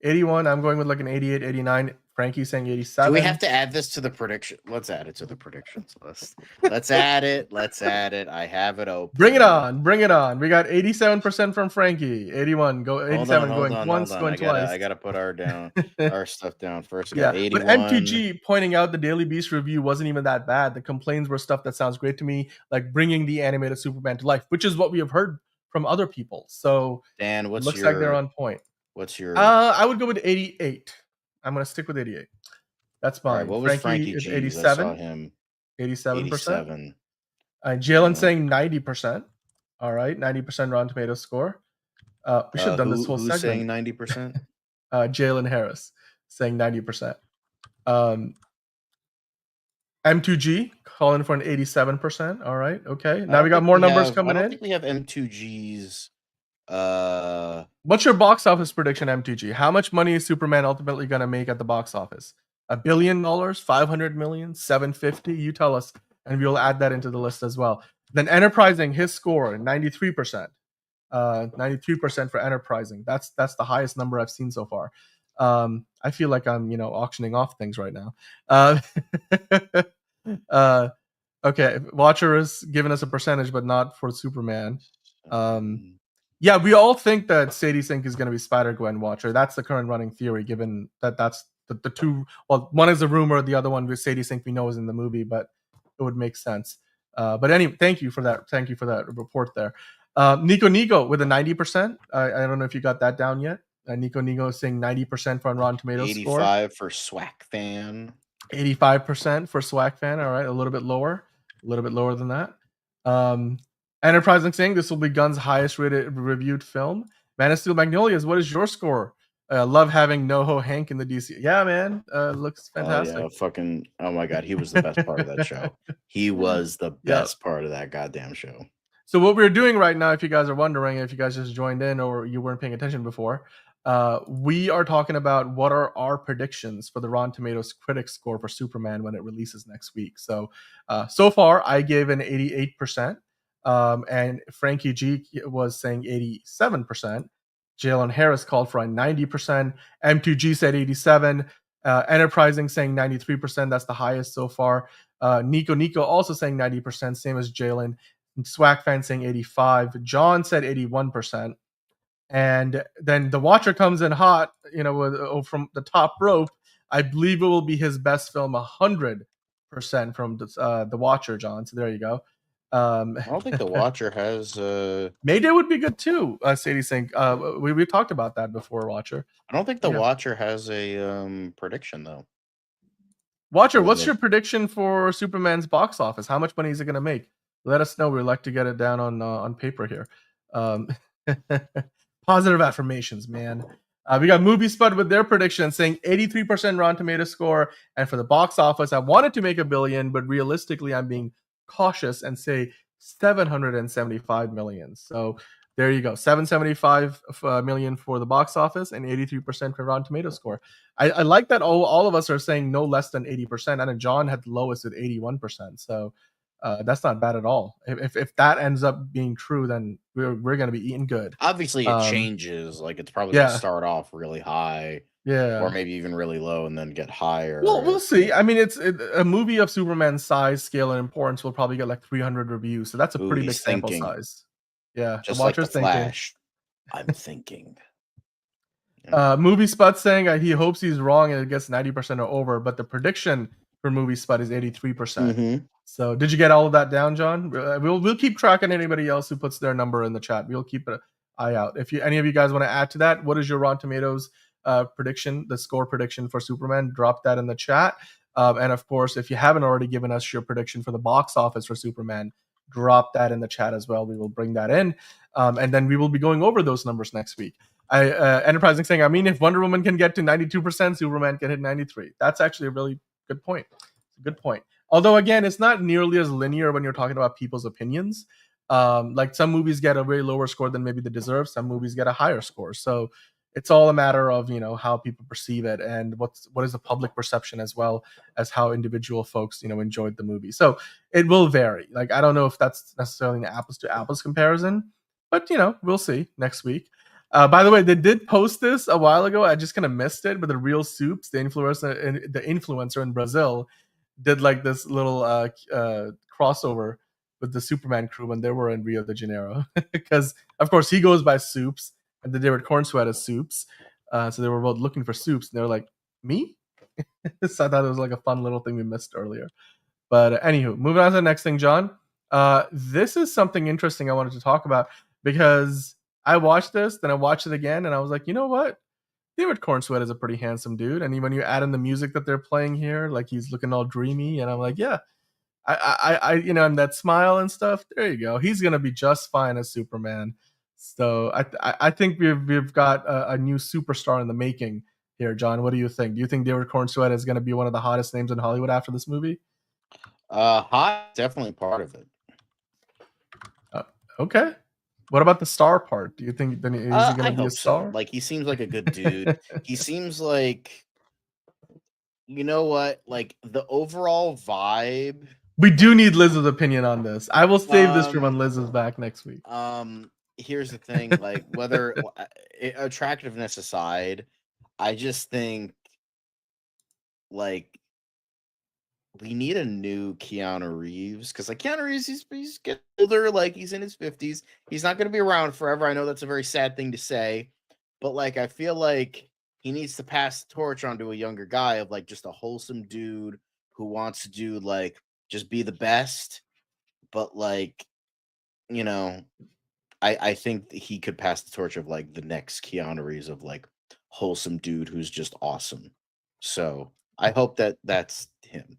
81. I'm going with like an 88, 89. Frankie's saying 87. Do we have to add this to the prediction? Let's add it to the predictions list. Let's add it. I have it open. Bring it on. We got 87% from Frankie. 81. Go 87 going once, going twice. I gotta put our stuff down first. Yeah, but M2G pointing out the Daily Beast review wasn't even that bad. The complaints were stuff that sounds great to me, like bringing the animated Superman to life, which is what we have heard from other people. So Dan, looks like they're on point. What's your? I would go with 88. I'm going to stick with 88. That's fine. Right, what was Frankie G? 87. I saw him. 87%. Jalen saying 90%. All right, 90% Rotten Tomatoes score. We should have done this whole segment. Who's saying 90%? Jalen Harris saying 90%. M2G calling for an 87%. All right, okay. Now we got more numbers coming in. I don't think we have M2G's. What's your box office prediction, M2G? How much money is Superman ultimately going to make at the box office? $1 billion, 500 million, 750? You tell us, and we'll add that into the list as well. Then Enterprising, his score 93%. 93% for Enterprising. That's the highest number I've seen so far. I feel like I'm auctioning off things right now. Okay, Watcher is giving us a percentage, but not for Superman. Yeah, we all think that Sadie Sink is going to be Spider-Gwen, Watcher. That's the current running theory, given that that's the two. Well, one is a rumor, the other one with Sadie Sink we know is in the movie, but it would make sense. But anyway, thank you for that. Thank you for that report there. Nico with a 90%. I don't know if you got that down yet. Nico is saying 90% for Rotten Tomatoes 85 score. For Swag Fan. 85% for Swag Fan. All right, a little bit lower than that. Enterprising saying this will be Gunn's highest rated reviewed film. Man of Steel Magnolias, what is your score? Love having NoHo Hank in the DC. Yeah, man, looks fantastic. Oh yeah, fucking! Oh my god, he was the best part of that show. He was the best part of that goddamn show. So what we're doing right now, if you guys are wondering, if you guys just joined in or you weren't paying attention before, we are talking about what are our predictions for the Rotten Tomatoes critic score for Superman when it releases next week. So, so far, I gave an 88%, and Frankie G was saying 87%. Jalen Harris called for a 90%. M2G said 87. Enterprising saying 93%. That's the highest so far. Nico also saying 90%, same as Jalen. Swag Fan saying 85. John said 81%. And then the Watcher comes in hot, from the top rope. I believe it will be his best film, 100% from the Watcher, John. So there you go. I don't think the Watcher has. Mayday would be good too. Sadie saying we talked about that before. Watcher. I don't think the Watcher has a prediction though. Watcher, what's your prediction for Superman's box office? How much money is it going to make? Let us know. We'd like to get it down on paper here. Positive affirmations, man. We got Movie Spud with their prediction saying 83% Rotten Tomatoes score. And for the box office, I wanted to make $1 billion, but realistically, I'm being cautious and say 775 million. So there you go. 775 million for the box office and 83% for Rotten Tomatoes score. I like that all of us are saying no less than 80%. And John had the lowest at 81%. So that's not bad at all. If that ends up being true, then we're going to be eating good. Obviously, it changes. Like it's probably going to start off really high, or maybe even really low, and then get higher. Well, we'll see. I mean, a movie of Superman's size, scale, and importance will probably get like 300 reviews, so that's a pretty big sample size. Yeah, just the Watcher's like the Flash. I'm thinking. Movie Spud saying he hopes he's wrong and it gets 90% or over, but the prediction for Movie Spud is 83%. Mm-hmm. So did you get all of that down, John? We'll keep tracking anybody else who puts their number in the chat. We'll keep an eye out. If any of you guys want to add to that, what is your Rotten Tomatoes prediction, the score prediction for Superman? Drop that in the chat. And of course, if you haven't already given us your prediction for the box office for Superman, drop that in the chat as well. We will bring that in. And then we will be going over those numbers next week. Enterprising saying, I mean, if Wonder Woman can get to 92%, Superman can hit 93%. That's actually a really good point. Good point. Although, again, it's not nearly as linear when you're talking about people's opinions. Like some movies get a very lower score than maybe they deserve. Some movies get a higher score. So it's all a matter of, how people perceive it and what is the public perception as well as how individual folks, enjoyed the movie. So it will vary. Like, I don't know if that's necessarily an apples to apples comparison, but, we'll see next week. By the way, they did post this a while ago. I just kind of missed it, but the Real Soups, the influencer in Brazil, did like this little crossover with the Superman crew when they were in Rio de Janeiro. Because, of course, he goes by Soups, and the David Corn Sweat as Soups. So they were both looking for Soups, and they were like, me? So I thought it was like a fun little thing we missed earlier. But anywho, moving on to the next thing, John. This is something interesting I wanted to talk about because I watched this, then I watched it again, and I was like, you know what? David Cornsweat is a pretty handsome dude, and when you add in the music that they're playing here, like he's looking all dreamy, and I'm like, yeah, I and that smile and stuff. There you go. He's gonna be just fine as Superman. So I think we've got a new superstar in the making here, John. What do you think? Do you think David Cornsweat is gonna be one of the hottest names in Hollywood after this movie? Hot, definitely part of it. Okay. What about the star part? Do you think then is he going to be a star? So. Like he seems like a good dude. He seems like, you know what? Like the overall vibe. We do need Liz's opinion on this. I will save this for when Liz is back next week. Here's the thing: like whether attractiveness aside, I just think like we need a new Keanu Reeves because like Keanu Reeves, he's getting older, like he's in his 50s. He's not going to be around forever. I know that's a very sad thing to say, but like I feel like he needs to pass the torch on to a younger guy of like just a wholesome dude who wants to do like just be the best. But like, I think he could pass the torch of like the next Keanu Reeves of like wholesome dude who's just awesome. So I hope that's him.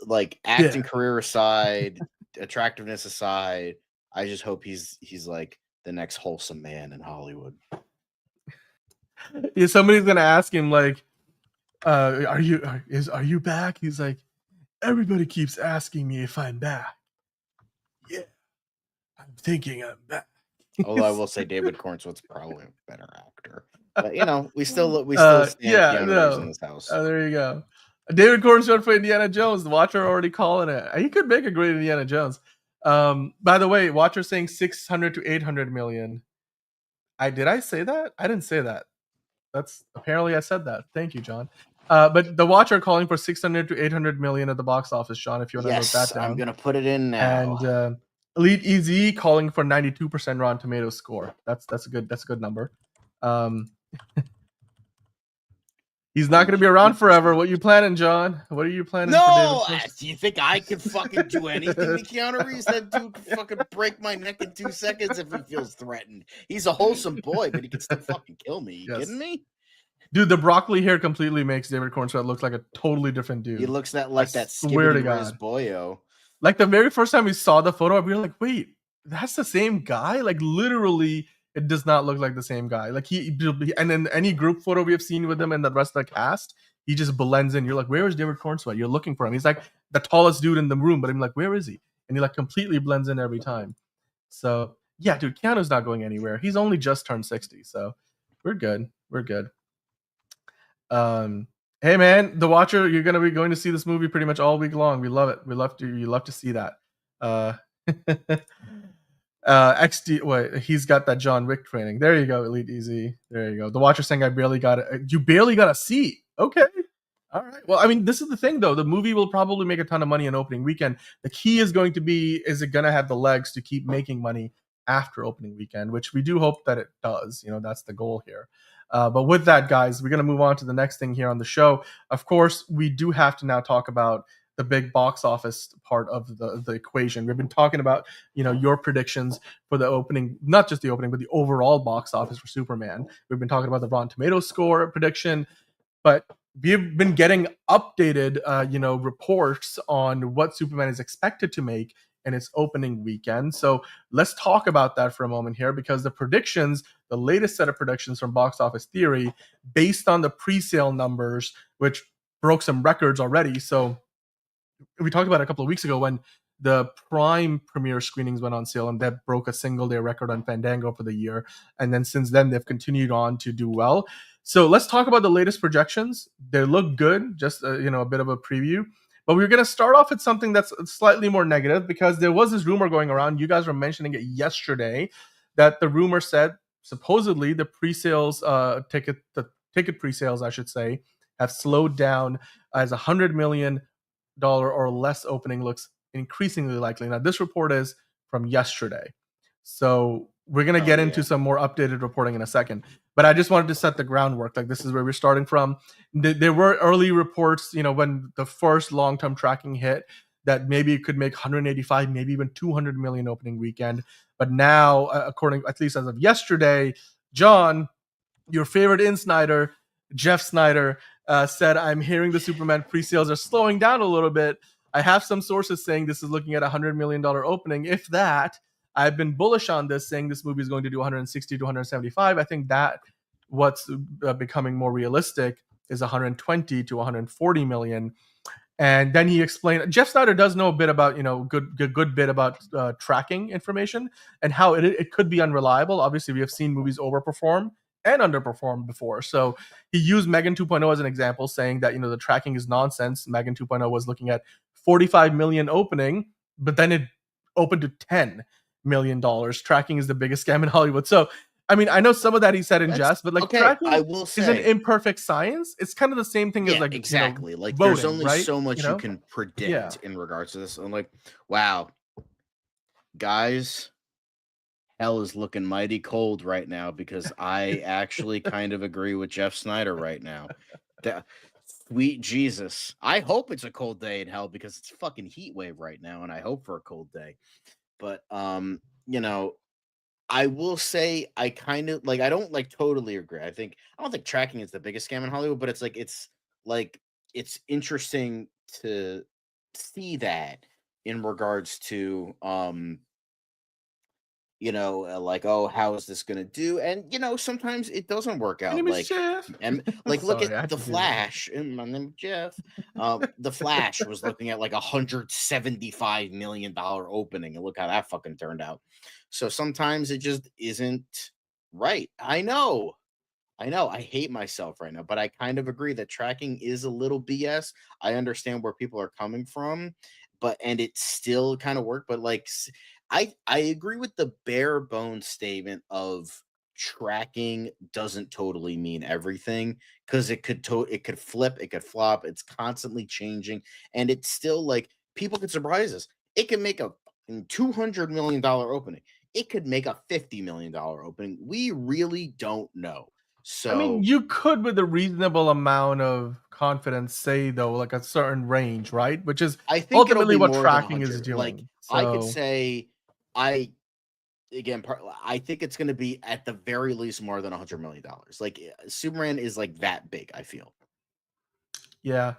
Like acting career aside, attractiveness aside, I just hope he's like the next wholesome man in Hollywood. Yeah, somebody's gonna ask him like, are you back? He's like, everybody keeps asking me if I'm back. Yeah, I'm thinking I'm back. Although I will say David Cornswell's probably a better actor. But you know, we still stand Keanu Reeves in this house. There you go. David Cornswell for Indiana Jones. The Watcher already calling it. He could make a great Indiana Jones. By the way, Watcher saying 600 to 800 million. Did I say that? I didn't say that. That's apparently I said that. Thank you, John. But the Watcher calling for 600 to 800 million at the box office, Sean, if you want to note that down. I'm gonna put it in now. And Elite EZ calling for 92% Rotten Tomatoes score. That's a good number. He's not going to be around forever. What you planning, John? What are you planning? No, do you think I can fucking do anything to Keanu Reeves? That dude can fucking break my neck in 2 seconds if he feels threatened. He's a wholesome boy, but he can still fucking kill me. You kidding me? Dude, the broccoli hair completely makes David Cornswell look like a totally different dude. He looks like that swear to Skibbity God. Boyo. Like the very first time we saw the photo, we were like, wait, that's the same guy? Like literally, it does not look like the same guy. Like and in any group photo we have seen with him and the rest of the cast, he just blends in. You're like, where is David Cornswell? You're looking for him. He's like the tallest dude in the room, but I'm like, where is he? And he like completely blends in every time. So yeah, dude, Keanu's not going anywhere. He's only just turned 60, so we're good. We're good. Hey man, The Watcher, you're gonna be going to see this movie pretty much all week long. We love it. You love to see that. XD, wait, he's got that John Wick training. There you go, Elite Easy. There you go. The Watcher saying, you barely got a seat. Okay. All right. Well, I mean, this is the thing though. The movie will probably make a ton of money on opening weekend. The key is going to be, is it going to have the legs to keep making money after opening weekend, which we do hope that it does. You know, that's the goal here. But with that, guys, we're going to move on to the next thing here on the show. Of course, we do have to now talk about the big box office part of the equation. We've been talking about, your predictions for the opening, not just the opening, but the overall box office for Superman. We've been talking about the Rotten Tomatoes score prediction, but we've been getting updated, reports on what Superman is expected to make in its opening weekend. So let's talk about that for a moment here, because the latest set of predictions from Box Office Theory, based on the pre-sale numbers, which broke some records already. So we talked about it a couple of weeks ago when the Prime premiere screenings went on sale, and that broke a single-day record on Fandango for the year. And then since then, they've continued on to do well. So let's talk about the latest projections. They look good, just a bit of a preview. But we're going to start off with something that's slightly more negative, because there was this rumor going around. You guys were mentioning it yesterday, that the rumor said supposedly the pre-sales, ticket pre-sales, I should say, have slowed down as $100 million or less opening looks increasingly likely. Now, this report is from yesterday. So we're going to get into some more updated reporting in a second. But I just wanted to set the groundwork. Like, this is where we're starting from. There were early reports, when the first long-term tracking hit, that maybe it could make 185, maybe even 200 million opening weekend. But now, according, at least as of yesterday, John, your favorite insider, Jeff Snyder, said, I'm hearing the Superman pre-sales are slowing down a little bit. I have some sources saying this is looking at $100 million opening. If that, I've been bullish on this, saying this movie is going to do 160 to 175. I think that what's becoming more realistic is 120 to 140 million. And then he explained, Jeff Snyder does know a bit about, good bit about tracking information and how it could be unreliable. Obviously, we have seen movies overperform and underperform before. So he used Megan 2.0 as an example, saying that, the tracking is nonsense. Megan 2.0 was looking at 45 million opening, but then it opened to $10 million. Tracking is the biggest scam in Hollywood. So, I mean, I know some of that he said in jest, but tracking is an imperfect science. It's kind of the same thing as exactly. Voting, there's only right? so much you can predict in regards to this. I'm like, wow, guys, hell is looking mighty cold right now, because I actually kind of agree with Jeff Snyder right now. Sweet Jesus. I hope it's a cold day in hell, because it's a fucking heat wave right now, and I hope for a cold day. But, I will say I kind of I don't totally agree. I don't think tracking is the biggest scam in Hollywood, but it's interesting to see that in regards to like, oh, how is this gonna do? And sometimes it doesn't work My out. name is Like, Jeff. and like, look Sorry, at I had the to do that. Flash. And my name is Jeff. The Flash was looking at like $175 million opening, and look how that fucking turned out. So sometimes it just isn't right. I know. I hate myself right now, but I kind of agree that tracking is a little BS. I understand where people are coming from, and it still kind of worked. But like, I agree with the bare bones statement of tracking doesn't totally mean everything, because it could flip, it could flop. It's constantly changing, and it's still like people could surprise us. It can make a $200 million opening. It could make a $50 million opening. We really don't know. I mean, So you could, with a reasonable amount of confidence, say though, like a certain range, right? Which is I think it'll ultimately be what more than tracking is 100. Like, doing. I could So say, I I think it's going to be at the very least more than $100 million. Like, Superman is like that big, I feel. yeah.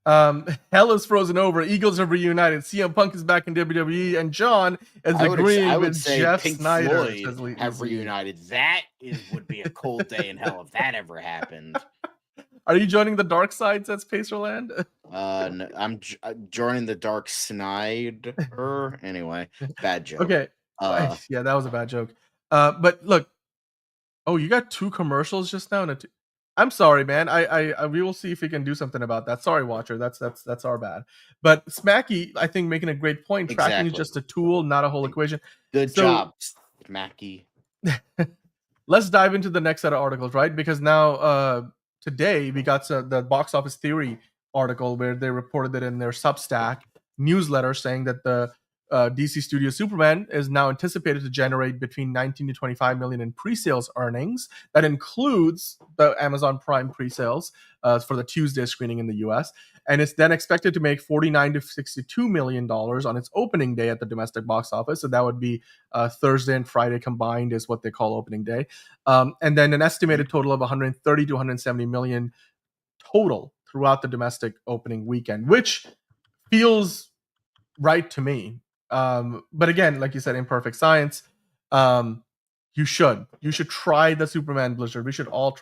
Hell is frozen over. Eagles have reunited. CM Punk is back in WWE, and John is I agreeing would with say Jeff Pink Snyder. Floyd Says have Lee. reunited. That would be a cold day in hell if that ever happened. Are you joining the dark side? Says Pacerland. No, I'm joining the Dark Snyder. Anyway, bad joke. Okay. Yeah, that was a bad joke. But look. Oh, you got 2 commercials just now. I'm sorry, man. We will see if we can do something about that. Sorry, Watcher. That's our bad. But Smacky, I think, making a great point. Tracking is Exactly. just a tool, not a whole equation. Good job, Smacky. Let's dive into the next set of articles, right? Because now, today, we got the Box Office Theory article where they reported that in their Substack newsletter, saying that the DC Studio Superman is now anticipated to generate between 19 to 25 million in pre-sales earnings. That includes the Amazon Prime pre-sales for the Tuesday screening in the US. And it's then expected to make $49 to $62 million on its opening day at the domestic box office. So that would be Thursday and Friday combined is what they call opening day. And then an estimated total of 130 to 170 million total throughout the domestic opening weekend, which feels right to me. But again, like you said, imperfect science. You should try the Superman Blizzard. We should all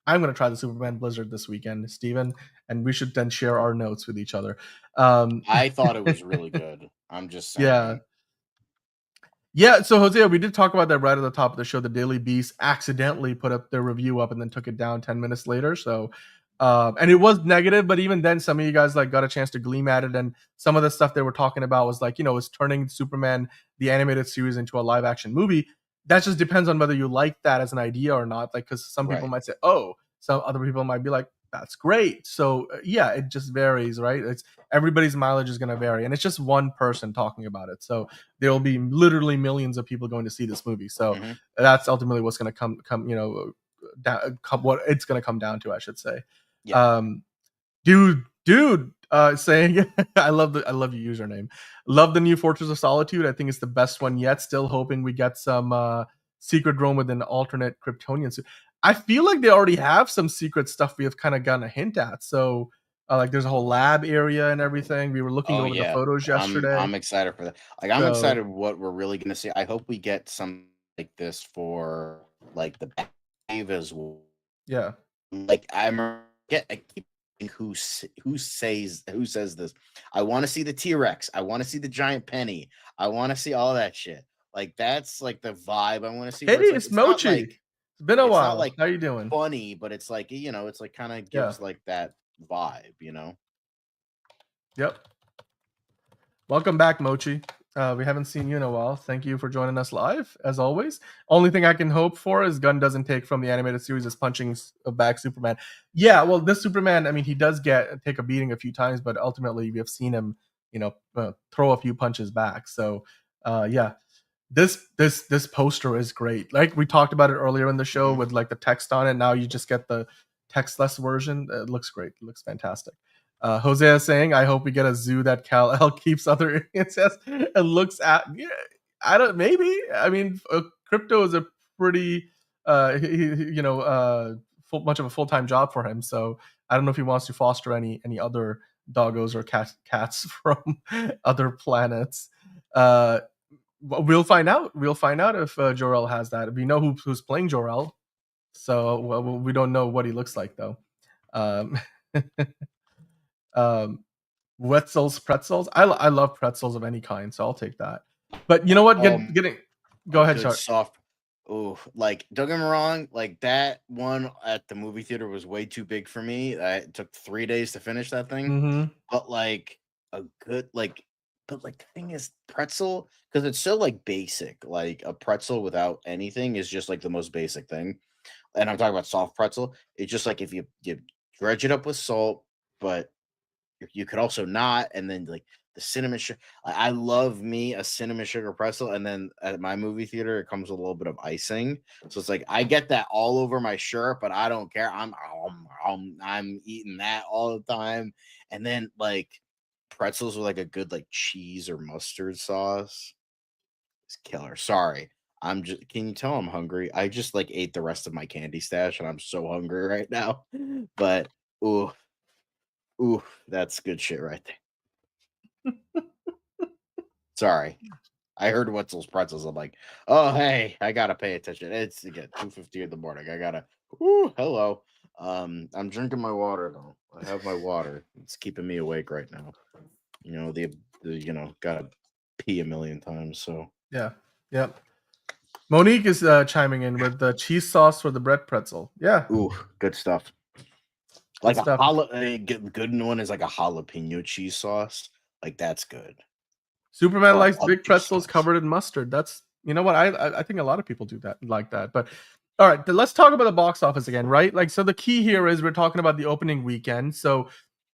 I'm going to try the Superman Blizzard this weekend, Steven, and we should then share our notes with each other. I thought it was really good. I'm just saying. Yeah, so Hosea, we did talk about that right at the top of the show. The Daily Beast accidentally put up their review up and then took it down 10 minutes later. So and it was negative, but even then, some of you guys like got a chance to gleam at it, and some of the stuff they were talking about was like, it's turning Superman the animated series into a live action movie. That just depends on whether you like that as an idea or not. Like, because some people might say, "Oh," some other people might be like, "That's great." So yeah, it just varies, right? It's everybody's mileage is going to vary, and it's just one person talking about it. So there will be literally millions of people going to see this movie. So that's ultimately what's going to come, what it's going to come down to, I should say. Yeah. Dude, saying I love your username. Love the new Fortress of Solitude. I think it's the best one yet. Still hoping we get some secret room with an alternate Kryptonian suit. I feel like they already have some secret stuff we have kind of gotten a hint at. So like there's a whole lab area and everything. We were looking over the photos yesterday. I'm excited for that. Like, I'm excited what we're really going to see. I hope we get some like this for like the Batcave as well. Yeah. Like I keep who says this. I want to see the T-Rex. I want to see the giant penny. I want to see all that shit. Like, that's like the vibe I want to see. Hey, it's Mochi. It's been a while. Not like how you doing? Funny, but it's like, it's like kind of gives like that vibe, Yep. Welcome back, Mochi. We haven't seen you in a while. Thank you for joining us live, as always. Only thing I can hope for is Gunn doesn't take from the animated series as punching back Superman. Yeah, well, this Superman, I mean, he does take a beating a few times, but ultimately we have seen him, throw a few punches back. So, yeah, this poster is great. Like we talked about it earlier in the show with like the text on it. Now you just get the textless version. It looks great. It looks fantastic. Hosea is saying, I hope we get a zoo that Kal-El keeps other incest and looks at. Yeah, maybe. I mean, crypto is a pretty, much of a full-time job for him. So I don't know if he wants to foster any other doggos or cats from other planets. We'll find out. We'll find out if Jor-El has that. We know who's playing Jor-El, so we don't know what he looks like though. Um, Wetzel's pretzels. I love pretzels of any kind, so I'll take that. But you know what? Go ahead, Shark. Soft. Oh, like don't get me wrong, like that one at the movie theater was way too big for me. It took 3 days to finish that thing. Mm-hmm. But like a good but the thing is pretzel, because it's so like basic. Like a pretzel without anything is just like the most basic thing. And I'm talking about soft pretzel. It's just like if you dredge it up with salt, but you could also not, and then like the cinnamon sugar. I love me a cinnamon sugar pretzel, and then at my movie theater it comes with a little bit of icing, so it's like I get that all over my shirt, but I don't care. I'm eating that all the time, and then like pretzels with like a good like cheese or mustard sauce. It's killer. Sorry, I'm just. Can you tell I'm hungry? I just like ate the rest of my candy stash, and I'm so hungry right now. But ooh. Ooh, that's good shit right there. Sorry. I heard Wetzel's pretzels. I'm like, oh hey, I gotta pay attention. It's again 2:50 in the morning. I gotta hello. I'm drinking my water though. I have my water. It's keeping me awake right now. You know, the gotta pee a million times. So yeah. Yep. Monique is chiming in with the cheese sauce for the bread pretzel. Yeah. Ooh, good stuff. Like a good one is like a jalapeno cheese sauce. Like that's good. Superman likes big pretzels covered in mustard. That's, you know what, I think a lot of people do that like that. But all right, let's talk about the box office again, right? Like, so the key here is we're talking about the opening weekend. So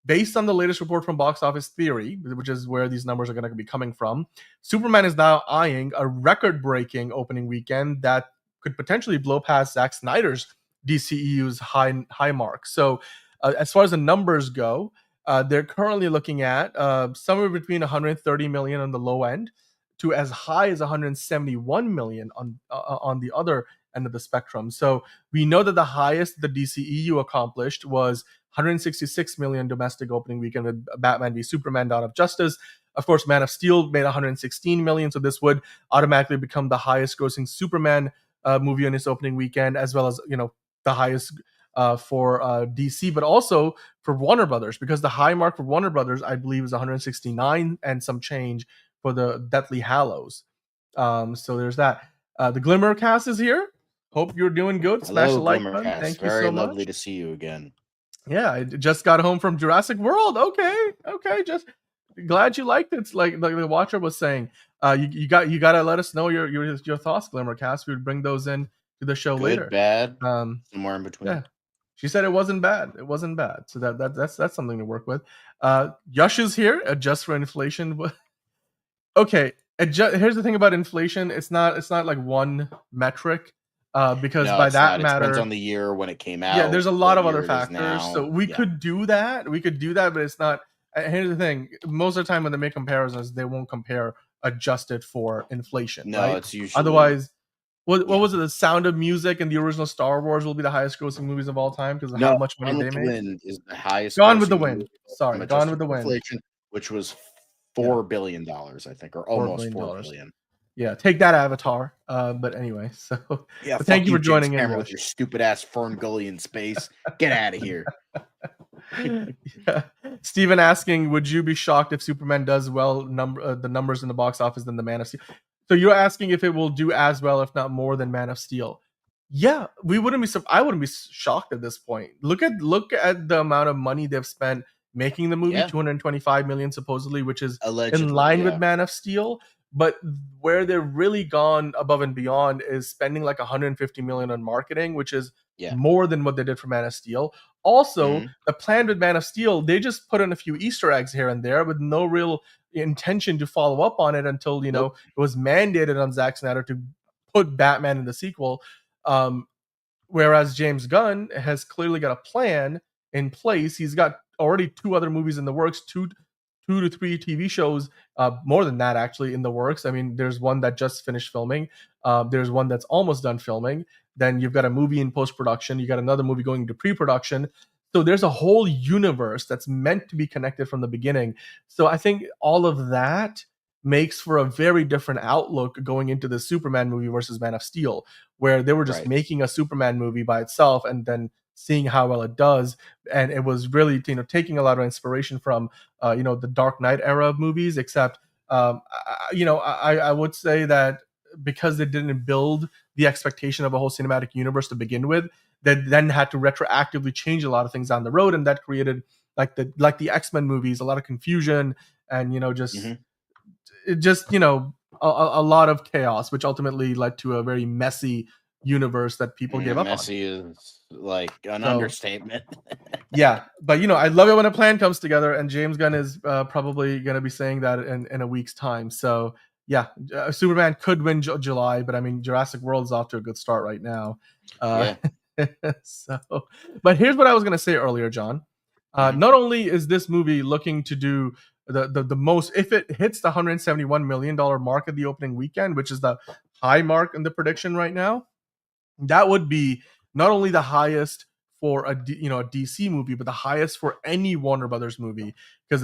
based on the latest report from Box Office Theory, which is where these numbers are going to be coming from, Superman is now eyeing a record-breaking opening weekend that could potentially blow past Zack Snyder's DCEU's high mark. So as far as the numbers go, they're currently looking at somewhere between 130 million on the low end to as high as 171 million on the other end of the spectrum. So we know that the highest the DCEU accomplished was 166 million domestic opening weekend with Batman v Superman: Dawn of Justice. Of course, Man of Steel made 116 million, so this would automatically become the highest grossing Superman movie on its opening weekend, as well as, you know, the highest for DC, but also for Warner Brothers, because the high mark for Warner Brothers, I believe, is 169 and some change for the Deathly Hallows. So there's that. The Glimmer cast is here. Hope you're doing good. Smash the like button. Thank you so much. Very lovely to see you again. Yeah, I just got home from Jurassic World. Okay. Just glad you liked it. It's like the watcher was saying. You got to let us know your thoughts, Glimmer cast. We would bring those in to the show later. Bad, somewhere in between. Yeah. She said it wasn't bad. It wasn't bad. So that's something to work with. Yush is here. Adjust for inflation. Okay. Here's the thing about inflation. It's not like one metric. Because by that matter, it depends on the year when it came out. Yeah, there's a lot of other factors. So we could do that. But it's not. Here's the thing. Most of the time when they make comparisons, they won't compare adjusted for inflation. No, right? It's usually otherwise. What was it? The Sound of Music and the original Star Wars will be the highest grossing movies of all time because of how much money they made. Wind is the highest. Gone with the Wind. Sorry, Gone with the Wind. Inflation, which was $4 billion, I think, or almost $4 billion. Yeah, take that, Avatar. But anyway, so yeah. Thank you for joining in with your stupid ass Fern Gully in space. Get out of here. Yeah. Steven asking, would you be shocked if Superman does well the numbers in the box office than the Man of Steel? So you're asking if it will do as well, if not more, than Man of Steel. Yeah, I wouldn't be shocked at this point. Look at the amount of money they've spent making the movie, 225 million supposedly, which is allegedly in line with Man of Steel. But where they've really gone above and beyond is spending like 150 million on marketing, which is more than what they did for Man of Steel. Also, the plan with Man of Steel, they just put in a few Easter eggs here and there with no real intention to follow up on it until, you know, it was mandated on Zack Snyder to put Batman in the sequel. Whereas James Gunn has clearly got a plan in place. He's got already 2 other movies in the works, 2 to 3 TV shows, more than that actually in the works. I mean, there's one that just finished filming. There's one that's almost done filming. Then you've got a movie in post-production. You got another movie going into pre-production. So there's a whole universe that's meant to be connected from the beginning. So I think all of that makes for a very different outlook going into the Superman movie versus Man of Steel, where they were just making a Superman movie by itself and then seeing how well it does. And it was really, taking a lot of inspiration from, the Dark Knight era of movies, except, I would say that because they didn't build the expectation of a whole cinematic universe to begin with, they then had to retroactively change a lot of things down the road. And that created like the X-Men movies, a lot of confusion and, a lot of chaos, which ultimately led to a very messy universe that people gave up messy on. Is like an understatement. Yeah, but I love it when a plan comes together, and James Gunn is probably going to be saying that in a week's time. So yeah, Superman could win July, but I mean Jurassic World is off to a good start right now. So, but here's what I was going to say earlier, John. Not only is this movie looking to do the most, if it hits the $171 million mark at the opening weekend, which is the high mark in the prediction right now, that would be not only the highest for a DC movie, but the highest for any Warner Brothers movie, because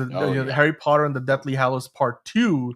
Harry Potter and the Deathly Hallows Part 2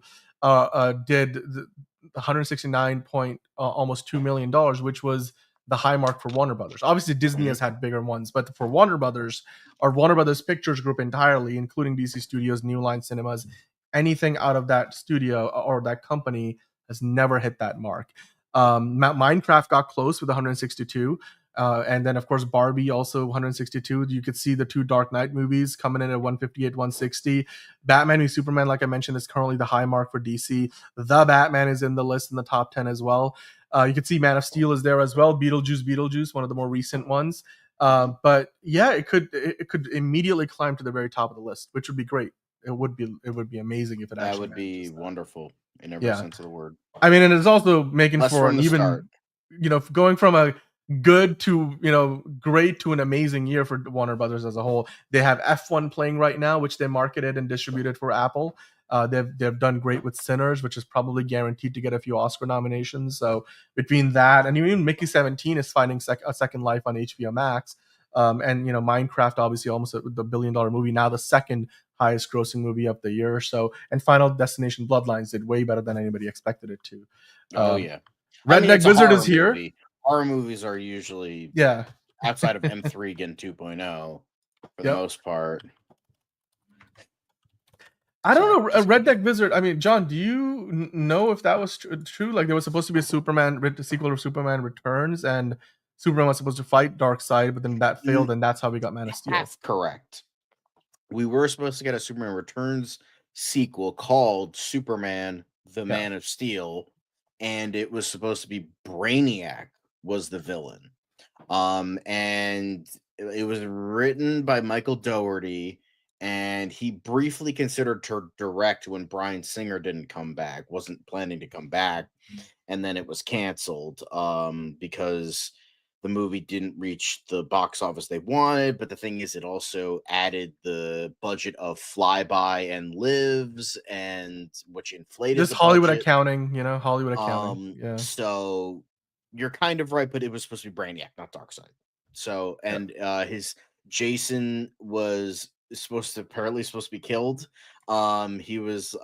did 169 point almost $2 million, which was the high mark for Warner Brothers. Obviously, Disney has had bigger ones, but for Warner Brothers, or Warner Brothers Pictures Group entirely, including DC Studios, New Line Cinemas, anything out of that studio or that company has never hit that mark. Minecraft got close with 162. And then, of course, Barbie also 162. You could see the two Dark Knight movies coming in at 158, 160. Batman v Superman, like I mentioned, is currently the high mark for DC. The Batman is in the list in the top 10 as well. You could see Man of Steel is there as well. Beetlejuice, one of the more recent ones. But yeah, it could immediately climb to the very top of the list, which would be great. It would be amazing if it actually. That would be wonderful in every sense of the word. I mean, and it's also making for an even start. Going from a good to great to an amazing year for Warner Brothers as a whole. They have F1 playing right now, which they marketed and distributed for Apple. They've done great with Sinners, which is probably guaranteed to get a few Oscar nominations. So between that and even Mickey 17 is finding a second life on HBO Max. And Minecraft, obviously almost the $1 billion movie, now the second highest grossing movie of the year or so. And Final Destination Bloodlines did way better than anybody expected it to. Redneck Wizard is here. Movie. Horror movies are usually outside of M3 getting 2.0 for the most part. I don't know. Redneck Wizard. I mean, John, do you know if that was true? Like, there was supposed to be a sequel of Superman Returns, and Superman was supposed to fight Darkseid, but then that failed, and that's how we got Man of Steel. That's correct. We were supposed to get a Superman Returns sequel called Superman: The Man of Steel, and it was supposed to be Brainiac was the villain. And it was written by Michael Dougherty, and he briefly considered to direct when Bryan Singer didn't come back, wasn't planning to come back, and then it was canceled because the movie didn't reach the box office they wanted. But the thing is, it also added the budget of Flyby and Lives, and which inflated this Hollywood budget. Hollywood accounting. So you're kind of right, but it was supposed to be Brainiac, not Darkseid. So, and his Jason was supposed to be killed. He was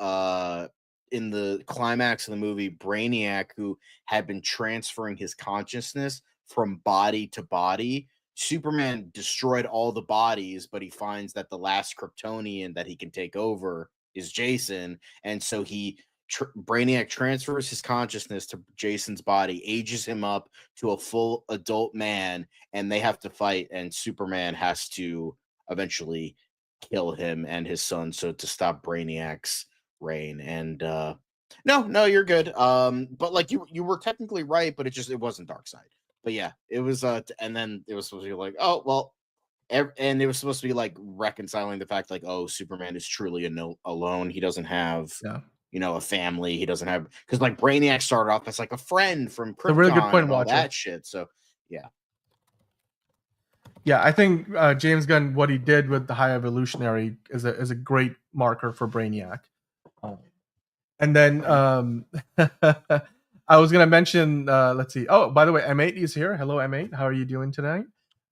in the climax of the movie, Brainiac, who had been transferring his consciousness from body to body. Superman destroyed all the bodies, but he finds that the last Kryptonian that he can take over is Jason, and so Brainiac transfers his consciousness to Jason's body, ages him up to a full adult man, and they have to fight, and Superman has to eventually kill him and his son to stop Brainiac's reign. And no, you're good. But like you were technically right, but it wasn't Darkseid. But yeah, it was and then it was supposed to be like, oh well, and it was supposed to be like reconciling the fact like, oh, Superman is truly alone. He doesn't have a family. He doesn't have, because like Brainiac started off as like a friend from Krypton, a really good point, and all that shit. So yeah, I think James Gunn, what he did with the High Evolutionary is a great marker for Brainiac. And then I was gonna mention, let's see. Oh, by the way, M8 is here. Hello, M8. How are you doing tonight?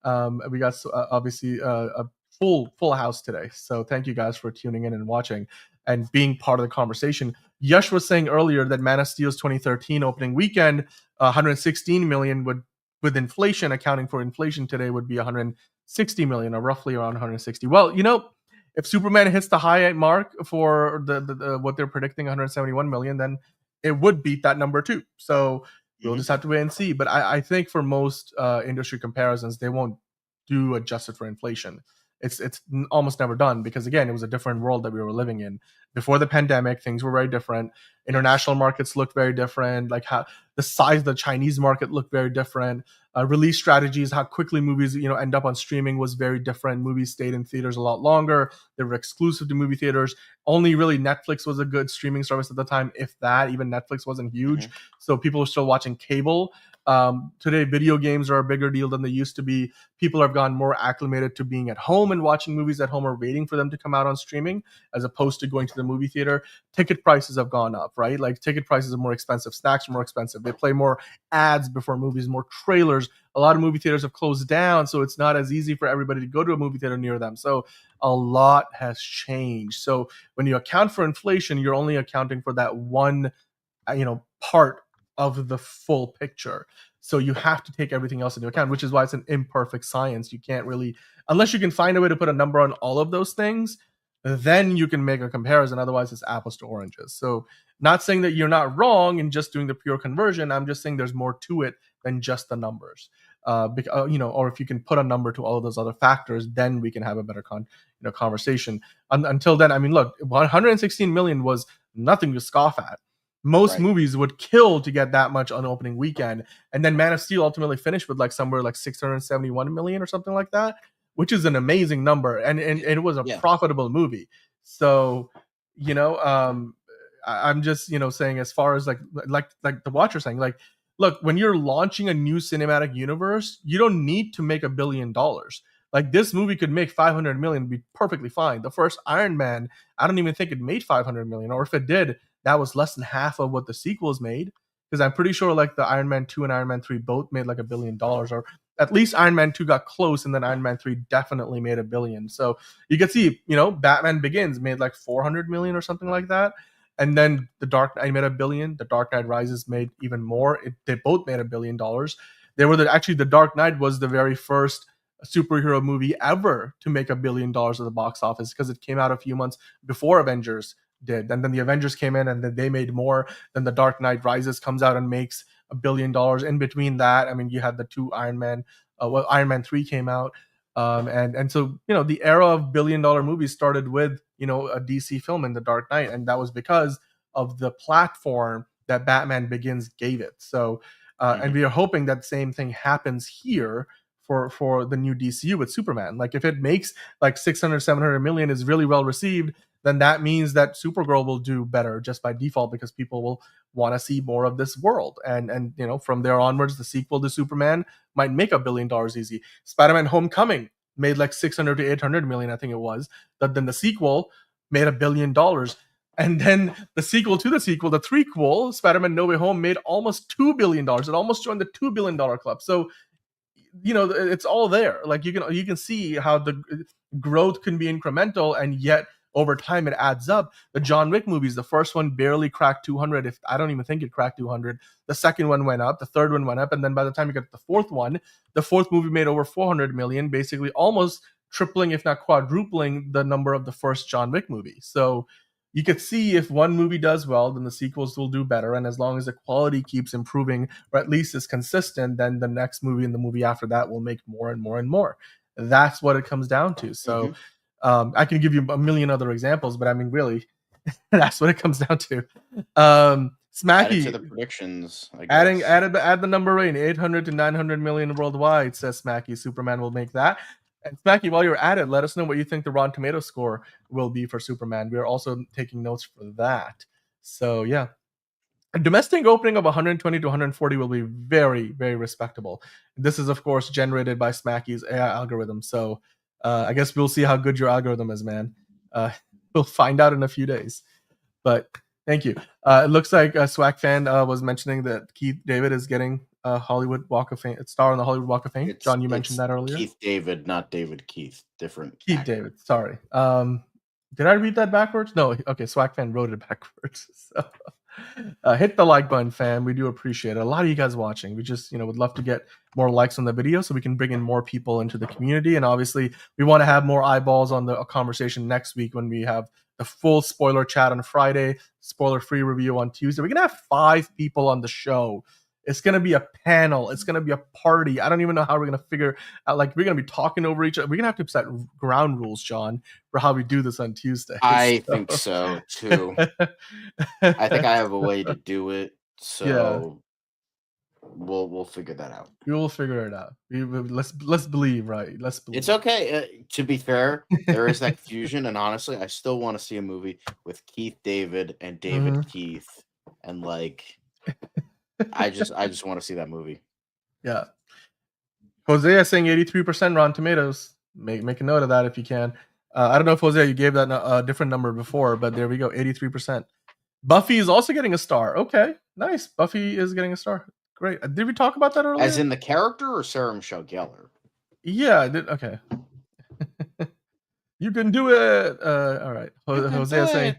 We got obviously a full house today. So thank you guys for tuning in and watching and being part of the conversation. Yash was saying earlier that Man of Steel's 2013 opening weekend, 116 million would, with inflation, accounting for inflation today, would be 160 million, or roughly around 160. Well, if Superman hits the high mark for the what they're predicting, 171 million, then it would beat that number too. So we'll just have to wait and see. But I think for most industry comparisons, they won't do adjusted for inflation. It's almost never done because, again, it was a different world that we were living in. Before the pandemic, things were very different. International markets looked very different. Like how the size of the Chinese market looked very different. Release strategies, how quickly movies end up on streaming was very different. Movies stayed in theaters a lot longer. They were exclusive to movie theaters. Only really Netflix was a good streaming service at the time, if that. Even Netflix wasn't huge, so people were still watching cable. Today, video games are a bigger deal than they used to be. People have gotten more acclimated to being at home and watching movies at home or waiting for them to come out on streaming, as opposed to going to the movie theater. Ticket prices have gone up, right? Like ticket prices are more expensive. Snacks are more expensive. They play more ads before movies, more trailers. A lot of movie theaters have closed down, so it's not as easy for everybody to go to a movie theater near them. So a lot has changed. So when you account for inflation, you're only accounting for that one, part of the full picture. So you have to take everything else into account, which is why it's an imperfect science. You can't really, unless you can find a way to put a number on all of those things, then you can make a comparison. Otherwise, it's apples to oranges. So not saying that you're not wrong in just doing the pure conversion. I'm just saying there's more to it than just the numbers. Or if you can put a number to all of those other factors, then we can have a better conversation. Until then, I mean, look, 116 million was nothing to scoff at. Most movies would kill to get that much on opening weekend. And then Man of Steel ultimately finished with somewhere like 671 million or something like that, which is an amazing number. And it was a profitable movie. So, I'm just, saying, as far as like the Watcher saying, look, when you're launching a new cinematic universe, you don't need to make $1 billion. Like this movie could make 500 million, be perfectly fine. The first Iron Man, I don't even think it made 500 million, or if it did, that was less than half of what the sequels made. Because I'm pretty sure the Iron Man 2 and Iron Man 3 both made $1 billion, or at least Iron Man 2 got close, and then Iron Man 3 definitely made $1 billion. So you can see, Batman Begins made 400 million or something like that. And then The Dark Knight made $1 billion. The Dark Knight Rises made even more. They both made $1 billion. The Dark Knight was the very first superhero movie ever to make $1 billion at the box office, because it came out a few months before Avengers did. And then the Avengers came in and then they made more. Then The Dark Knight Rises comes out and makes $1 billion. In between that, I mean, you had the two Iron Man, Iron Man 3 came out. And so, the era of $1 billion movies started with, a DC film in The Dark Knight. And that was because of the platform that Batman Begins gave it. So, and we are hoping that same thing happens here for the new DCU with Superman. Like if it makes 600, 700 million is really well received, then that means that Supergirl will do better just by default, because people will want to see more of this world. And from there onwards, the sequel to Superman might make $1 billion easy. Spider-Man Homecoming made 600 to 800 million, I think it was. But then the sequel made $1 billion. And then the sequel to the sequel, the threequel, Spider-Man No Way Home, made almost $2 billion. It almost joined the $2 billion club. So, it's all there. Like you can see how the growth can be incremental, and yet over time it adds up. The John Wick movies, the first one barely cracked 200. If I don't even think it cracked 200. The second one went up, the third one went up, and then by the time you get to the fourth one, the fourth movie made over 400 million, basically almost tripling, if not quadrupling, the number of the first John Wick movie. So you could see if one movie does well, then the sequels will do better. And as long as the quality keeps improving, or at least is consistent, then the next movie and the movie after that will make more and more and more. That's what it comes down to. So I can give you a million other examples, but I mean, really, that's what it comes down to. Smacky, to the predictions, I guess. Add the number in 800 to 900 million worldwide, says Smacky. Superman will make that. And Smacky, while you're at it, let us know what you think the Rotten Tomato score will be for Superman. We are also taking notes for that. So, yeah. A domestic opening of 120 to 140 will be very, very respectable. This is, of course, generated by Smacky's AI algorithm. So, I guess we'll see how good your algorithm is, man. We'll find out in a few days. But thank you. It looks like Swag Fan was mentioning that Keith David is getting Hollywood Walk of Fame, star on the Hollywood Walk of Fame. John, you mentioned that earlier. Keith David, not David Keith. Different. Keith actor. David. Sorry. Did I read that backwards? No. Okay, Swag Fan wrote it backwards. So, hit the like button, fam. We do appreciate it. A lot of you guys watching. We just, would love to get more likes on the video so we can bring in more people into the community. And obviously, we want to have more eyeballs on the conversation next week when we have the full spoiler chat on Friday, spoiler-free review on Tuesday. We're going to have 5 people on the show. It's going to be a panel. It's going to be a party. I don't even know how we're going to figure out. Like, we're going to be talking over each other. We're going to have to set ground rules, John, for how we do this on Tuesday. I think so, too. I think I have a way to do it. So we'll figure that out. We will figure it out. Let's believe, right? Let's believe. It's okay. To be fair, there is that confusion. And honestly, I still want to see a movie with Keith David and David Keith. And like... I just want to see that movie. Yeah. Hosea saying 83% Rotten Tomatoes. Make a note of that if you can. I don't know if Hosea, you gave that a different number before, but there we go, 83%. Buffy is also getting a star. Okay, nice. Buffy is getting a star. Great. Did we talk about that earlier? As in the character or Sarah Michelle Gellar? Yeah, I did. Okay. You can do it. All right. Hosea saying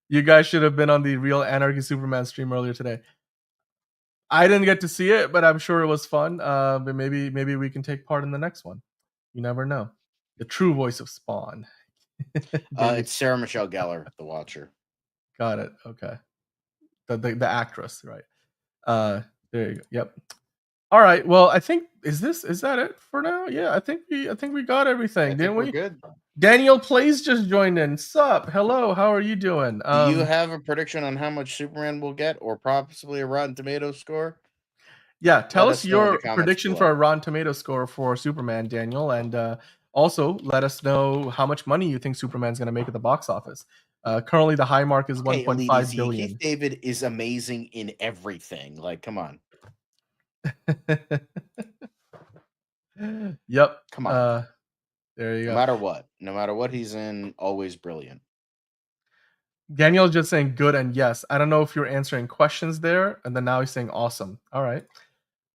you guys should have been on the Real Anarchy Superman stream earlier today. I didn't get to see it, but I'm sure it was fun. But maybe we can take part in the next one. You never know. The true voice of Spawn. It's Sarah Michelle Gellar, the Watcher. Got it. Okay. The actress, right? There you go. Yep. All right. Well, I think is that it for now? Yeah, I think we got everything, didn't we? Good. Daniel Plays just joined in. Sup? Hello. How are you doing? Do you have a prediction on how much Superman will get, or possibly a Rotten Tomatoes score? Yeah, tell us your prediction for a Rotten Tomatoes score for Superman, Daniel, and also let us know how much money you think Superman's going to make at the box office. Currently, the high mark is 1.5 billion. Keith David is amazing in everything. Like, come on. Yep. Come on. There you go. No matter what he's in, always brilliant. Daniel's just saying good and yes. I don't know if you're answering questions there, and then now he's saying awesome. All right.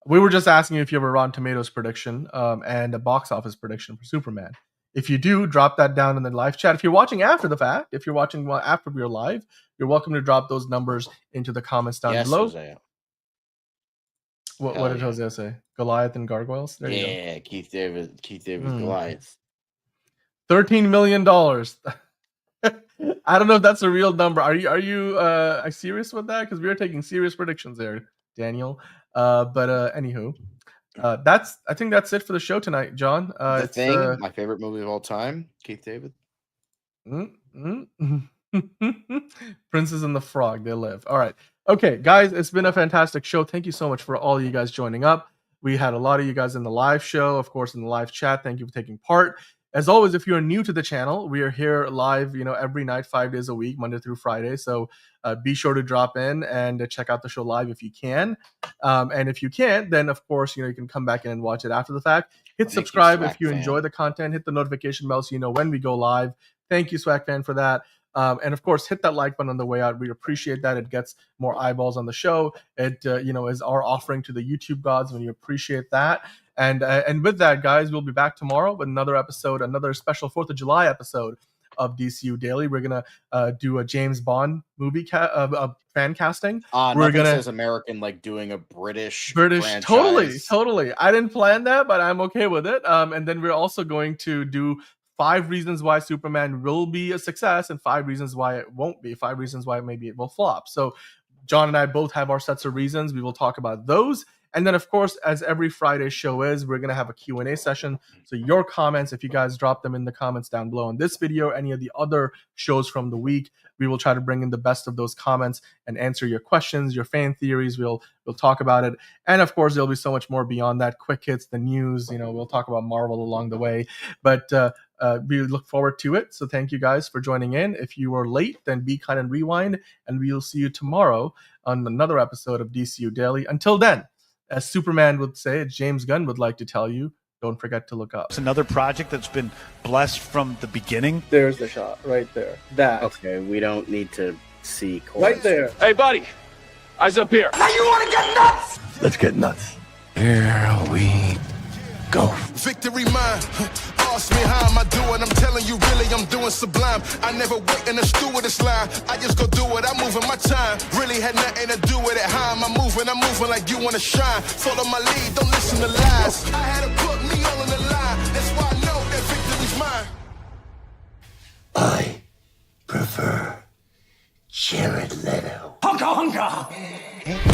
We were just asking you if you have a Rotten Tomatoes prediction and a box office prediction for Superman. If you do, drop that down in the live chat. If you're watching after the fact, if you're watching after we're live, you're welcome to drop those numbers into the comments down below. Hosea. What did Hosea say? Goliath and gargoyles? There you go. Keith David Goliath. $13 million. I don't know if that's a real number. Are you serious with that? Because we are taking serious predictions there, Daniel. Anywho, I think that's it for the show tonight, John. The Thing, my favorite movie of all time, Keith David. Princess and the Frog, they live. All right. Okay, guys, it's been a fantastic show. Thank you so much for all of you guys joining up. We had a lot of you guys in the live show, of course, in the live chat. Thank you for taking part. As always, if you're new to the channel, we are here live, every night, 5 days a week, Monday through Friday. So be sure to drop in and check out the show live if you can. And if you can't, then of course, you can come back in and watch it after the fact. Hit subscribe if you enjoy the content. Hit the notification bell so you know when we go live. Thank you, Swag Fan, for that. And of course, hit that like button on the way out. We appreciate that. It gets more eyeballs on the show. It, is our offering to the YouTube gods, and we appreciate that. And with that, guys, we'll be back tomorrow with another episode, another special 4th of July episode of DCU Daily. We're gonna do a James Bond movie fan casting. We're gonna says American, like doing a British franchise. Totally. I didn't plan that, but I'm okay with it. And then we're also going to do 5 reasons why Superman will be a success and 5 reasons why it won't be. 5 reasons why maybe it will flop. So John and I both have our sets of reasons. We will talk about those. And then, of course, as every Friday show is, we're going to have a Q&A session. So your comments, if you guys drop them in the comments down below on this video, any of the other shows from the week, we will try to bring in the best of those comments and answer your questions, your fan theories. We'll talk about it. And, of course, there'll be so much more beyond that. Quick hits, the news, we'll talk about Marvel along the way. But we look forward to it. So thank you guys for joining in. If you were late, then be kind and rewind. And we'll see you tomorrow on another episode of DCU Daily. Until then, as Superman would say, as James Gunn would like to tell you, don't forget to look up. It's another project that's been blessed from the beginning. There's the shot right there. That. Okay, we don't need to see. Right there. Hey, buddy. Eyes up here. Now you want to get nuts? Let's get nuts. Here we go. Victory mine. Ask me how am I doing? I'm telling you, really, I'm doing sublime. I never wait in the stewardess line. I just go do it. I'm moving my time. Really had nothing to do with it. How am I moving? I'm moving like you wanna shine. Follow my lead. Don't listen to lies. I had to put me all on the line. That's why I know that victory's mine. I prefer Jared Leto. Hunka hunka!